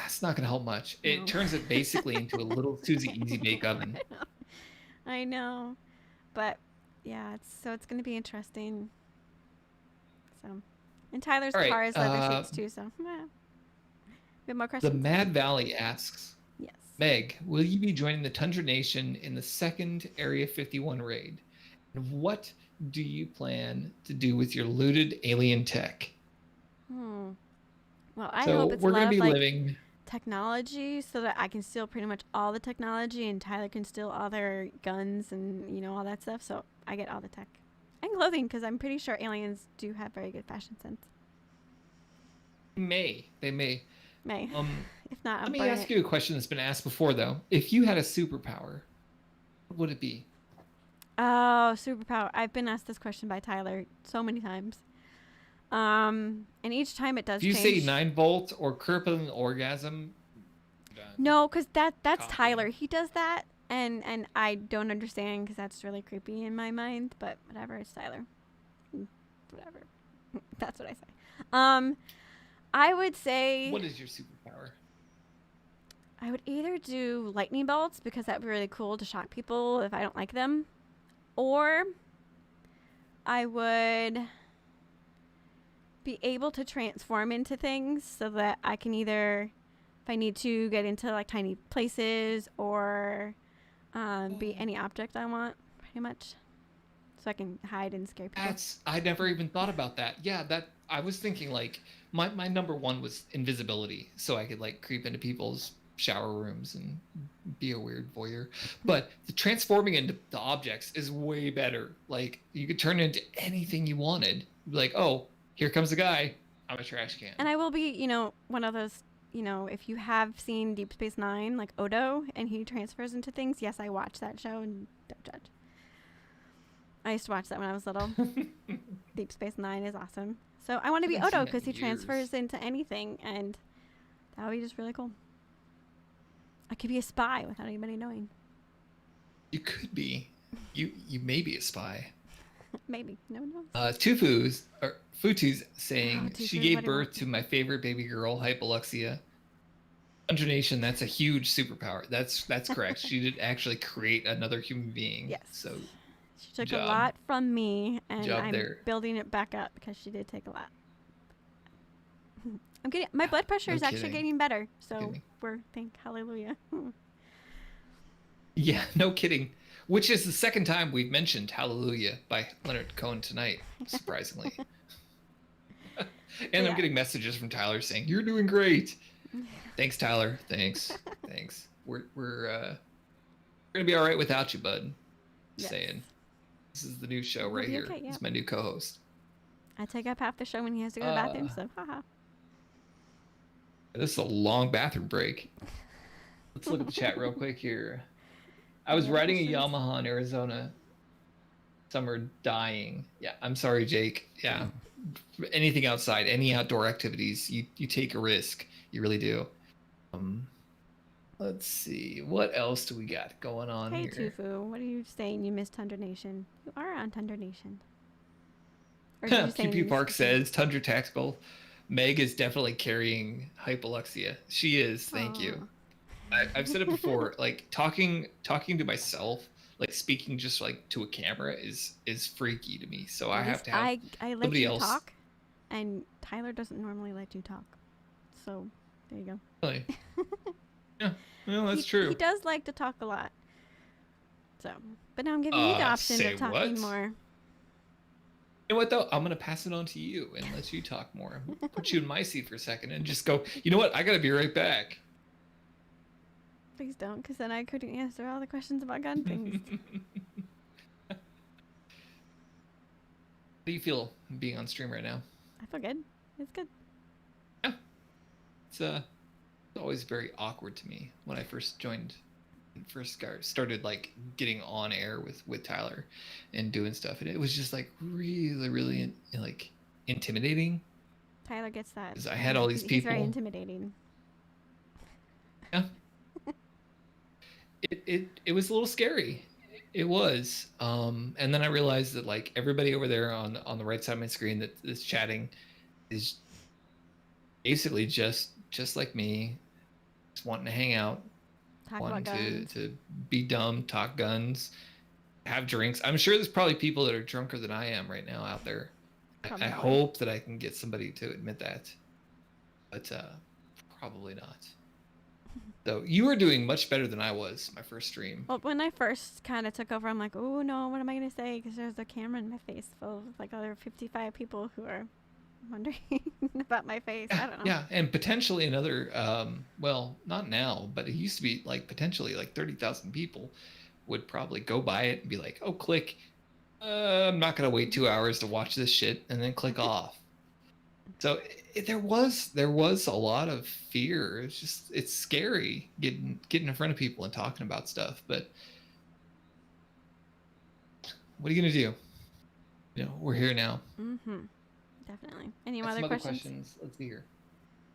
[SPEAKER 2] It's not going to help much. No. It turns it basically into a little Susie Easy Bake Oven.
[SPEAKER 4] I know. But yeah, it's going to be interesting. So, and Tyler's car is leather seats too, so yeah. We have more questions.
[SPEAKER 2] The Mad Valley asks,
[SPEAKER 4] yes.
[SPEAKER 2] Meg, will you be joining the Tundra Nation in the second Area 51 raid? And what do you plan to do with your looted alien tech?
[SPEAKER 4] Well, I hope it's
[SPEAKER 2] we're
[SPEAKER 4] a lot
[SPEAKER 2] gonna be
[SPEAKER 4] of
[SPEAKER 2] living
[SPEAKER 4] technology so that I can steal pretty much all the technology and Tyler can steal all their guns and all that stuff. So I get all the tech. And clothing, because I'm pretty sure aliens do have very good fashion sense.
[SPEAKER 2] They may.
[SPEAKER 4] May. If not,
[SPEAKER 2] Let me ask you a question that's been asked before, though. If you had a superpower, what would it be?
[SPEAKER 4] Oh, superpower. I've been asked this question by Tyler so many times. And each time it does change.
[SPEAKER 2] If you say 9 volt or crippling orgasm, done.
[SPEAKER 4] No, because that's
[SPEAKER 2] Copy.
[SPEAKER 4] Tyler. He does that, and I don't understand because that's really creepy in my mind. But whatever, it's Tyler. Whatever. That's what I say. I would say.
[SPEAKER 2] What is your superpower?
[SPEAKER 4] I would either do lightning bolts because that'd be really cool to shock people if I don't like them, or I would be able to transform into things so that I can either, if I need to, get into like tiny places or be any object I want, pretty much, so I can hide and scare people.
[SPEAKER 2] I never even thought about that. Yeah, I was thinking like my number one was invisibility, so I could like creep into people's shower rooms and be a weird voyeur. But the transforming into the objects is way better. Like you could turn into anything you wanted. Like, oh, here comes a guy. I'm a trash can.
[SPEAKER 4] And I will be, one of those, if you have seen Deep Space Nine, like Odo, and he transfers into things. Yes, I watch that show and don't judge. I used to watch that when I was little. Deep Space Nine is awesome. So I want to be Odo because he transfers into anything, and that would be just really cool. I could be a spy without anybody knowing.
[SPEAKER 2] You could be. You may be a spy.
[SPEAKER 4] Maybe. No one knows.
[SPEAKER 2] Futu's saying
[SPEAKER 4] Tufu,
[SPEAKER 2] she gave
[SPEAKER 4] what do you
[SPEAKER 2] birth
[SPEAKER 4] want?
[SPEAKER 2] to my favorite baby girl, Hypoxia. Tundra Nation, that's a huge superpower. That's correct. She did actually create another human being.
[SPEAKER 4] Yes.
[SPEAKER 2] So
[SPEAKER 4] She took
[SPEAKER 2] job.
[SPEAKER 4] a lot from me, and
[SPEAKER 2] Job
[SPEAKER 4] I'm
[SPEAKER 2] there.
[SPEAKER 4] building it back up because she did take a lot. I'm getting my blood pressure is actually
[SPEAKER 2] kidding.
[SPEAKER 4] getting better, so
[SPEAKER 2] Kidding.
[SPEAKER 4] thank hallelujah.
[SPEAKER 2] yeah, no kidding. Which is the second time we've mentioned Hallelujah by Leonard Cohen tonight, surprisingly. And
[SPEAKER 4] Yeah.
[SPEAKER 2] I'm getting messages from Tyler saying, "You're doing great." Thanks, Tyler. Thanks. We're gonna be all right without you, bud.
[SPEAKER 4] Yes.
[SPEAKER 2] Saying this is the new show
[SPEAKER 4] We'll
[SPEAKER 2] right
[SPEAKER 4] be
[SPEAKER 2] here.
[SPEAKER 4] okay,
[SPEAKER 2] It's
[SPEAKER 4] yep.
[SPEAKER 2] my new co-host.
[SPEAKER 4] I take up half the show when he has to go to the bathroom, so haha.
[SPEAKER 2] This is a long bathroom break. Let's look at the chat real quick here. I was riding a Yamaha in Arizona. Summer dying. Yeah, I'm sorry, Jake. Yeah, anything outside, any outdoor activities, you take a risk. You really do. Let's see. What else do we got going on
[SPEAKER 4] Hey
[SPEAKER 2] here?
[SPEAKER 4] Tufu, what are you saying? You missed Tundra Nation. You are on Tundra Nation. Or did you say
[SPEAKER 2] Pew Pew
[SPEAKER 4] you
[SPEAKER 2] Park
[SPEAKER 4] missed
[SPEAKER 2] says Tundra Tactical. Meg is definitely carrying Hypoxia. She is. Thank you. I've said it before. Like talking to myself, like speaking just like to a camera is freaky to me. So I have to have
[SPEAKER 4] I let
[SPEAKER 2] somebody
[SPEAKER 4] you
[SPEAKER 2] else.
[SPEAKER 4] talk, and Tyler doesn't normally let you talk. So there you go.
[SPEAKER 2] Really? Yeah. Well, that's true.
[SPEAKER 4] He does like to talk a lot. So, but now I'm giving you the option
[SPEAKER 2] say
[SPEAKER 4] of talking
[SPEAKER 2] what?
[SPEAKER 4] more.
[SPEAKER 2] You know what though? I'm gonna pass it on to you and let you talk more. Put you in my seat for a second and just go. You know what? I gotta be right back.
[SPEAKER 4] Please don't, because then I couldn't answer all the questions about gun things.
[SPEAKER 2] How do you feel being on stream right now?
[SPEAKER 4] I feel good. It's good.
[SPEAKER 2] It's always very awkward to me when I first joined and first started like getting on air with Tyler and doing stuff, and it was just like really like intimidating.
[SPEAKER 4] Tyler gets that.
[SPEAKER 2] 'Cause I had all these
[SPEAKER 4] He's very
[SPEAKER 2] people.
[SPEAKER 4] intimidating.
[SPEAKER 2] Yeah. It was a little scary. It was. And then I realized that like everybody over there on the right side of my screen that is chatting is basically just like me, just wanting to hang out,
[SPEAKER 4] Talk about
[SPEAKER 2] wanting
[SPEAKER 4] guns.
[SPEAKER 2] to be dumb, talk guns, have drinks. I'm sure there's probably people that are drunker than I am right now out there. I
[SPEAKER 4] Probably.
[SPEAKER 2] hope that I can get somebody to admit that, but probably not. So you were doing much better than I was my first stream.
[SPEAKER 4] Well, when I first kind of took over, I'm like, oh no, what am I gonna say? Because there's a camera in my face full of like other 55 people who are wondering about my face. I don't know.
[SPEAKER 2] Yeah, and potentially another. Well, not now, but it used to be like potentially like 30,000 people would probably go by it and be like, "Oh, click, I'm not gonna wait 2 hours to watch this shit and then click off. So there was a lot of fear. It's scary getting in front of people and talking about stuff. But what are you gonna do? We're here now.
[SPEAKER 4] Mm-hmm. Definitely. Any
[SPEAKER 2] Got
[SPEAKER 4] other
[SPEAKER 2] some other
[SPEAKER 4] questions?
[SPEAKER 2] Let's see here.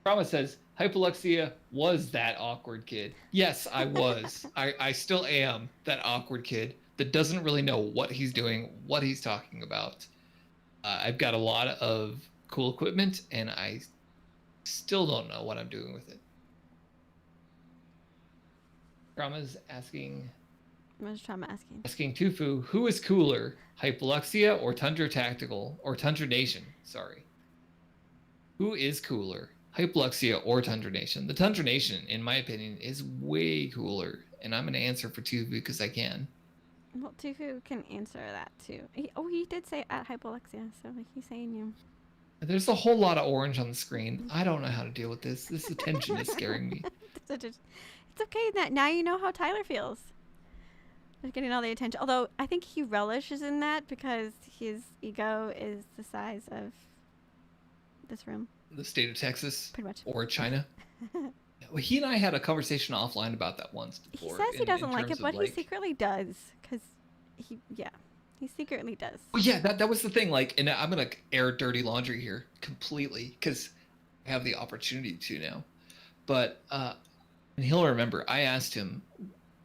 [SPEAKER 2] Promise says Hypoluxia was that awkward kid. Yes, I was. I still am that awkward kid that doesn't really know what he's doing, what he's talking about. I've got a lot of cool equipment, and I still don't know what I'm doing with it. Trauma's asking.
[SPEAKER 4] What is Trauma asking?
[SPEAKER 2] Asking Tufu, who is cooler, Hypoluxia or Tundra Tactical or Tundra Nation? Sorry. Who is cooler, Hypoluxia or Tundra Nation? The Tundra Nation, in my opinion, is way cooler, and I'm going to answer for Tufu because I can.
[SPEAKER 4] Well, Tufu can answer that too. He did say at Hypoluxia, so like he's saying you.
[SPEAKER 2] There's a whole lot of orange on the screen. I don't know how to deal with this. This attention is scaring me.
[SPEAKER 4] It's okay that now you know how Tyler feels. Just getting all the attention. Although I think he relishes in that because his ego is the size of this room.
[SPEAKER 2] The state of Texas.
[SPEAKER 4] Pretty much.
[SPEAKER 2] Or China. Well, he and I had a conversation offline about that once before.
[SPEAKER 4] He says he doesn't like it, but he secretly does. Because he secretly does.
[SPEAKER 2] Well, yeah, that was the thing. Like, and I'm going to air dirty laundry here completely because I have the opportunity to now. But, and he'll remember, I asked him,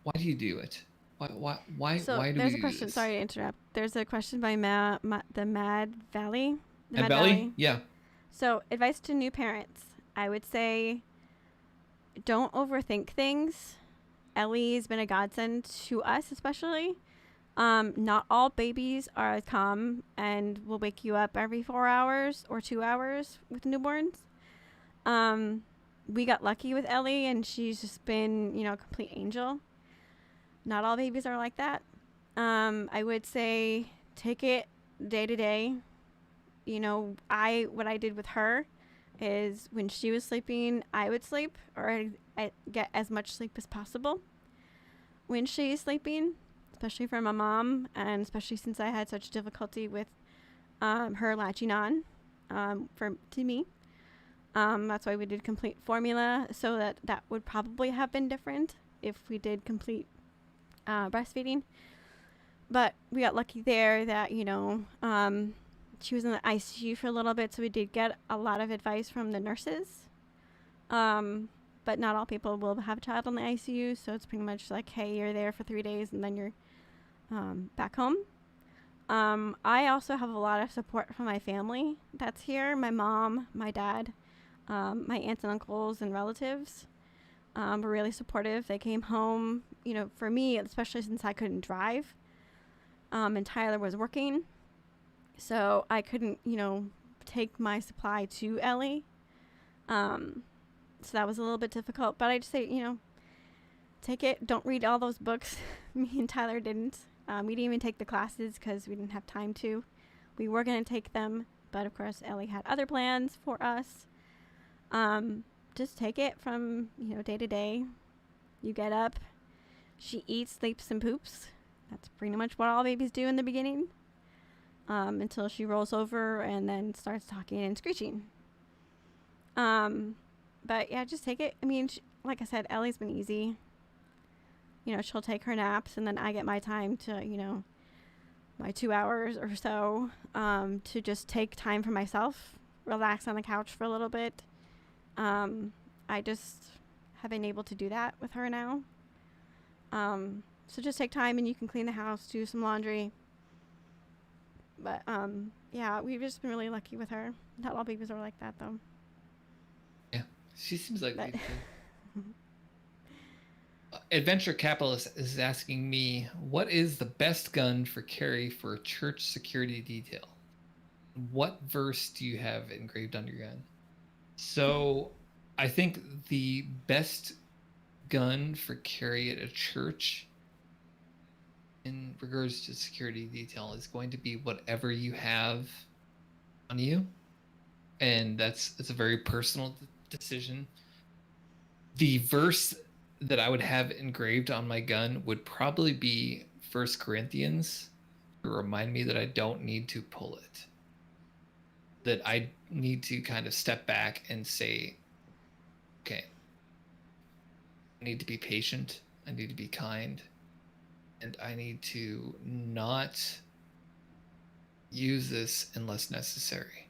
[SPEAKER 2] why do you do it? Why
[SPEAKER 4] so
[SPEAKER 2] do
[SPEAKER 4] there's
[SPEAKER 2] we
[SPEAKER 4] a question.
[SPEAKER 2] do this?
[SPEAKER 4] Sorry to interrupt. There's a question by the Mad Valley.
[SPEAKER 2] Mad Valley? Yeah.
[SPEAKER 4] So advice to new parents. I would say don't overthink things. Ellie's been a godsend to us, especially. Not all babies are calm and will wake you up every 4 hours or 2 hours with newborns. We got lucky with Ellie, and she's just been, a complete angel. Not all babies are like that. I would say take it day to day. What I did with her is when she was sleeping, I would sleep, or I get as much sleep as possible when she's sleeping, especially for my mom, and especially since I had such difficulty with her latching on to me. That's why we did complete formula, so that would probably have been different if we did complete breastfeeding. But we got lucky there that, she was in the ICU for a little bit, so we did get a lot of advice from the nurses. But not all people will have a child in the ICU, so it's pretty much like, hey, you're there for 3 days and then you're back home. I also have a lot of support from my family that's here. My mom, my dad, my aunts and uncles and relatives were really supportive. They came home, for me, especially since I couldn't drive, and Tyler was working. So I couldn't, take my supply to Ellie. So that was a little bit difficult. But I'd say, take it. Don't read all those books. Me and Tyler didn't. We didn't even take the classes because we didn't have time to. We were going to take them. But, of course, Ellie had other plans for us. Just take it from, day to day. You get up. She eats, sleeps, and poops. That's pretty much what all babies do in the beginning. Until she rolls over and then starts talking and screeching. But yeah, just take it. I mean, like I said, Ellie's been easy. She'll take her naps, and then I get my time to, my 2 hours or so, to just take time for myself, relax on the couch for a little bit. I just have been able to do that with her now. So just take time, and you can clean the house, do some laundry. But, yeah, we've just been really lucky with her. Not all babies are like that, though.
[SPEAKER 2] Yeah, she seems like me. Adventure Capitalist is asking me, what is the best gun for carry for a church security detail? What verse do you have engraved on your gun? So, I think the best gun for carry at a church in regards to security detail is going to be whatever you have on you, and it's a very personal decision. The verse that I would have engraved on my gun would probably be 1 Corinthians to remind me that I don't need to pull it. That I need to kind of step back and say, okay, I need to be patient. I need to be kind. And I need to not use this unless necessary.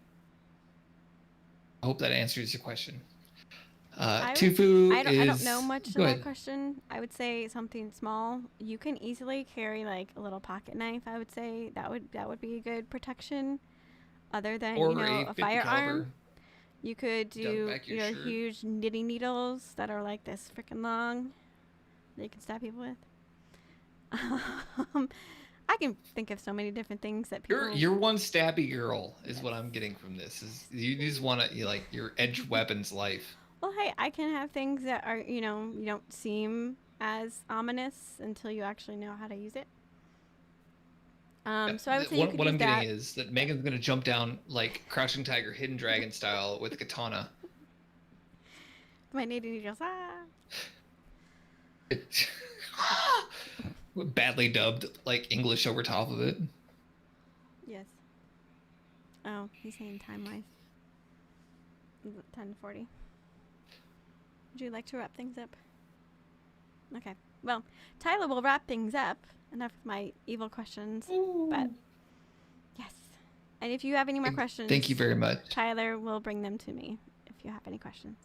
[SPEAKER 2] I hope that answers your question. Tufu
[SPEAKER 4] I don't know much of that question. I would say something small. You can easily carry like a little pocket knife. I would say that would be a good protection. Other than a firearm, caliber. You could do huge knitting needles that are like this freaking long that you can stab people with. I can think of so many different things that people.
[SPEAKER 2] You're one stabby girl, is what I'm getting from this. Is you just want to like your edged weapons life.
[SPEAKER 4] Well, hey, I can have things that are you don't seem as ominous until you actually know how to use it. So I would say
[SPEAKER 2] what I'm getting is that Megan's gonna jump down like Crouching Tiger, Hidden Dragon style with a katana.
[SPEAKER 4] My knitting needles.
[SPEAKER 2] Badly dubbed like English over top of it.
[SPEAKER 4] Yes. Oh, he's saying time-wise. 10:40. Would you like to wrap things up? Okay. Well, Tyler will wrap things up. Enough of my evil questions. Ooh. But yes. And if you have any more questions,
[SPEAKER 2] thank you very much.
[SPEAKER 4] Tyler will bring them to me if you have any questions.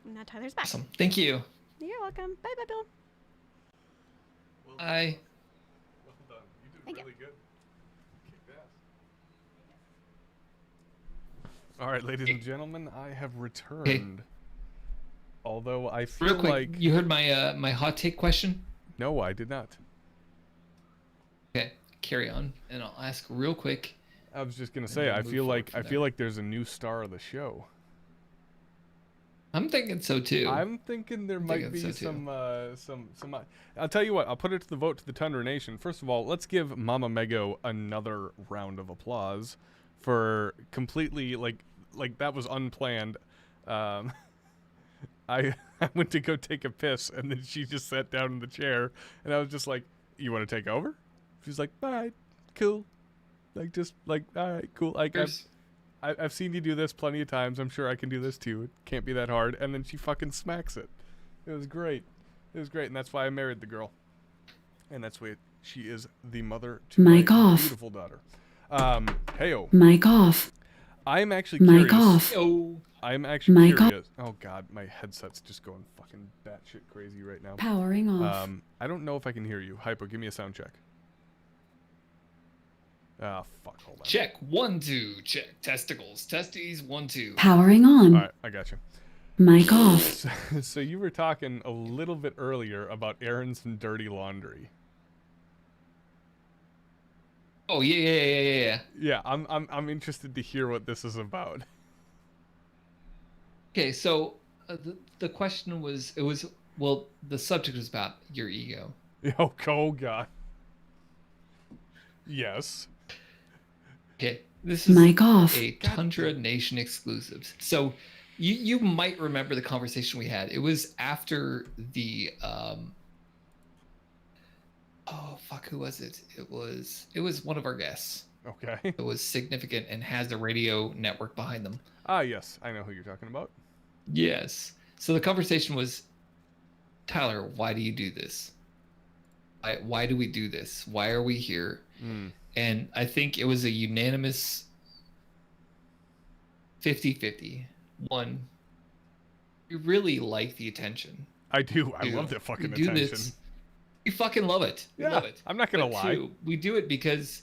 [SPEAKER 4] And now Tyler's back.
[SPEAKER 2] Awesome. Thank you.
[SPEAKER 4] You're welcome. Bye, Bill.
[SPEAKER 2] Bye.
[SPEAKER 1] Well done. You did really good. Kicked ass. All right, ladies and gentlemen, I have returned.
[SPEAKER 2] Okay.
[SPEAKER 1] Although I feel
[SPEAKER 2] real quick,
[SPEAKER 1] like
[SPEAKER 2] you heard my my hot take question.
[SPEAKER 1] No, I did not.
[SPEAKER 2] Okay, carry on, and I'll ask real quick.
[SPEAKER 1] I was just gonna say, I feel like there's a new star of the show.
[SPEAKER 2] I'm thinking so too.
[SPEAKER 1] I'm thinking there might be some. I'll tell you what. I'll put it to the vote to the Tundra Nation. First of all, let's give Mama Mego another round of applause for completely like that was unplanned. I went to go take a piss, and then she just sat down in the chair, and I was just like, "You want to take over?" She's like, "All right, cool." Like just like, "All right, cool." Like I've seen you do this plenty of times. I'm sure I can do this too. It can't be that hard. And then she fucking smacks it. It was great. It was great, and that's why I married the girl. And that's why she is the mother to my beautiful daughter. Heyo.
[SPEAKER 5] Mic off.
[SPEAKER 1] I'm actually curious.
[SPEAKER 5] Mic off.
[SPEAKER 1] I'm actually curious. Oh god, my headset's just going fucking batshit crazy right now.
[SPEAKER 5] Powering off.
[SPEAKER 1] I don't know if I can hear you. Hypo, give me a sound check. Ah, fuck, hold on.
[SPEAKER 2] Check 1 2. Check testicles. Testes 1 2.
[SPEAKER 5] Powering on.
[SPEAKER 1] All right, I got you.
[SPEAKER 5] Mic off.
[SPEAKER 1] So you were talking a little bit earlier about errands and dirty laundry.
[SPEAKER 2] Oh yeah.
[SPEAKER 1] Yeah, I'm interested to hear what this is about.
[SPEAKER 2] Okay, so the question was, the subject was about your ego.
[SPEAKER 1] Oh god. Yes.
[SPEAKER 2] Okay, this is
[SPEAKER 5] Mic off.
[SPEAKER 2] A Tundra Nation exclusive. So you might remember the conversation we had. It was after the oh fuck, who was it? It was one of our guests.
[SPEAKER 1] Okay.
[SPEAKER 2] It was significant and has a radio network behind them.
[SPEAKER 1] Ah, yes, I know who you're talking about.
[SPEAKER 2] Yes. So the conversation was, Tyler, why do you do this? Why do we do this? Why are we here? And I think it was a unanimous 50-50. One, you really like the attention.
[SPEAKER 1] I do. I love that fucking attention.
[SPEAKER 2] You fucking love it.
[SPEAKER 1] Yeah,
[SPEAKER 2] love it.
[SPEAKER 1] I'm not gonna lie.
[SPEAKER 2] Two, we do it because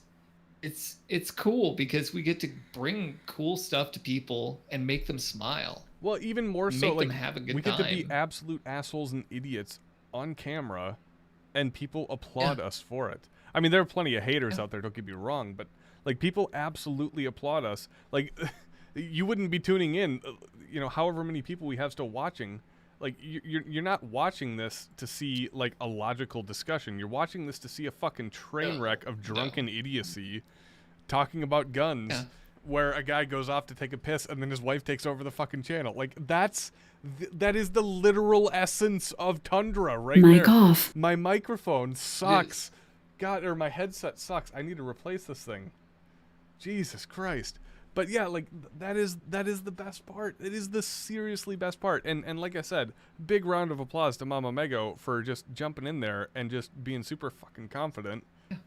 [SPEAKER 2] it's cool, because we get to bring cool stuff to people and make them smile.
[SPEAKER 1] Well, even more so,
[SPEAKER 2] make
[SPEAKER 1] like
[SPEAKER 2] them have a good
[SPEAKER 1] we
[SPEAKER 2] time.
[SPEAKER 1] get to be absolute assholes and idiots on camera, and people applaud us for it. I mean, there are plenty of haters out there. Don't get me wrong, but like people absolutely applaud us. Like you wouldn't be tuning in, however many people we have still watching. Like you're not watching this to see like a logical discussion. You're watching this to see a fucking train wreck of drunken idiocy, talking about guns, where a guy goes off to take a piss and then his wife takes over the fucking channel. Like that is the literal essence of Tundra right there.
[SPEAKER 5] Mic off.
[SPEAKER 1] My microphone sucks. God, or my headset sucks. I need to replace this thing. Jesus Christ. But yeah, like that is the best part. It is the seriously best part. And like I said, big round of applause to Mama Mego for just jumping in there and just being super fucking confident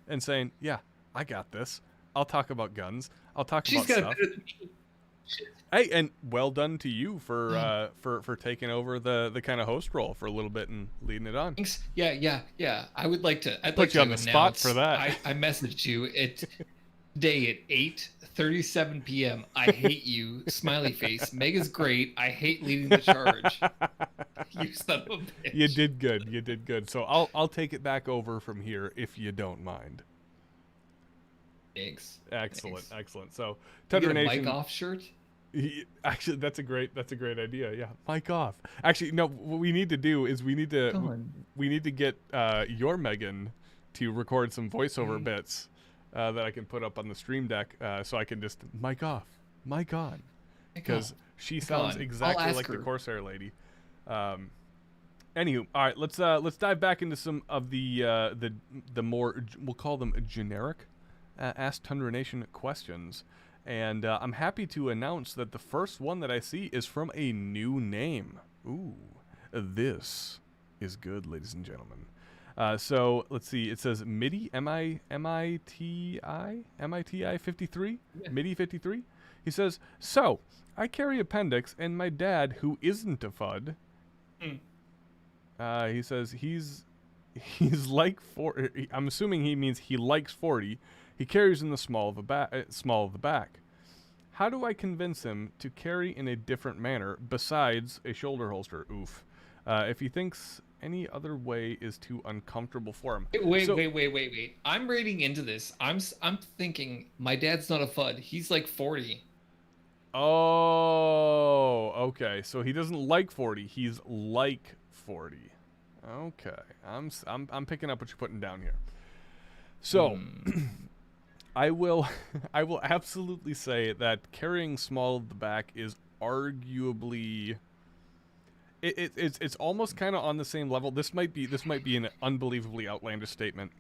[SPEAKER 1] and saying, "Yeah, I got this. I'll talk about guns. I'll talk about stuff." Hey, and well done to you for taking over the kind of host role for a little bit and leading it on.
[SPEAKER 2] Thanks. Yeah. I'd
[SPEAKER 1] Put
[SPEAKER 2] like
[SPEAKER 1] you
[SPEAKER 2] to
[SPEAKER 1] on the spot for that.
[SPEAKER 2] I messaged you today at 8:37 p.m. I hate you, smiley face. Mega's great. I hate leading the charge. You son of a bitch.
[SPEAKER 1] You did good. So I'll take it back over from here if you don't mind.
[SPEAKER 2] Thanks.
[SPEAKER 1] Excellent. So
[SPEAKER 2] Tundra
[SPEAKER 1] Tundra
[SPEAKER 2] Nation.
[SPEAKER 1] Nation.
[SPEAKER 2] Mic off shirt.
[SPEAKER 1] Actually, that's a great idea. Yeah, mic off. Actually, no. What we need to do is we need to get your Megan to record some voiceover bits that I can put up on the stream deck, so I can just mic off, mic on, because she sounds exactly like the Corsair lady. Anywho, all right, let's dive back into some of the more, we'll call them generic Ask Tundra Nation questions. And I'm happy to announce that the first one that I see is from a new name. Ooh, this is good, ladies and gentlemen. So let's see. It says MIDI, MITI 53,
[SPEAKER 2] Yeah.
[SPEAKER 1] MIDI 53. He says, so I carry appendix, and my dad, who isn't a FUD, he says he's like 40. I'm assuming he means he likes 40. He carries in the small of the back. How do I convince him to carry in a different manner besides a shoulder holster? Oof. If he thinks any other way is too uncomfortable for him.
[SPEAKER 2] Wait. I'm reading into this. I'm thinking my dad's not a FUD. He's like 40.
[SPEAKER 1] Oh, okay. So he doesn't like 40. He's like 40. Okay. I'm picking up what you're putting down here. So, I will absolutely say that carrying small of the back is arguably it's almost kind of on the same level. This might be an unbelievably outlandish statement,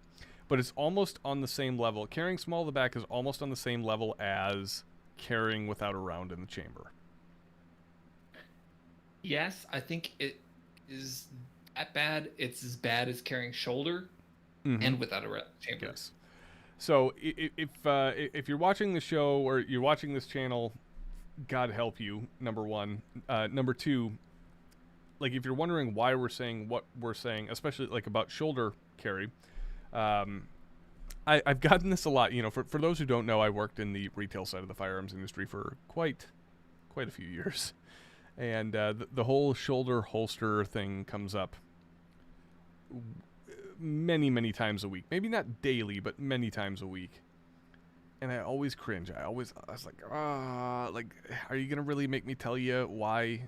[SPEAKER 1] but it's almost on the same level. Carrying small of the back is almost on the same level as carrying without a round in the chamber.
[SPEAKER 2] Yes, I think it is that bad. It's as bad as carrying shoulder and without a chamber.
[SPEAKER 1] Yes. So if you're watching the show or you're watching this channel, God help you, number one. Number two, like if you're wondering why we're saying what we're saying, especially like about shoulder carry, I've gotten this a lot. You know, for those who don't know, I worked in the retail side of the firearms industry for quite a few years. And the whole shoulder holster thing comes up many times a week. Maybe not daily, but many times a week. And I always cringe. I was like, are you gonna really make me tell you why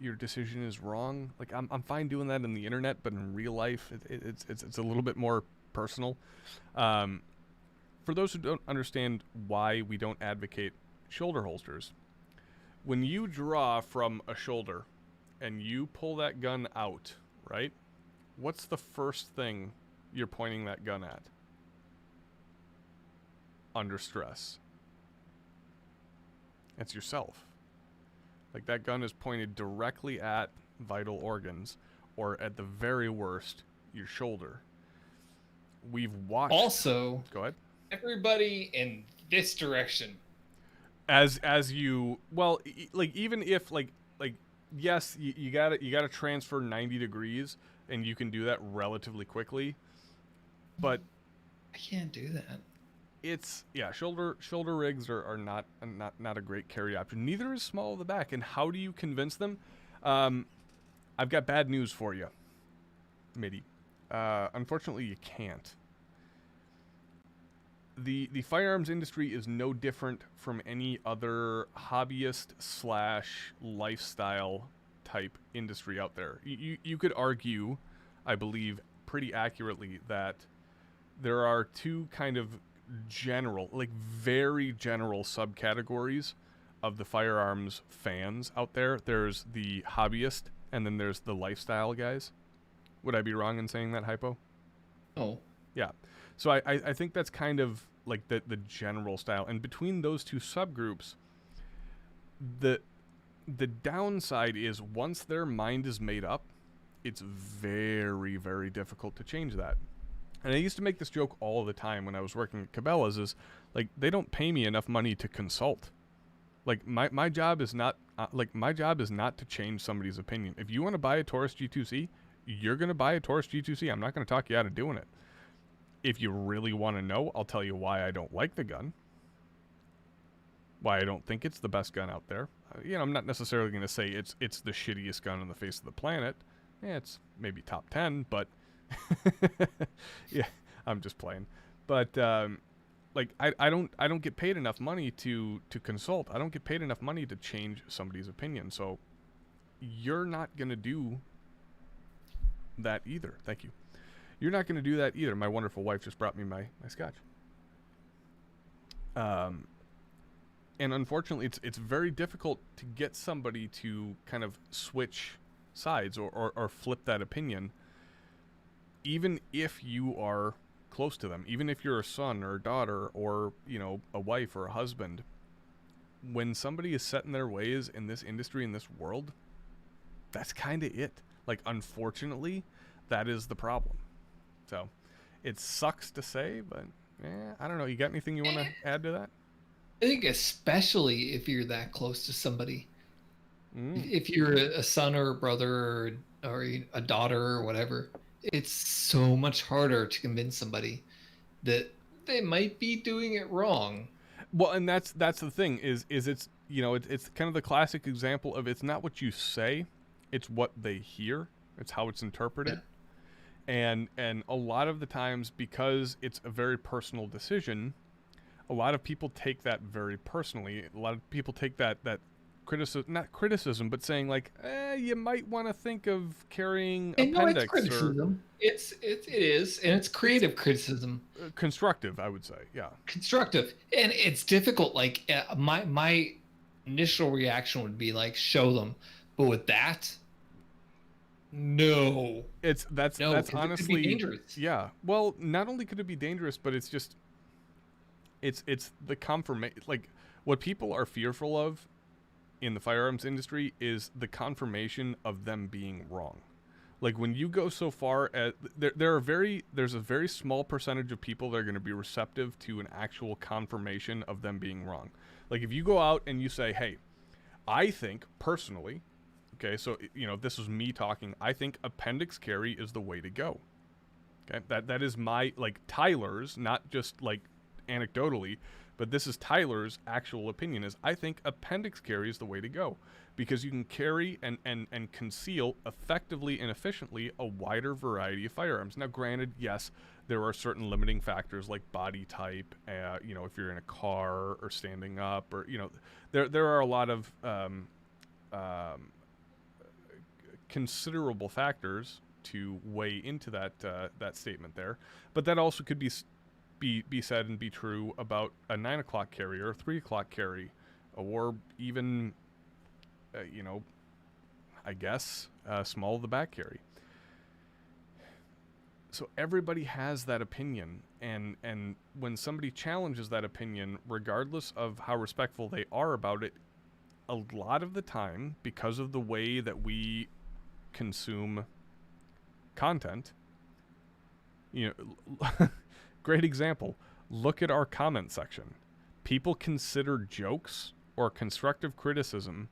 [SPEAKER 1] your decision is wrong? Like, I'm fine doing that in the internet, but in real life, it's a little bit more personal. For those who don't understand why we don't advocate shoulder holsters, when you draw from a shoulder and you pull that gun out, right? What's the first thing you're pointing that gun at? Under stress. It's yourself. Like, that gun is pointed directly at vital organs, or at the very worst, your shoulder. We've watched.
[SPEAKER 2] Also,
[SPEAKER 1] go ahead.
[SPEAKER 2] Everybody in this direction.
[SPEAKER 1] As you, well, like, even if like yes, you gotta transfer 90 degrees, and you can do that relatively quickly, but
[SPEAKER 2] I can't do that.
[SPEAKER 1] It's, yeah, shoulder rigs are not a great carry option. Neither is small of the back. And how do you convince them? I've got bad news for you, MIDI. Unfortunately, you can't. The firearms industry is no different from any other hobbyist / lifestyle type industry out there. You could argue, I believe, pretty accurately that there are two kind of general, like very general subcategories of the firearms fans out there. There's the hobbyist, and then there's the lifestyle guys. Would I be wrong in saying that, Hypo?
[SPEAKER 2] Oh.
[SPEAKER 1] Yeah. So I think that's kind of like the general style. And between those two subgroups, the downside is once their mind is made up, it's very, very difficult to change that. And I used to make this joke all the time when I was working at Cabela's is, like, they don't pay me enough money to consult. Like, my job is not, to change somebody's opinion. If you want to buy a Taurus G2C, you're going to buy a Taurus G2C. I'm not going to talk you out of doing it. If you really want to know, I'll tell you why I don't like the gun. Why I don't think it's the best gun out there. I'm not necessarily going to say it's the shittiest gun on the face of the planet. Yeah, it's maybe top 10, but yeah, I'm just playing. But I don't get paid enough money to consult. I don't get paid enough money to change somebody's opinion. So you're not going to do that either. Thank you. You're not going to do that either. My wonderful wife just brought me my scotch. And unfortunately, it's very difficult to get somebody to kind of switch sides or flip that opinion, even if you are close to them, even if you're a son or a daughter or, a wife or a husband. When somebody is set in their ways in this industry, in this world, that's kind of it. Like, unfortunately, that is the problem. So it sucks to say, but I don't know. You got anything you want to add to that?
[SPEAKER 2] I think especially if you're that close to somebody. If you're a son or a brother or a daughter or whatever, it's so much harder to convince somebody that they might be doing it wrong.
[SPEAKER 1] Well, and that's the thing is it's it's kind of the classic example of it's not what you say, it's what they hear. It's how it's interpreted. Yeah. And a lot of the times, because it's a very personal decision, a lot of people take that very personally. A lot of people take that not criticism, but saying like, you might want to think of carrying appendix.
[SPEAKER 2] No, it's criticism. It is, and it's creative criticism.
[SPEAKER 1] Constructive, I would say, yeah. Constructive,
[SPEAKER 2] and it's difficult. Like my initial reaction would be like, show them, but with that, no.
[SPEAKER 1] That's honestly
[SPEAKER 2] it could be dangerous.
[SPEAKER 1] Yeah. Well, not only could it be dangerous, but it's just it's the confirmation. Like, what people are fearful of in the firearms industry is the confirmation of them being wrong. Like, when you go so far as there's a very small percentage of people that are going to be receptive to an actual confirmation of them being wrong. Like, if you go out and you say, hey, I think personally, okay, so this is me talking, I think appendix carry is the way to go. Okay, that is my, like, Tyler's, not just like anecdotally, but this is Tyler's actual opinion, is I think appendix carry is the way to go, because you can carry and conceal effectively and efficiently a wider variety of firearms. Now, granted, yes, there are certain limiting factors like body type, if you're in a car or standing up, or, there are a lot of considerable factors to weigh into that statement there. But that also could be said and be true about a 9 o'clock carry or a 3 o'clock carry, or even I guess small of the back carry. So everybody has that opinion, and when somebody challenges that opinion, regardless of how respectful they are about it, a lot of the time, because of the way that we consume content, great example, look at our comment section. People consider jokes or constructive criticism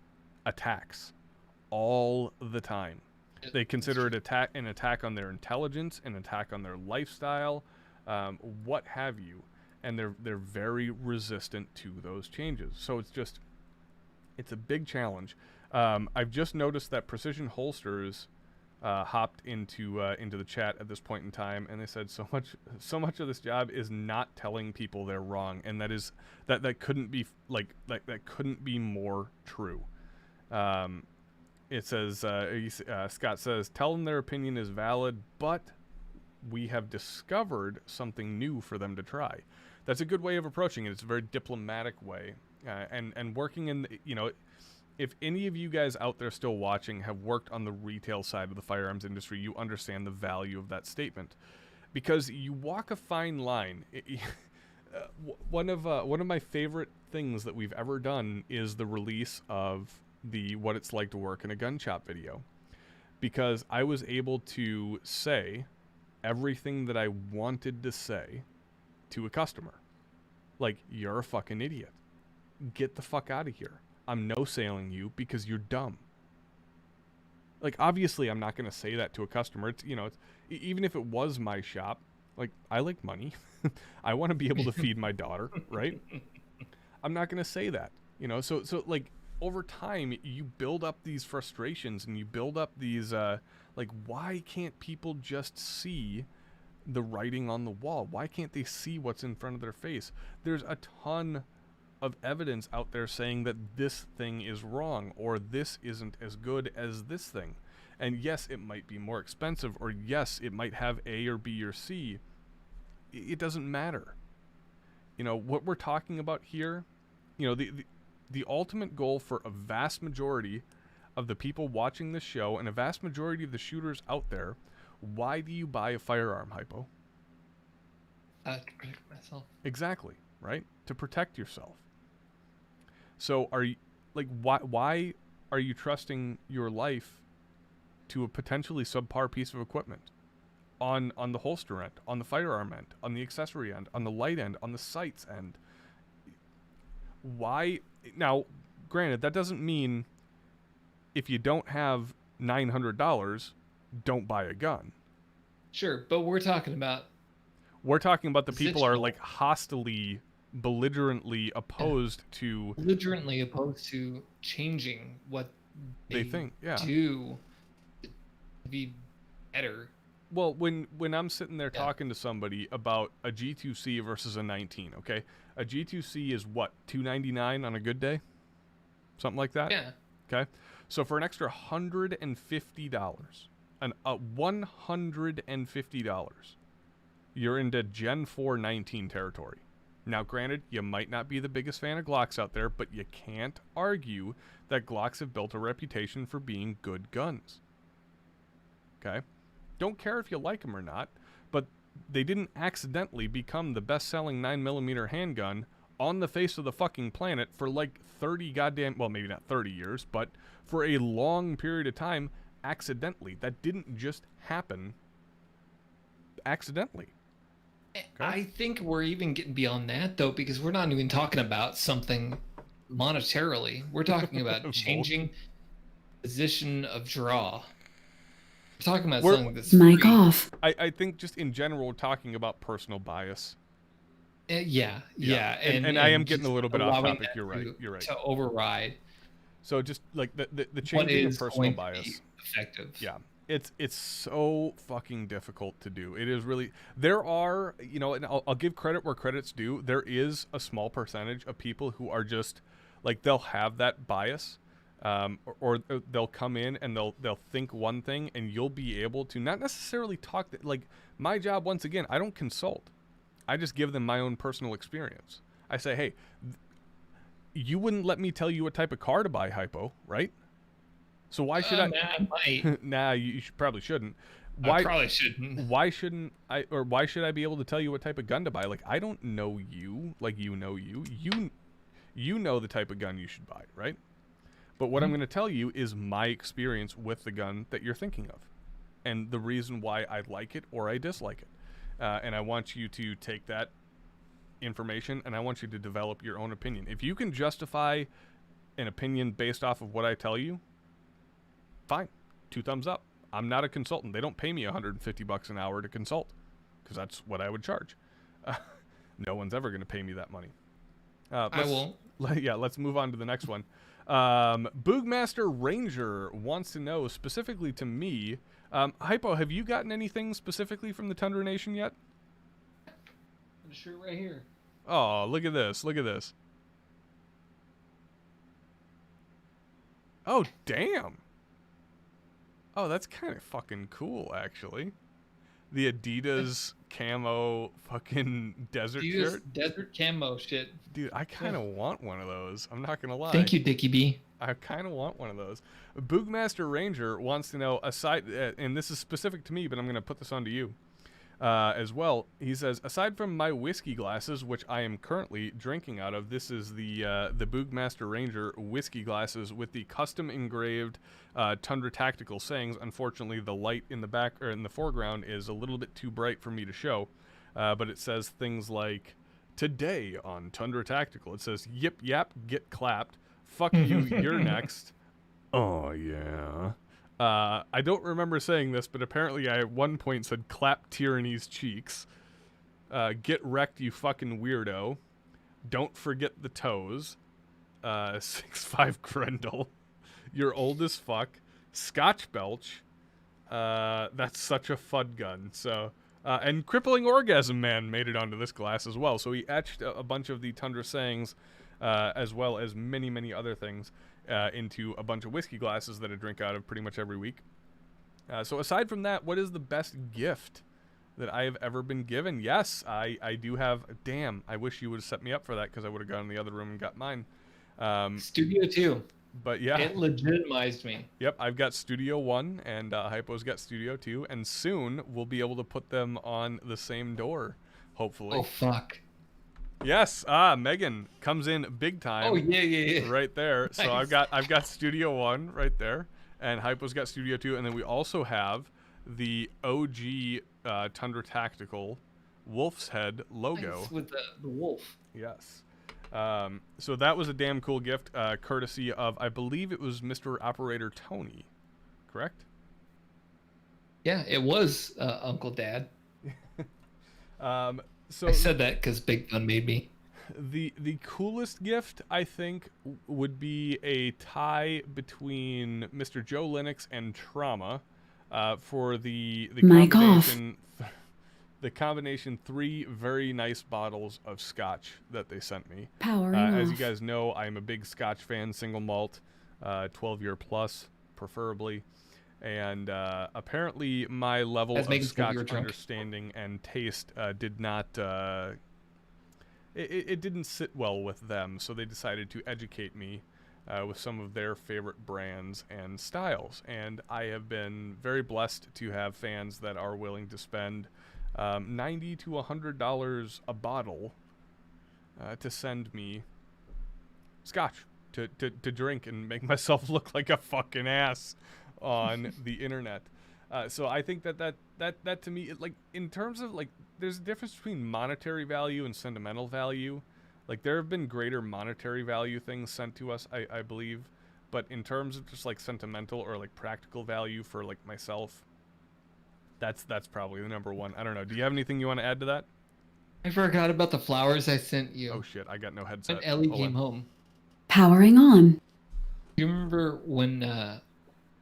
[SPEAKER 1] attacks all the time. They consider it an attack on their intelligence, an attack on their lifestyle, what have you, and they're very resistant to those changes. So it's a big challenge. I've just noticed that Precision Holsters hopped into the chat at this point in time, and they said so much of this job is not telling people they're wrong, and that couldn't be that couldn't be more true. It says Scott says, tell them their opinion is valid, but we have discovered something new for them to try. That's a good way of approaching it. It's a very diplomatic way, and working in if any of you guys out there still watching have worked on the retail side of the firearms industry, you understand the value of that statement. because you walk a fine line. One of my favorite things that we've ever done is the release of the What It's Like to Work in a Gun Shop video, because I was able to say everything that I wanted to say to a customer. Like, you're a fucking idiot. Get the fuck out of here. I'm no-sailing you because you're dumb. Like, obviously, I'm not going to say that to a customer. It's, even if it was my shop, like, I like money. I want to be able to feed my daughter, right? I'm not going to say that, So like, over time, you build up these frustrations and you build up these, why can't people just see the writing on the wall? Why can't they see what's in front of their face? There's a ton of evidence out there saying that this thing is wrong, or this isn't as good as this thing. And yes, it might be more expensive, or yes, it might have A or B or C. It doesn't matter. What we're talking about here, the ultimate goal for a vast majority of the people watching this show and a vast majority of the shooters out there, why do you buy a firearm, Hypo?
[SPEAKER 2] To protect myself.
[SPEAKER 1] Exactly, right? To protect yourself. So are you, why are you trusting your life to a potentially subpar piece of equipment? On the holster end, on the firearm end, on the accessory end, on the light end, on the sights end. Why? Now, granted, that doesn't mean if you don't have $900, don't buy a gun.
[SPEAKER 2] Sure, but we're talking about
[SPEAKER 1] the people are like hostily, belligerently opposed to
[SPEAKER 2] changing what
[SPEAKER 1] they think. Yeah.
[SPEAKER 2] Do to be better.
[SPEAKER 1] Well, when I'm sitting there talking to somebody about a G2C versus a 19, okay? A G2C is what, $299 on a good day? Something like that?
[SPEAKER 2] Yeah.
[SPEAKER 1] Okay? So for an extra $150, $150, you're into Gen 4 19 territory. Now, granted, you might not be the biggest fan of Glocks out there, but you can't argue that Glocks have built a reputation for being good guns. Okay? Don't care if you like them or not, but they didn't accidentally become the best-selling 9mm handgun on the face of the fucking planet for like 30 goddamn, well, maybe not 30 years, but for a long period of time accidentally. That didn't just happen accidentally.
[SPEAKER 2] Okay? I think we're even getting beyond that, though, because we're not even talking about something monetarily. We're talking about changing position of draw. We're talking about something that's
[SPEAKER 5] mic
[SPEAKER 2] free.
[SPEAKER 5] off.
[SPEAKER 1] I think just in general, we're talking about personal bias.
[SPEAKER 2] Yeah.
[SPEAKER 1] And I am getting a little bit off topic. You're right.
[SPEAKER 2] To override.
[SPEAKER 1] So just like the changing of personal bias.
[SPEAKER 2] Effective.
[SPEAKER 1] Yeah. It's so fucking difficult to do. It is really, there are, and I'll give credit where credit's due. There is a small percentage of people who are just like, they'll have that bias. Or they'll come in and they'll think one thing, and you'll be able to not necessarily talk like my job. Once again, I don't consult. I just give them my own personal experience. I say, hey, you wouldn't let me tell you what type of car to buy, Hypo, right? So why should I?
[SPEAKER 2] I might.
[SPEAKER 1] Nah, you probably shouldn't.
[SPEAKER 2] I probably shouldn't.
[SPEAKER 1] Why shouldn't I? Or why should I be able to tell you what type of gun to buy? Like, I don't know you like you know you. You know the type of gun you should buy, right? But what I'm going to tell you is my experience with the gun that you're thinking of, and the reason why I like it or I dislike it. And I want you to take that information and I want you to develop your own opinion. If you can justify an opinion based off of what I tell you, fine, 2 thumbs up. I'm not a consultant. They don't pay me $150 an hour to consult, because that's what I would charge. No one's ever going to pay me that money.
[SPEAKER 2] I won't.
[SPEAKER 1] Yeah, let's move on to the next one. Boogmaster Ranger wants to know specifically to me, Hypo, have you gotten anything specifically from the Tundra Nation yet?
[SPEAKER 2] The shirt right here.
[SPEAKER 1] Oh, look at this. Look at this. Oh, damn. Oh, that's kind of fucking cool, actually. The Adidas camo fucking desert shirt.
[SPEAKER 2] Desert camo shit.
[SPEAKER 1] Dude, I kind of want one of those. I'm not going to lie.
[SPEAKER 2] Thank you, Dickie B.
[SPEAKER 1] I kind of want one of those. Boogmaster Ranger wants to know, aside, and this is specific to me, but I'm going to put this on to you. as well. He says, aside from my whiskey glasses, which I am currently drinking out of, this is the Boogmaster Ranger whiskey glasses with the custom engraved Tundra Tactical sayings. Unfortunately, the light in the back or in the foreground is a little bit too bright for me to show, but it says things like, today on Tundra Tactical, it says, yip yap, get clapped, fuck you, you're next. Oh yeah. I don't remember saying this, but apparently I at one point said clap tyranny's cheeks. Get wrecked, you fucking weirdo. Don't forget the toes. 6'5" Grendel. You're old as fuck. Scotch Belch. That's such a fud gun. So, and Crippling Orgasm Man made it onto this glass as well. So he etched a bunch of the Tundra sayings, as well as many, many other things, into a bunch of whiskey glasses that I drink out of pretty much every week. So aside from that, what is the best gift that I have ever been given? Yes, I do have. Damn, I wish you would have set me up for that because I would have gone in the other room and got mine.
[SPEAKER 2] Studio 2.
[SPEAKER 1] But yeah.
[SPEAKER 2] It legitimized me.
[SPEAKER 1] Yep, I've got Studio 1 and Hypo's got Studio 2, and soon we'll be able to put them on the same door, hopefully.
[SPEAKER 2] Oh, fuck.
[SPEAKER 1] Yes, Megan comes in big time.
[SPEAKER 2] Oh yeah.
[SPEAKER 1] Right there.
[SPEAKER 2] Nice.
[SPEAKER 1] So I've got Studio 1 right there, and Hypo's got Studio 2, and then we also have the OG Tundra Tactical Wolf's Head logo.
[SPEAKER 2] Nice, with the wolf.
[SPEAKER 1] Yes. So that was a damn cool gift, courtesy of, I believe it was Mr. Operator Tony, correct?
[SPEAKER 2] Yeah, it was Uncle Dad.
[SPEAKER 1] So
[SPEAKER 2] I said that because Big Fun made me.
[SPEAKER 1] The coolest gift, I think, would be a tie between Mr. Joe Linux and Trauma, for the
[SPEAKER 5] Mic
[SPEAKER 1] combination. The combination 3 very nice bottles of scotch that they sent me.
[SPEAKER 5] Powering
[SPEAKER 1] As
[SPEAKER 5] off.
[SPEAKER 1] you guys know, I'm a big scotch fan, single malt, 12-year plus, preferably. And apparently my level
[SPEAKER 2] That's
[SPEAKER 1] of
[SPEAKER 2] making sure
[SPEAKER 1] scotch
[SPEAKER 2] you're drunk.
[SPEAKER 1] understanding and taste did not... It didn't sit well with them, so they decided to educate me with some of their favorite brands and styles. And I have been very blessed to have fans that are willing to spend $90 to $100 a bottle to send me scotch to drink and make myself look like a fucking ass on the internet. So I think that to me, it, like, in terms of, like, there's a difference between monetary value and sentimental value. Like, there have been greater monetary value things sent to us, I believe, but in terms of just, like, sentimental or, like, practical value for, like, myself, that's probably the number one. I don't know. Do you have anything you want to add to that?
[SPEAKER 2] I forgot about the flowers I sent you.
[SPEAKER 1] Oh shit, I got no headset.
[SPEAKER 2] When Ellie
[SPEAKER 1] Hold
[SPEAKER 2] came
[SPEAKER 1] on.
[SPEAKER 2] home.
[SPEAKER 5] Powering on.
[SPEAKER 2] You remember when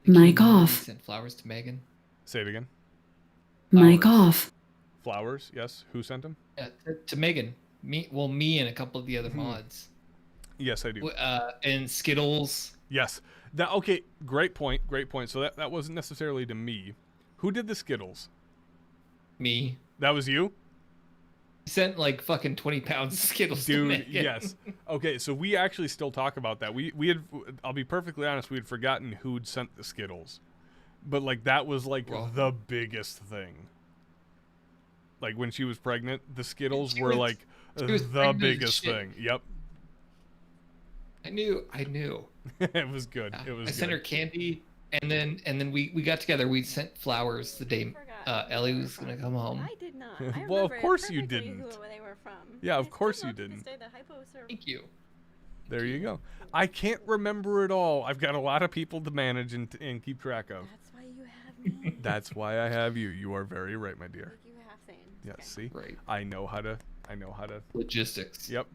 [SPEAKER 5] Mic off.
[SPEAKER 2] sent flowers to Megan?
[SPEAKER 1] Say it again.
[SPEAKER 5] Mic
[SPEAKER 2] Flowers.
[SPEAKER 5] off.
[SPEAKER 1] Flowers, yes. Who sent them?
[SPEAKER 2] Yeah, to Megan. Me and a couple of the other mods.
[SPEAKER 1] Yes, I do.
[SPEAKER 2] And Skittles.
[SPEAKER 1] Yes. That okay. Great point. Great point. So that wasn't necessarily to me. Who did the Skittles?
[SPEAKER 2] Me.
[SPEAKER 1] That was you,
[SPEAKER 2] Sent like fucking 20 pounds of Skittles to
[SPEAKER 1] dude.
[SPEAKER 2] Megan.
[SPEAKER 1] Yes. Okay. So we actually still talk about that. We had. I'll be perfectly honest. We had forgotten who'd sent the Skittles, but like that was like
[SPEAKER 2] Bro.
[SPEAKER 1] the biggest thing. Like when she was pregnant, the Skittles
[SPEAKER 2] She
[SPEAKER 1] were
[SPEAKER 2] was-
[SPEAKER 1] like
[SPEAKER 2] she was
[SPEAKER 1] the
[SPEAKER 2] pregnant as
[SPEAKER 1] biggest
[SPEAKER 2] shit.
[SPEAKER 1] thing. Yep.
[SPEAKER 2] I knew.
[SPEAKER 1] It was good. It was.
[SPEAKER 2] I sent her
[SPEAKER 1] good.
[SPEAKER 2] candy, and then we got together. We sent flowers the day Ellie was gonna come home.
[SPEAKER 4] I did not.
[SPEAKER 1] Well,
[SPEAKER 4] I
[SPEAKER 1] of
[SPEAKER 4] remember
[SPEAKER 1] course you
[SPEAKER 4] perfectly
[SPEAKER 1] didn't.
[SPEAKER 4] Who they were from.
[SPEAKER 1] Yeah, of
[SPEAKER 4] I still
[SPEAKER 1] course you
[SPEAKER 4] know to this
[SPEAKER 1] didn't.
[SPEAKER 4] day that Hypo served-
[SPEAKER 2] Thank you.
[SPEAKER 1] There you go. I can't remember it all. I've got a lot of people to manage and keep track of.
[SPEAKER 4] That's why you have me.
[SPEAKER 1] That's why I have you. You are very right, my dear.
[SPEAKER 4] Like you have saying.
[SPEAKER 1] Yes,
[SPEAKER 4] Okay.
[SPEAKER 1] see?
[SPEAKER 2] Right.
[SPEAKER 1] I know how to.
[SPEAKER 2] Logistics.
[SPEAKER 1] Yep.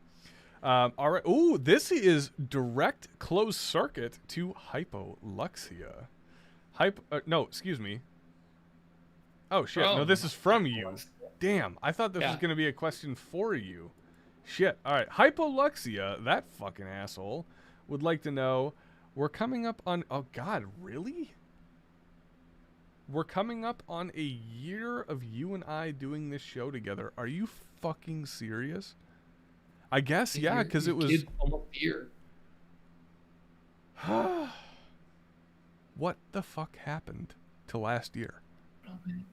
[SPEAKER 1] All right. Ooh, this is direct closed circuit to Hypoluxia. No, excuse me. Oh, shit. No, this is from you. Damn. I thought this was
[SPEAKER 2] Yeah.
[SPEAKER 1] going to be a question for you. Shit. All right. Hypoluxia, that fucking asshole, would like to know, we're coming up on... Oh, God, really? We're coming up on a year of you and I doing this show together. Are you fucking serious? I guess, yeah, because it was...
[SPEAKER 2] Kid almost a year.
[SPEAKER 1] What the fuck happened to last year?
[SPEAKER 2] Oh, man.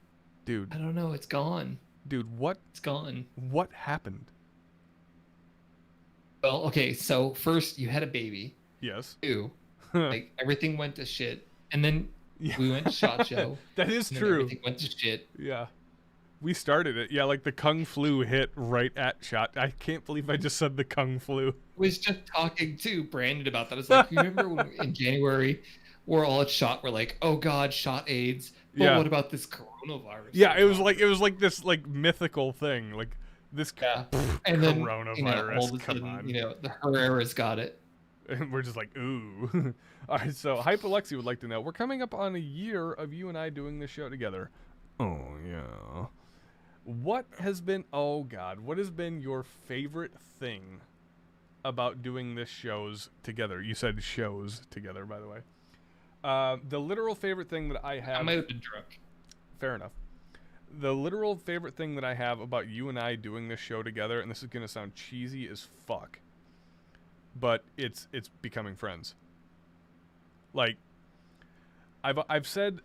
[SPEAKER 1] Dude,
[SPEAKER 2] I don't know. It's gone.
[SPEAKER 1] dude,
[SPEAKER 2] It's gone.
[SPEAKER 1] what happened?
[SPEAKER 2] Well, okay. So first you had a baby.
[SPEAKER 1] Yes.
[SPEAKER 2] 2, like everything went to shit, and then
[SPEAKER 1] Yeah.
[SPEAKER 2] we went to SHOT Show.
[SPEAKER 1] That is
[SPEAKER 2] and then
[SPEAKER 1] true.
[SPEAKER 2] Everything went to shit.
[SPEAKER 1] Yeah. We started it. Yeah, like the Kung Flu hit right at shot. I can't believe I just said the Kung Flu.
[SPEAKER 2] Was just talking to Brandon about that. It's like, you remember when in January we're all at SHOT, we're like, oh god, SHOT AIDS. But
[SPEAKER 1] Yeah.
[SPEAKER 2] what about this coronavirus?
[SPEAKER 1] Yeah, it was like this like mythical thing. Like this
[SPEAKER 2] Yeah. And then
[SPEAKER 1] coronavirus.
[SPEAKER 2] all of a
[SPEAKER 1] Come
[SPEAKER 2] sudden,
[SPEAKER 1] on.
[SPEAKER 2] the Herrera's got it.
[SPEAKER 1] And we're just like, ooh. All right, so Hypolexi would like to know, we're coming up on a year of you and I doing this show together. Oh, yeah. What has been your favorite thing about doing this shows together? You said shows together, by the way. The literal favorite thing that I have...
[SPEAKER 2] I might have been drunk.
[SPEAKER 1] Fair enough. The literal favorite thing that I have about you and I doing this show together, and this is going to sound cheesy as fuck, but it's becoming friends. Like, I've said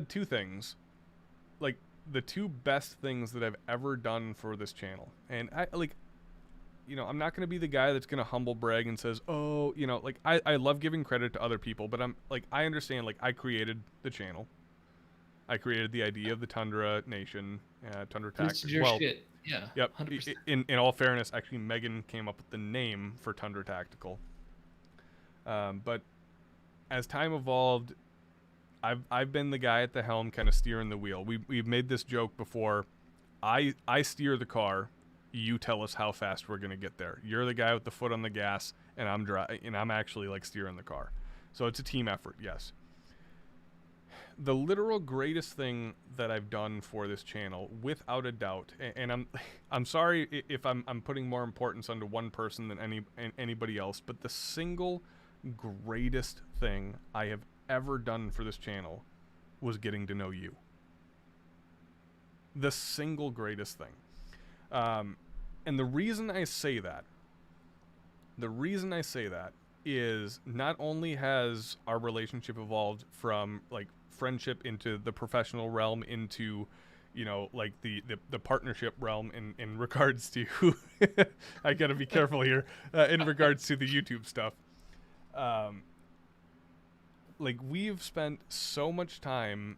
[SPEAKER 1] two things, like the two best things that I've ever done for this channel, and I'm not gonna be the guy that's gonna humble brag and says, oh, like I love giving credit to other people, but I understand, like I created the channel, I created the idea of the Tundra Nation, Tundra
[SPEAKER 2] This
[SPEAKER 1] Tactics.
[SPEAKER 2] is your
[SPEAKER 1] Well,
[SPEAKER 2] shit. Yeah.
[SPEAKER 1] yep.
[SPEAKER 2] 100%.
[SPEAKER 1] In all fairness, actually, Megan came up with the name for Tundra Tactical. But as time evolved, I've been the guy at the helm, kind of steering the wheel. We've made this joke before. I steer the car. You tell us how fast we're gonna get there. You're the guy with the foot on the gas, and I'm actually like steering the car. So it's a team effort. Yes. The literal greatest thing that I've done for this channel, without a doubt, and I'm sorry if I'm putting more importance onto one person than anybody else, but the single greatest thing I have ever done for this channel was getting to know you. The single greatest thing. And the reason I say that is not only has our relationship evolved from like friendship into the professional realm into like the partnership realm in regards to I gotta be careful here in regards to the YouTube stuff. Like we've spent so much time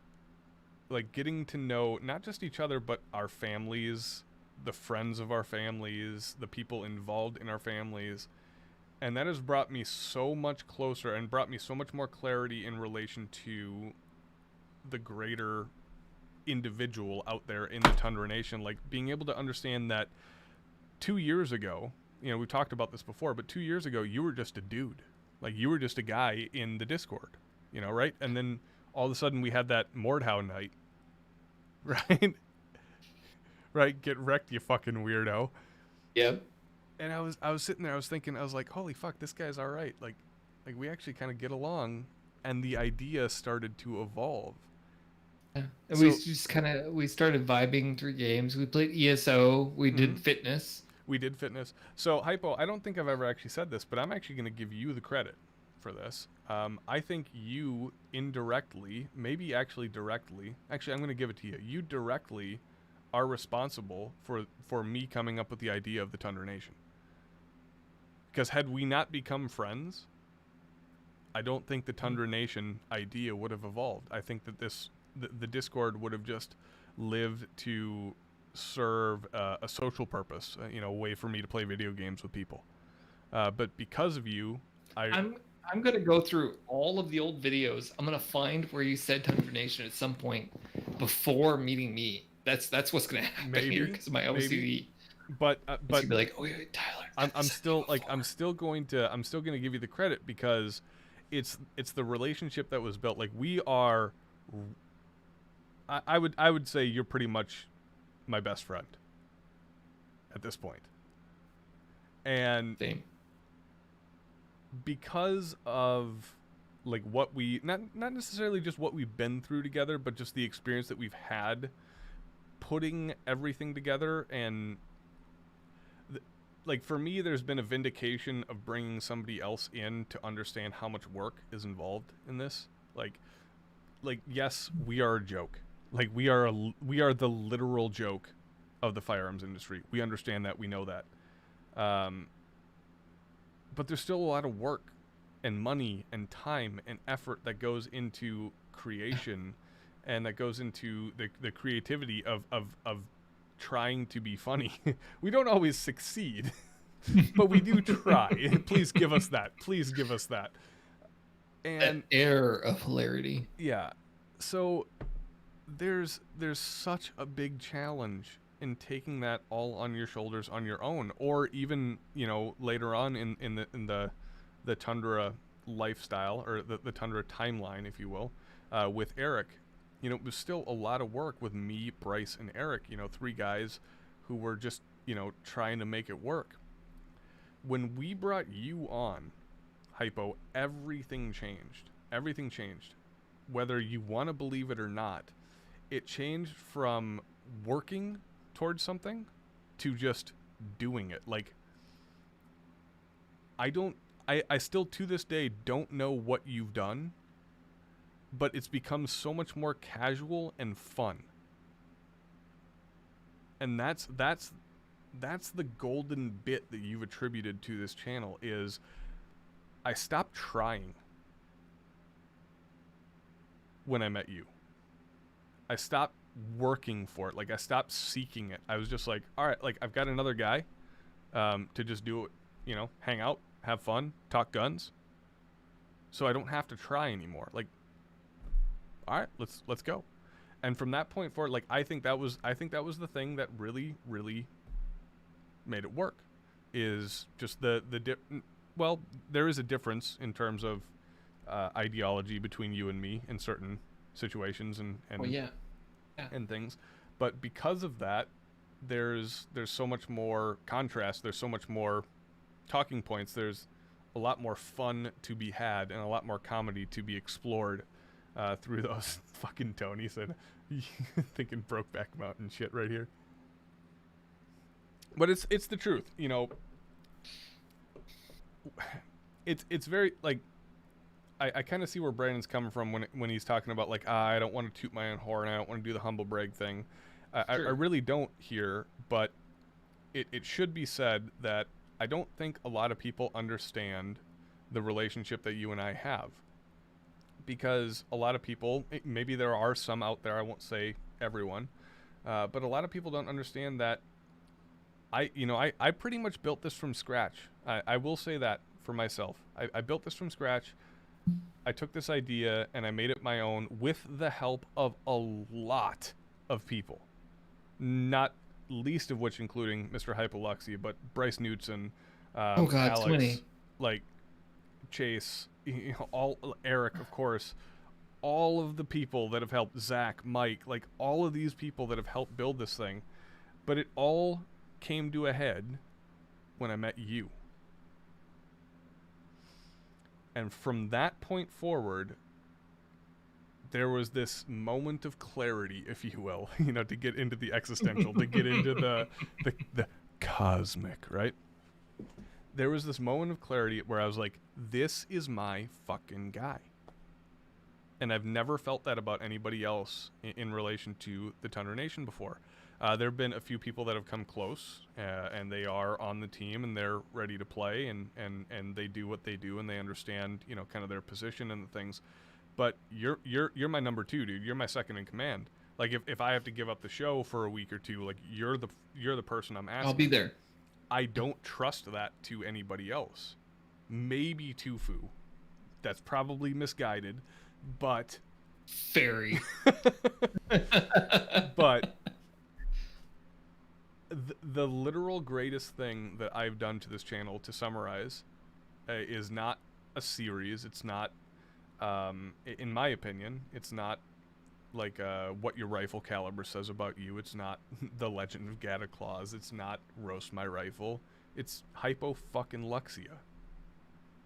[SPEAKER 1] like getting to know not just each other but our families, the friends of our families, the people involved in our families. And that has brought me so much closer and brought me so much more clarity in relation to the greater individual out there in the Tundra Nation. Like being able to understand that 2 years ago, we talked about this before, but 2 years ago, you were just a dude. Like you were just a guy in the Discord, right? And then all of a sudden we had that Mordhau night, right? Right? Get wrecked, you fucking weirdo.
[SPEAKER 2] Yep.
[SPEAKER 1] And I was sitting there, I was thinking, I was like, holy fuck, this guy's all right. Like we actually kind of get along, and the idea started to evolve.
[SPEAKER 2] Yeah. And we started vibing through games. We played ESO. We did fitness.
[SPEAKER 1] We did fitness. So Hypo, I don't think I've ever actually said this, but I'm actually going to give you the credit for this. I think you indirectly, maybe actually directly, I'm going to give it to you. You directly are responsible for me coming up with the idea of the Tundra Nation. Because had we not become friends, I don't think the Tundra Nation idea would have evolved. I think that the Discord would have just lived to serve a social purpose, a way for me to play video games with people. But because of you,
[SPEAKER 2] I'm gonna go through all of the old videos. I'm gonna find where you said Tundra Nation at some point before meeting me. That's what's gonna happen here because of my OCD.
[SPEAKER 1] Maybe. But
[SPEAKER 2] gonna be like, oh wait, Tyler.
[SPEAKER 1] I'm still going to give you the credit because it's the relationship that was built. Like we are. I would say you're pretty much my best friend at this point. And
[SPEAKER 2] Same.
[SPEAKER 1] Because of like what we not necessarily just what we've been through together, but just the experience that we've had putting everything together, and like for me there's been a vindication of bringing somebody else in to understand how much work is involved in this. Like yes, we are a joke. Like we are the literal joke of the firearms industry. We understand that. We know that. But there's still a lot of work and money and time and effort that goes into creation and that goes into the creativity of trying to be funny. We don't always succeed, but we do try. Please give us that. Please give us that. And
[SPEAKER 2] An air of hilarity.
[SPEAKER 1] yeah. So there's such a big challenge in taking that all on your shoulders on your own, or even, you know, later on in the Tundra lifestyle, or the Tundra timeline, if you will, with Eric. You know, it was still a lot of work with me, Bryce, and Eric, you know, 3 guys who were just, you know, trying to make it work. When we brought you on, Hypo, everything changed. Everything changed. Whether you want to believe it or not, it changed from working towards something to just doing it. Like, I still to this day don't know what you've done, but it's become so much more casual and fun. And that's the golden bit that you've attributed to this channel is I stopped trying when I met you. I stopped working for it. Like, I stopped seeking it. I was just like, all right, like, I've got another guy to just do it, you know, hang out, have fun, talk guns. So I don't have to try anymore. Like, all right, let's go. And from that point forward, like, I think that was the thing that really made it work. Is just well, there is a difference in terms of ideology between you and me in certain situations and
[SPEAKER 2] Well, yeah.
[SPEAKER 1] and things, but because of that, there's so much more contrast. There's so much more talking points. There's a lot more fun to be had and a lot more comedy to be explored through those fucking Tony said thinking Brokeback Mountain shit right here. But it's the truth, you know. It's very, like, I kind of see where Brandon's coming from when he's talking about, like, I don't want to toot my own horn, I don't want to do the humble brag thing.
[SPEAKER 2] Sure.
[SPEAKER 1] I really don't here, but it should be said that I don't think a lot of people understand the relationship that you and I have. Because a lot of people, maybe there are some out there, I won't say everyone, but a lot of people don't understand that I pretty much built this from scratch. I will say that for myself. I built this from scratch. I took this idea and I made it my own with the help of a lot of people. Not least of which including Mr. Hypoluxia, but Bryce Knudsen,
[SPEAKER 2] Oh God,
[SPEAKER 1] Alex,
[SPEAKER 2] so many.
[SPEAKER 1] like Chase, you know, all Eric, of course, all of the people that have helped, Zach, Mike, like all of these people that have helped build this thing. But it all came to a head when I met you. And from that point forward, there was this moment of clarity, if you will, you know, to get into the existential, to get into the cosmic, right? There was this moment of clarity where I was like, this is my fucking guy. And I've never felt that about anybody else in relation to the Tundra Nation before. There have been a few people that have come close, and they are on the team, and they're ready to play, and they do what they do, and they understand, you know, kind of their position and the things. But you're my number 2, dude. You're my second in command. Like, if I have to give up the show for a week or two, like, you're the person I'm asking.
[SPEAKER 2] I'll be there.
[SPEAKER 1] I don't trust that to anybody else. Maybe Tufu. That's probably misguided, but
[SPEAKER 2] Very.
[SPEAKER 1] but the literal greatest thing that I've done to this channel, to summarize, is not a series. It's not, in my opinion, it's not like what your rifle caliber says about you. It's not the Legend of Gata Claus. It's not Roast My Rifle. It's Hypo-fucking-Luxia.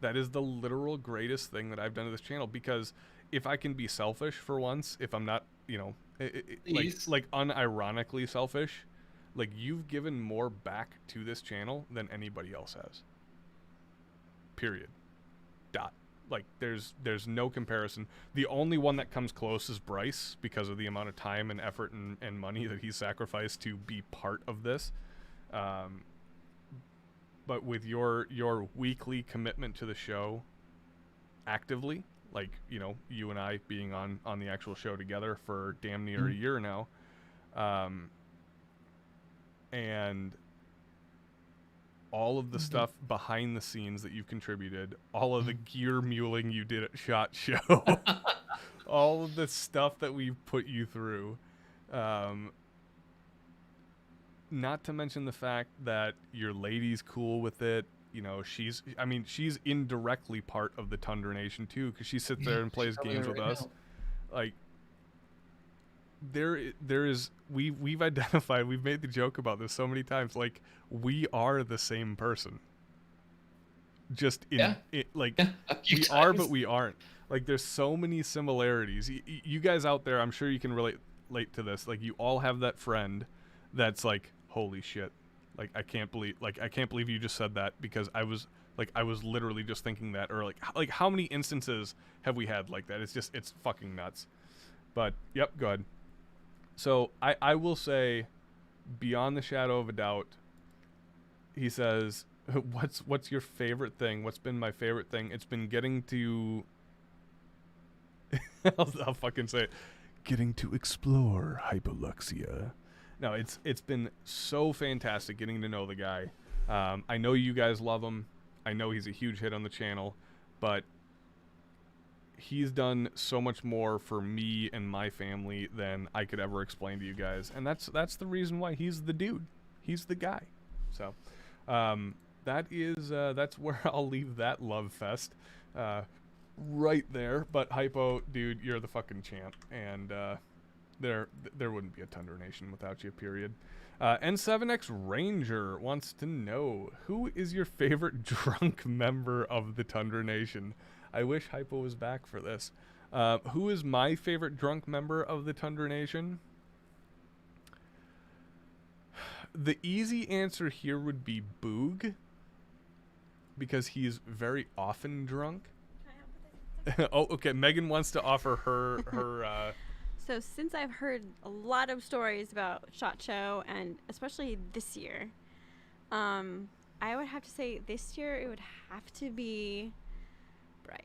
[SPEAKER 1] That is the literal greatest thing that I've done to this channel, because if I can be selfish for once, if I'm not, you know, like unironically selfish, like, you've given more back to this channel than anybody else has. Period. Dot. Like there's no comparison. The only one that comes close is Bryce because of the amount of time and effort and money that he's sacrificed to be part of this. But with your weekly commitment to the show actively, like, you know, you and I being on the actual show together for damn near a year now, and all of the stuff behind the scenes that you've contributed, all of the gear muling you did at SHOT Show, all of the stuff that we've put you through, not to mention the fact that your lady's cool with it. You know, she's indirectly part of the Tundra Nation too, because she sits there and plays games with us. Like, we've identified, we've made the joke about this so many times, like, we are the same person. Just we are, but we aren't. Like, there's so many similarities. You guys out there, I'm sure you can relate to this. Like, you all have that friend that's like, holy shit. Like, I can't believe you just said that, because I was literally just thinking that. Or like how many instances have we had like that? It's fucking nuts. But yep, go ahead. So I will say, beyond the shadow of a doubt, he says, what's your favorite thing? What's been my favorite thing? It's been getting to I'll fucking say it. Getting to explore hypoluxia. No, it's been so fantastic getting to know the guy. I know you guys love him. I know he's a huge hit on the channel, but he's done so much more for me and my family than I could ever explain to you guys, and that's the reason why he's the dude. He's the guy. So that's where I'll leave that love fest right there. But Hypo, dude, you're the fucking champ, and there wouldn't be a Tundra Nation without you, period. N7X Ranger wants to know, who is your favorite drunk member of the Tundra Nation? I wish Hypo was back for this. Who is my favorite drunk member of the Tundra Nation? The easy answer here would be Boog, because he's very often drunk. Oh, okay. Megan wants to offer her
[SPEAKER 4] So since I've heard a lot of stories about SHOT Show, and especially this year, I would have to say this year it would have to be Bryce.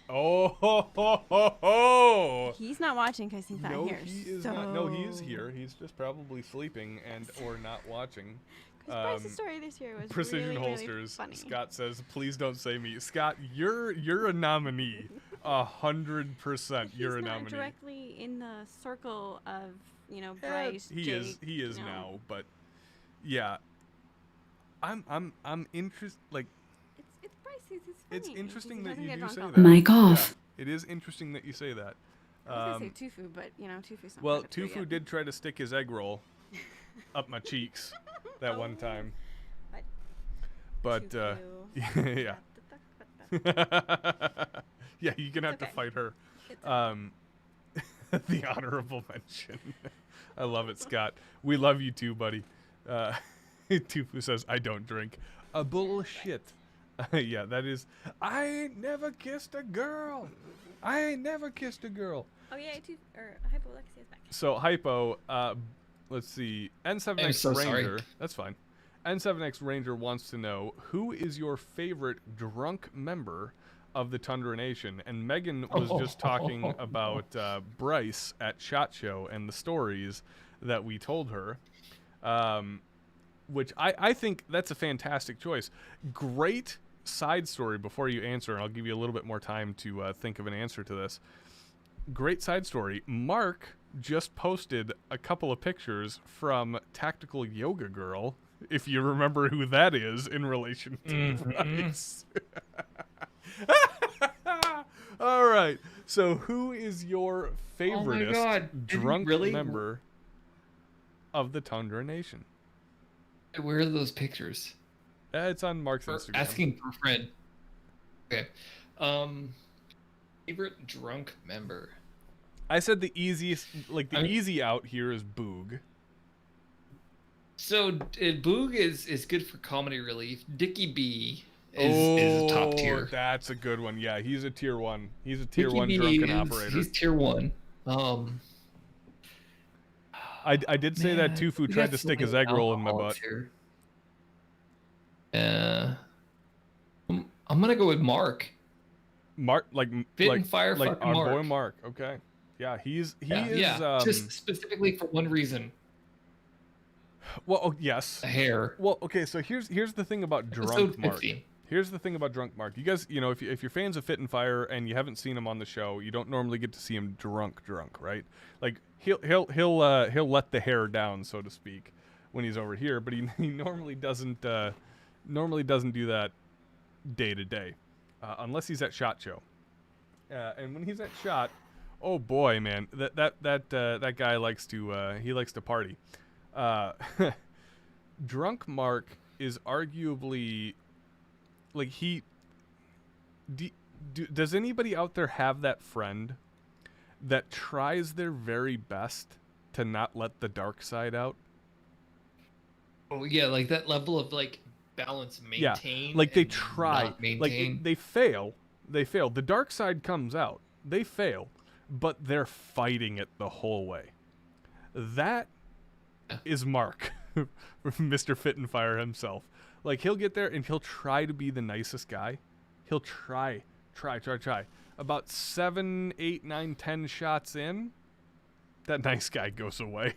[SPEAKER 1] Oh, ho, ho, ho, ho.
[SPEAKER 4] He's not watching because he's not here.
[SPEAKER 1] He is not. No, he is here. He's just probably sleeping or not watching.
[SPEAKER 4] Bryce's story this year was
[SPEAKER 1] Precision
[SPEAKER 4] really,
[SPEAKER 1] Holsters.
[SPEAKER 4] really funny.
[SPEAKER 1] Scott says, "Please don't say me." Scott, you're a nominee. 100%. You're a nominee.
[SPEAKER 4] He's not directly in the circle of, Bryce.
[SPEAKER 1] He
[SPEAKER 4] Jake,
[SPEAKER 1] is now, but yeah, I'm interested. Like,
[SPEAKER 4] it's Bryce. He's funny.
[SPEAKER 1] it's interesting that you do say that.
[SPEAKER 5] Mic off.
[SPEAKER 1] Yeah, it is interesting that you say that.
[SPEAKER 4] I was gonna say Tufu, but Tufu's not.
[SPEAKER 1] Well, Tufu did try to stick his egg roll up my cheeks that one time. But yeah. Yeah, you're gonna have to fight her. The honorable mention. I love it, Scott. We love you too, buddy. Tufu says, I don't drink. Bullshit. Yeah, that is. I ain't never kissed a girl. I ain't never kissed a girl.
[SPEAKER 4] Oh yeah, Hypo Alexia's back.
[SPEAKER 1] So Hypo, let's see. N7X Ranger.
[SPEAKER 2] Sorry.
[SPEAKER 1] That's fine. N7X Ranger wants to know, who is your favorite drunk member of the Tundra Nation? And Megan was just talking about Bryce at SHOT Show and the stories that we told her, which I think that's a fantastic choice. Great side story before you answer, and I'll give you a little bit more time to think of an answer to this. Great side story. Mark just posted a couple of pictures from Tactical Yoga Girl, if you remember who that is in relation to Bryce. All right. So who is your favorite drunk member of the Tundra Nation?
[SPEAKER 2] Where are those pictures?
[SPEAKER 1] It's on Mark's Instagram.
[SPEAKER 2] Asking for a friend. Okay. Favorite drunk member.
[SPEAKER 1] I said the easiest, easy out here is Boog.
[SPEAKER 2] So Boog is good for comedy relief. Dickie B is top tier.
[SPEAKER 1] That's a good one. Yeah, he's a tier 1. He's a tier 1
[SPEAKER 2] Mickey
[SPEAKER 1] drunken
[SPEAKER 2] is,
[SPEAKER 1] operator.
[SPEAKER 2] He's tier 1.
[SPEAKER 1] I did say that
[SPEAKER 2] Man,
[SPEAKER 1] Tufu
[SPEAKER 2] we
[SPEAKER 1] tried
[SPEAKER 2] got
[SPEAKER 1] to
[SPEAKER 2] so
[SPEAKER 1] stick his
[SPEAKER 2] many
[SPEAKER 1] egg roll in my
[SPEAKER 2] alcoholics
[SPEAKER 1] butt.
[SPEAKER 2] here. I'm gonna go with Mark.
[SPEAKER 1] Mark,
[SPEAKER 2] Fit and Fire
[SPEAKER 1] like
[SPEAKER 2] fucking
[SPEAKER 1] our
[SPEAKER 2] Mark.
[SPEAKER 1] boy Mark. Okay, yeah, he is.
[SPEAKER 2] Just specifically for one reason.
[SPEAKER 1] Well, oh, yes.
[SPEAKER 2] A hair.
[SPEAKER 1] Well, okay. So here's the thing about drunk
[SPEAKER 2] Episode
[SPEAKER 1] Mark.
[SPEAKER 2] 50.
[SPEAKER 1] Here's the thing about drunk Mark. You guys, if you're fans of Fit and Fire and you haven't seen him on the show, you don't normally get to see him drunk, right? Like he'll let the hair down, so to speak, when he's over here, but he normally doesn't do that day to day, unless he's at SHOT Show. And when he's at SHOT, oh boy, man, that guy likes to party. Drunk Mark is arguably like does anybody out there have that friend that tries their very best to not let the dark side out?
[SPEAKER 2] Oh yeah, like that level of like balance maintained.
[SPEAKER 1] Yeah, like they
[SPEAKER 2] and
[SPEAKER 1] try,
[SPEAKER 2] not
[SPEAKER 1] like
[SPEAKER 2] maintained.
[SPEAKER 1] they fail. The dark side comes out. They fail, but they're fighting it the whole way. That is Mark, Mr. Fit and Fire himself. Like he'll get there and he'll try to be the nicest guy. He'll try. About 7, 8, 9, 10 shots in, that nice guy goes away.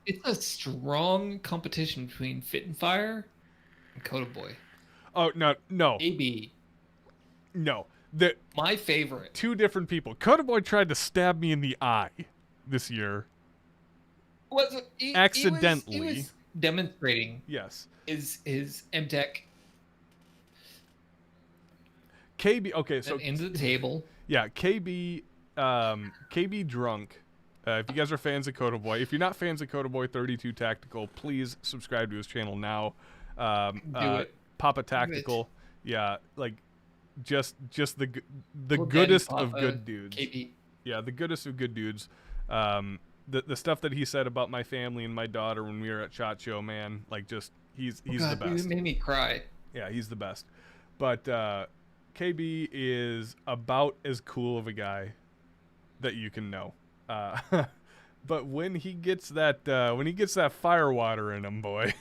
[SPEAKER 2] It's a strong competition between Fit and Fire and Coda Boy.
[SPEAKER 1] Oh no.
[SPEAKER 2] AB.
[SPEAKER 1] No.
[SPEAKER 2] My favorite.
[SPEAKER 1] Two different people. Coda Boy tried to stab me in the eye this year. Accidentally.
[SPEAKER 2] He was demonstrating
[SPEAKER 1] Yes.
[SPEAKER 2] his MTech
[SPEAKER 1] KB. Okay, so
[SPEAKER 2] into the table.
[SPEAKER 1] yeah, KB drunk. If you guys are fans of Coda Boy, if you're not fans of Coda Boy 32 Tactical, please subscribe to his channel now.
[SPEAKER 2] Do it.
[SPEAKER 1] Papa
[SPEAKER 2] Do
[SPEAKER 1] Tactical. Yeah, like just the
[SPEAKER 2] Little
[SPEAKER 1] goodest
[SPEAKER 2] Daddy
[SPEAKER 1] of
[SPEAKER 2] Papa,
[SPEAKER 1] good dudes.
[SPEAKER 2] KB.
[SPEAKER 1] Yeah, the goodest of good dudes. The stuff that he said about my family and my daughter when we were at SHOT Show, man, like just he's the best.
[SPEAKER 2] It made me cry.
[SPEAKER 1] Yeah, he's the best. But KB is about as cool of a guy that you can know. But when he gets that fire water in him, boy,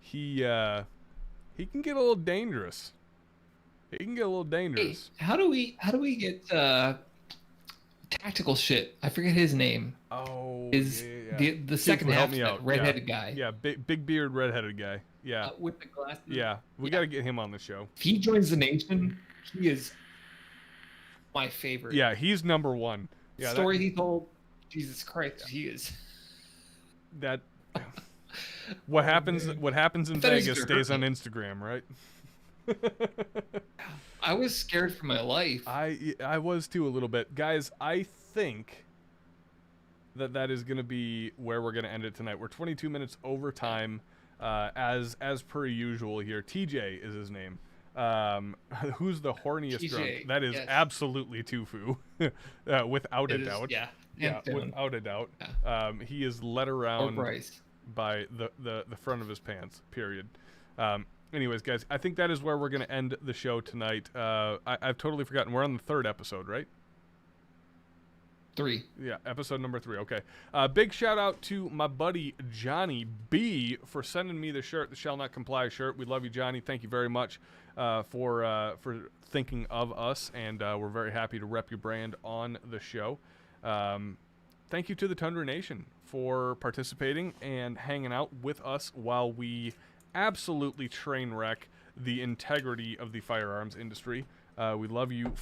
[SPEAKER 1] he can get a little dangerous.
[SPEAKER 2] Hey, how do we get tactical shit? I forget his name.
[SPEAKER 1] Oh,
[SPEAKER 2] yeah. The second half,
[SPEAKER 1] help me
[SPEAKER 2] that
[SPEAKER 1] out.
[SPEAKER 2] redheaded guy.
[SPEAKER 1] Yeah, big beard, redheaded guy. Yeah,
[SPEAKER 2] with the glasses.
[SPEAKER 1] yeah. We got to get him on the show.
[SPEAKER 2] If he joins the nation, he is my favorite.
[SPEAKER 1] Yeah, he's number one. Yeah,
[SPEAKER 2] story he told. Jesus Christ, he is.
[SPEAKER 1] That. What happens?
[SPEAKER 2] Man.
[SPEAKER 1] What happens in Vegas stays on Instagram, right?
[SPEAKER 2] I was scared for my life.
[SPEAKER 1] I was too a little bit, guys. I think that is going to be where we're going to end it tonight. We're 22 minutes over time, as per usual here. TJ is his name. Who's the horniest
[SPEAKER 2] TJ,
[SPEAKER 1] drunk? That is absolutely Tufu, without a doubt.
[SPEAKER 2] Yeah,
[SPEAKER 1] without a doubt.
[SPEAKER 2] Yeah.
[SPEAKER 1] He is led around by the front of his pants. Period. Anyways, guys, I think that is where we're going to end the show tonight. I've totally forgotten. We're on the 3rd episode, right?
[SPEAKER 2] 3.
[SPEAKER 1] Yeah, episode number 3. Okay. Big shout out to my buddy Johnny B for sending me the shirt, the Shall Not Comply shirt. We love you, Johnny. Thank you very much for thinking of us, and we're very happy to rep your brand on the show. Thank you to the Tundra Nation for participating and hanging out with us while we absolutely train wreck the integrity of the firearms industry. We love you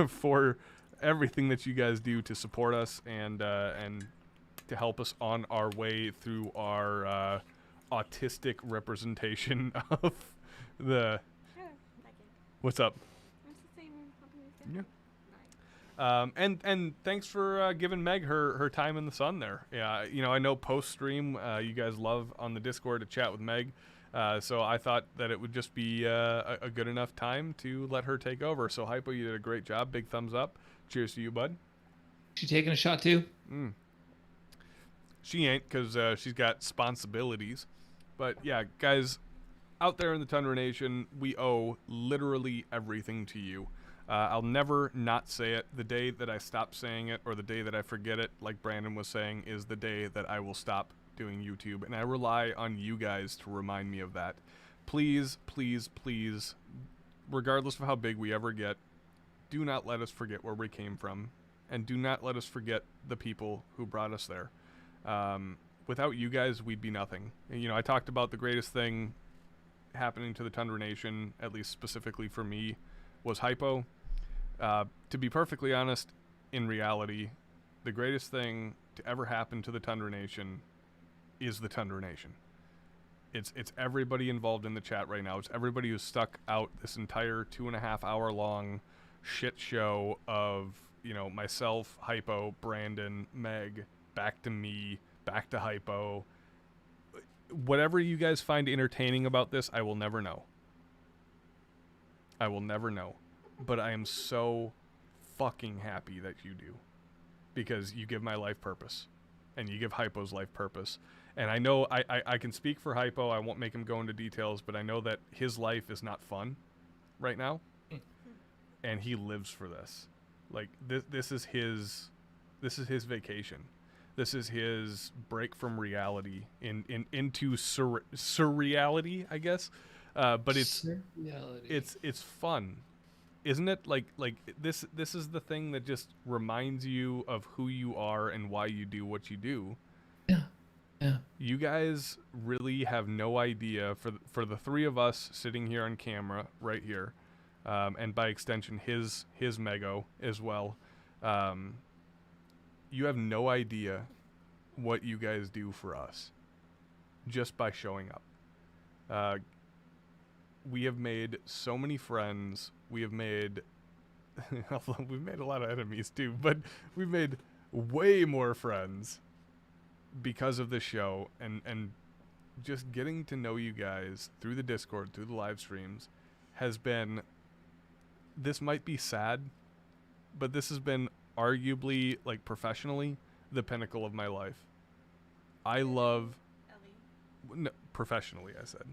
[SPEAKER 1] for everything that you guys do to support us and to help us on our way through our autistic representation of the. What's up? Yeah. And thanks for giving Meg her time in the sun there. Yeah, I know post stream you guys love on the Discord to chat with Meg. So I thought that it would just be a good enough time to let her take over. So Hypo, you did a great job. Big thumbs up. Cheers to you, bud.
[SPEAKER 2] She taking a shot too?
[SPEAKER 1] She ain't, because she's got responsibilities. But yeah, guys, out there in the Tundra Nation, we owe literally everything to you. I'll never not say it. The day that I stop saying it, or the day that I forget it, like Brandon was saying, is the day that I will stop doing YouTube. And I rely on you guys to remind me of that. Please, please, please, regardless of how big we ever get, do not let us forget where we came from. And do not let us forget the people who brought us there. Without you guys, we'd be nothing. And, you know, I talked about the greatest thing happening to the Tundra Nation, at least specifically for me, was hypo. To be perfectly honest, in reality, the greatest thing to ever happen to the Tundra Nation is the Tundra Nation. It's everybody involved in the chat right now. It's everybody who's stuck out this entire 2.5 hour long shit show of, you know, myself, Hypo, Brandon, Meg, back to me, back to Hypo. Whatever you guys find entertaining about this, I will never know. I will never know. But I am so fucking happy that you do. Because you give my life purpose. And you give Hypo's life purpose. And I know I can speak for Hypo. I won't make him go into details, but I know that his life is not fun right now. And he lives for this. Like, this is his vacation. This is his break from reality into surreality, I guess. But it's fun, isn't it? Like this is the thing that just reminds you of who you are and why you do what you do.
[SPEAKER 2] Yeah.
[SPEAKER 1] You guys really have no idea, for the three of us sitting here on camera right here, and by extension his Mego as well. You have no idea what you guys do for us just by showing up. We have made so many friends. We have made we've made a lot of enemies too, but we've made way more friends because of this show, and just getting to know you guys through the Discord, through the live streams, has been, this might be sad, but this has been arguably, like, professionally, the pinnacle of my life. I love no, professionally, I said.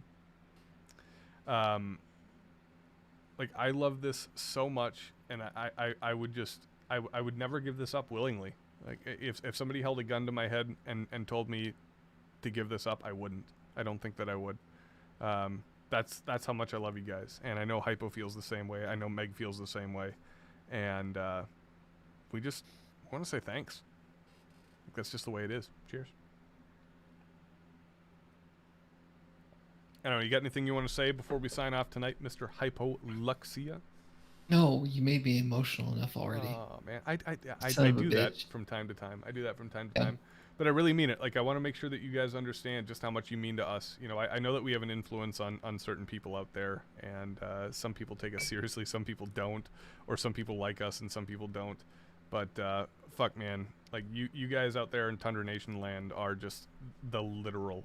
[SPEAKER 1] Like, I love this so much, and I would never give this up willingly. Like, if somebody held a gun to my head and told me to give this up, I wouldn't. I don't think that I would. That's how much I love you guys, and I know Hypo feels the same way. I know Meg feels the same way, and we just want to say thanks. That's just the way it is. Cheers. I don't know, you got anything you want to say before we sign off tonight, Mr. Hypoluxia?
[SPEAKER 2] No, you made me emotional enough already.
[SPEAKER 1] Oh, man. I
[SPEAKER 2] Son of a
[SPEAKER 1] do that
[SPEAKER 2] bitch.
[SPEAKER 1] from time to time. I do that from time to time. But I really mean it. Like, I want to make sure that you guys understand just how much you mean to us. You know, I know that we have an influence on certain people out there, and some people take us seriously, some people don't, or some people like us and some people don't. But fuck, man. Like, you guys out there in Tundra Nation land are just the literal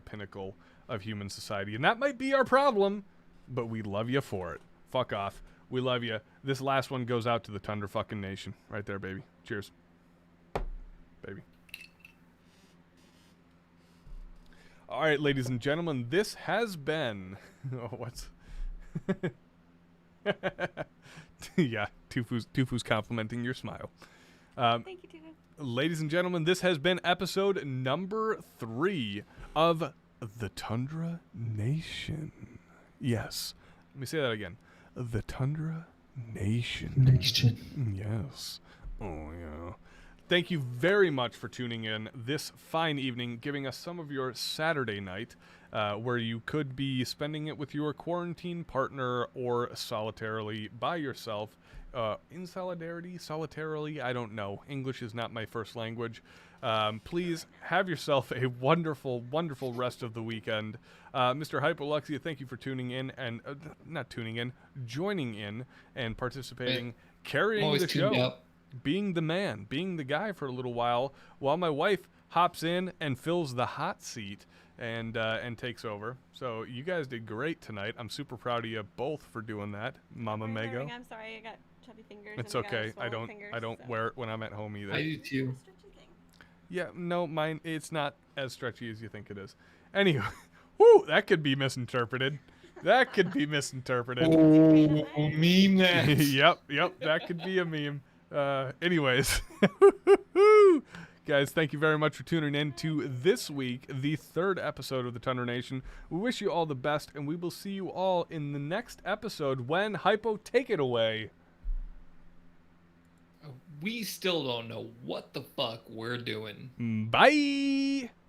[SPEAKER 1] pinnacle of human society. And that might be our problem, but we love you for it. Fuck off. We love you. This last one goes out to the Tundra fucking Nation. Right there, baby. Cheers. Baby. All right, ladies and gentlemen, this has been... Oh, what's... Yeah, Tufu's complimenting your smile.
[SPEAKER 4] Thank you, Tufu.
[SPEAKER 1] Ladies and gentlemen, this has been episode number 3 of the Tundra Nation. Yes. Let me say that again. The Tundra Nation. Yes. Oh, yeah. Thank you very much for tuning in this fine evening, giving us some of your Saturday night, where you could be spending it with your quarantine partner or solitarily by yourself. In solitarily, I don't know. English is not my first language. Please have yourself a wonderful, wonderful rest of the weekend. Mr. Hypoluxia, thank you for tuning in and joining in and participating, carrying the show, being the man, being the guy for a little while my wife hops in and fills the hot seat and takes over. So you guys did great tonight. I'm super proud of you both for doing that, Mama Mego.
[SPEAKER 4] I'm sorry, I got chubby fingers.
[SPEAKER 1] It's
[SPEAKER 4] and
[SPEAKER 1] okay. I don't
[SPEAKER 4] fingers,
[SPEAKER 1] wear it when I'm at home either.
[SPEAKER 2] I do too.
[SPEAKER 1] Yeah, no, mine, it's not as stretchy as you think it is. Anyway, whoo, that could be misinterpreted. That could be misinterpreted.
[SPEAKER 2] Oh, meme that.
[SPEAKER 1] Yep, that could be a meme. Anyways, guys, thank you very much for tuning in to this week, the 3rd episode of the Tundra Nation. We wish you all the best, and we will see you all in the next episode when Hypo, take it away.
[SPEAKER 2] We still don't know what the fuck we're doing.
[SPEAKER 1] Bye!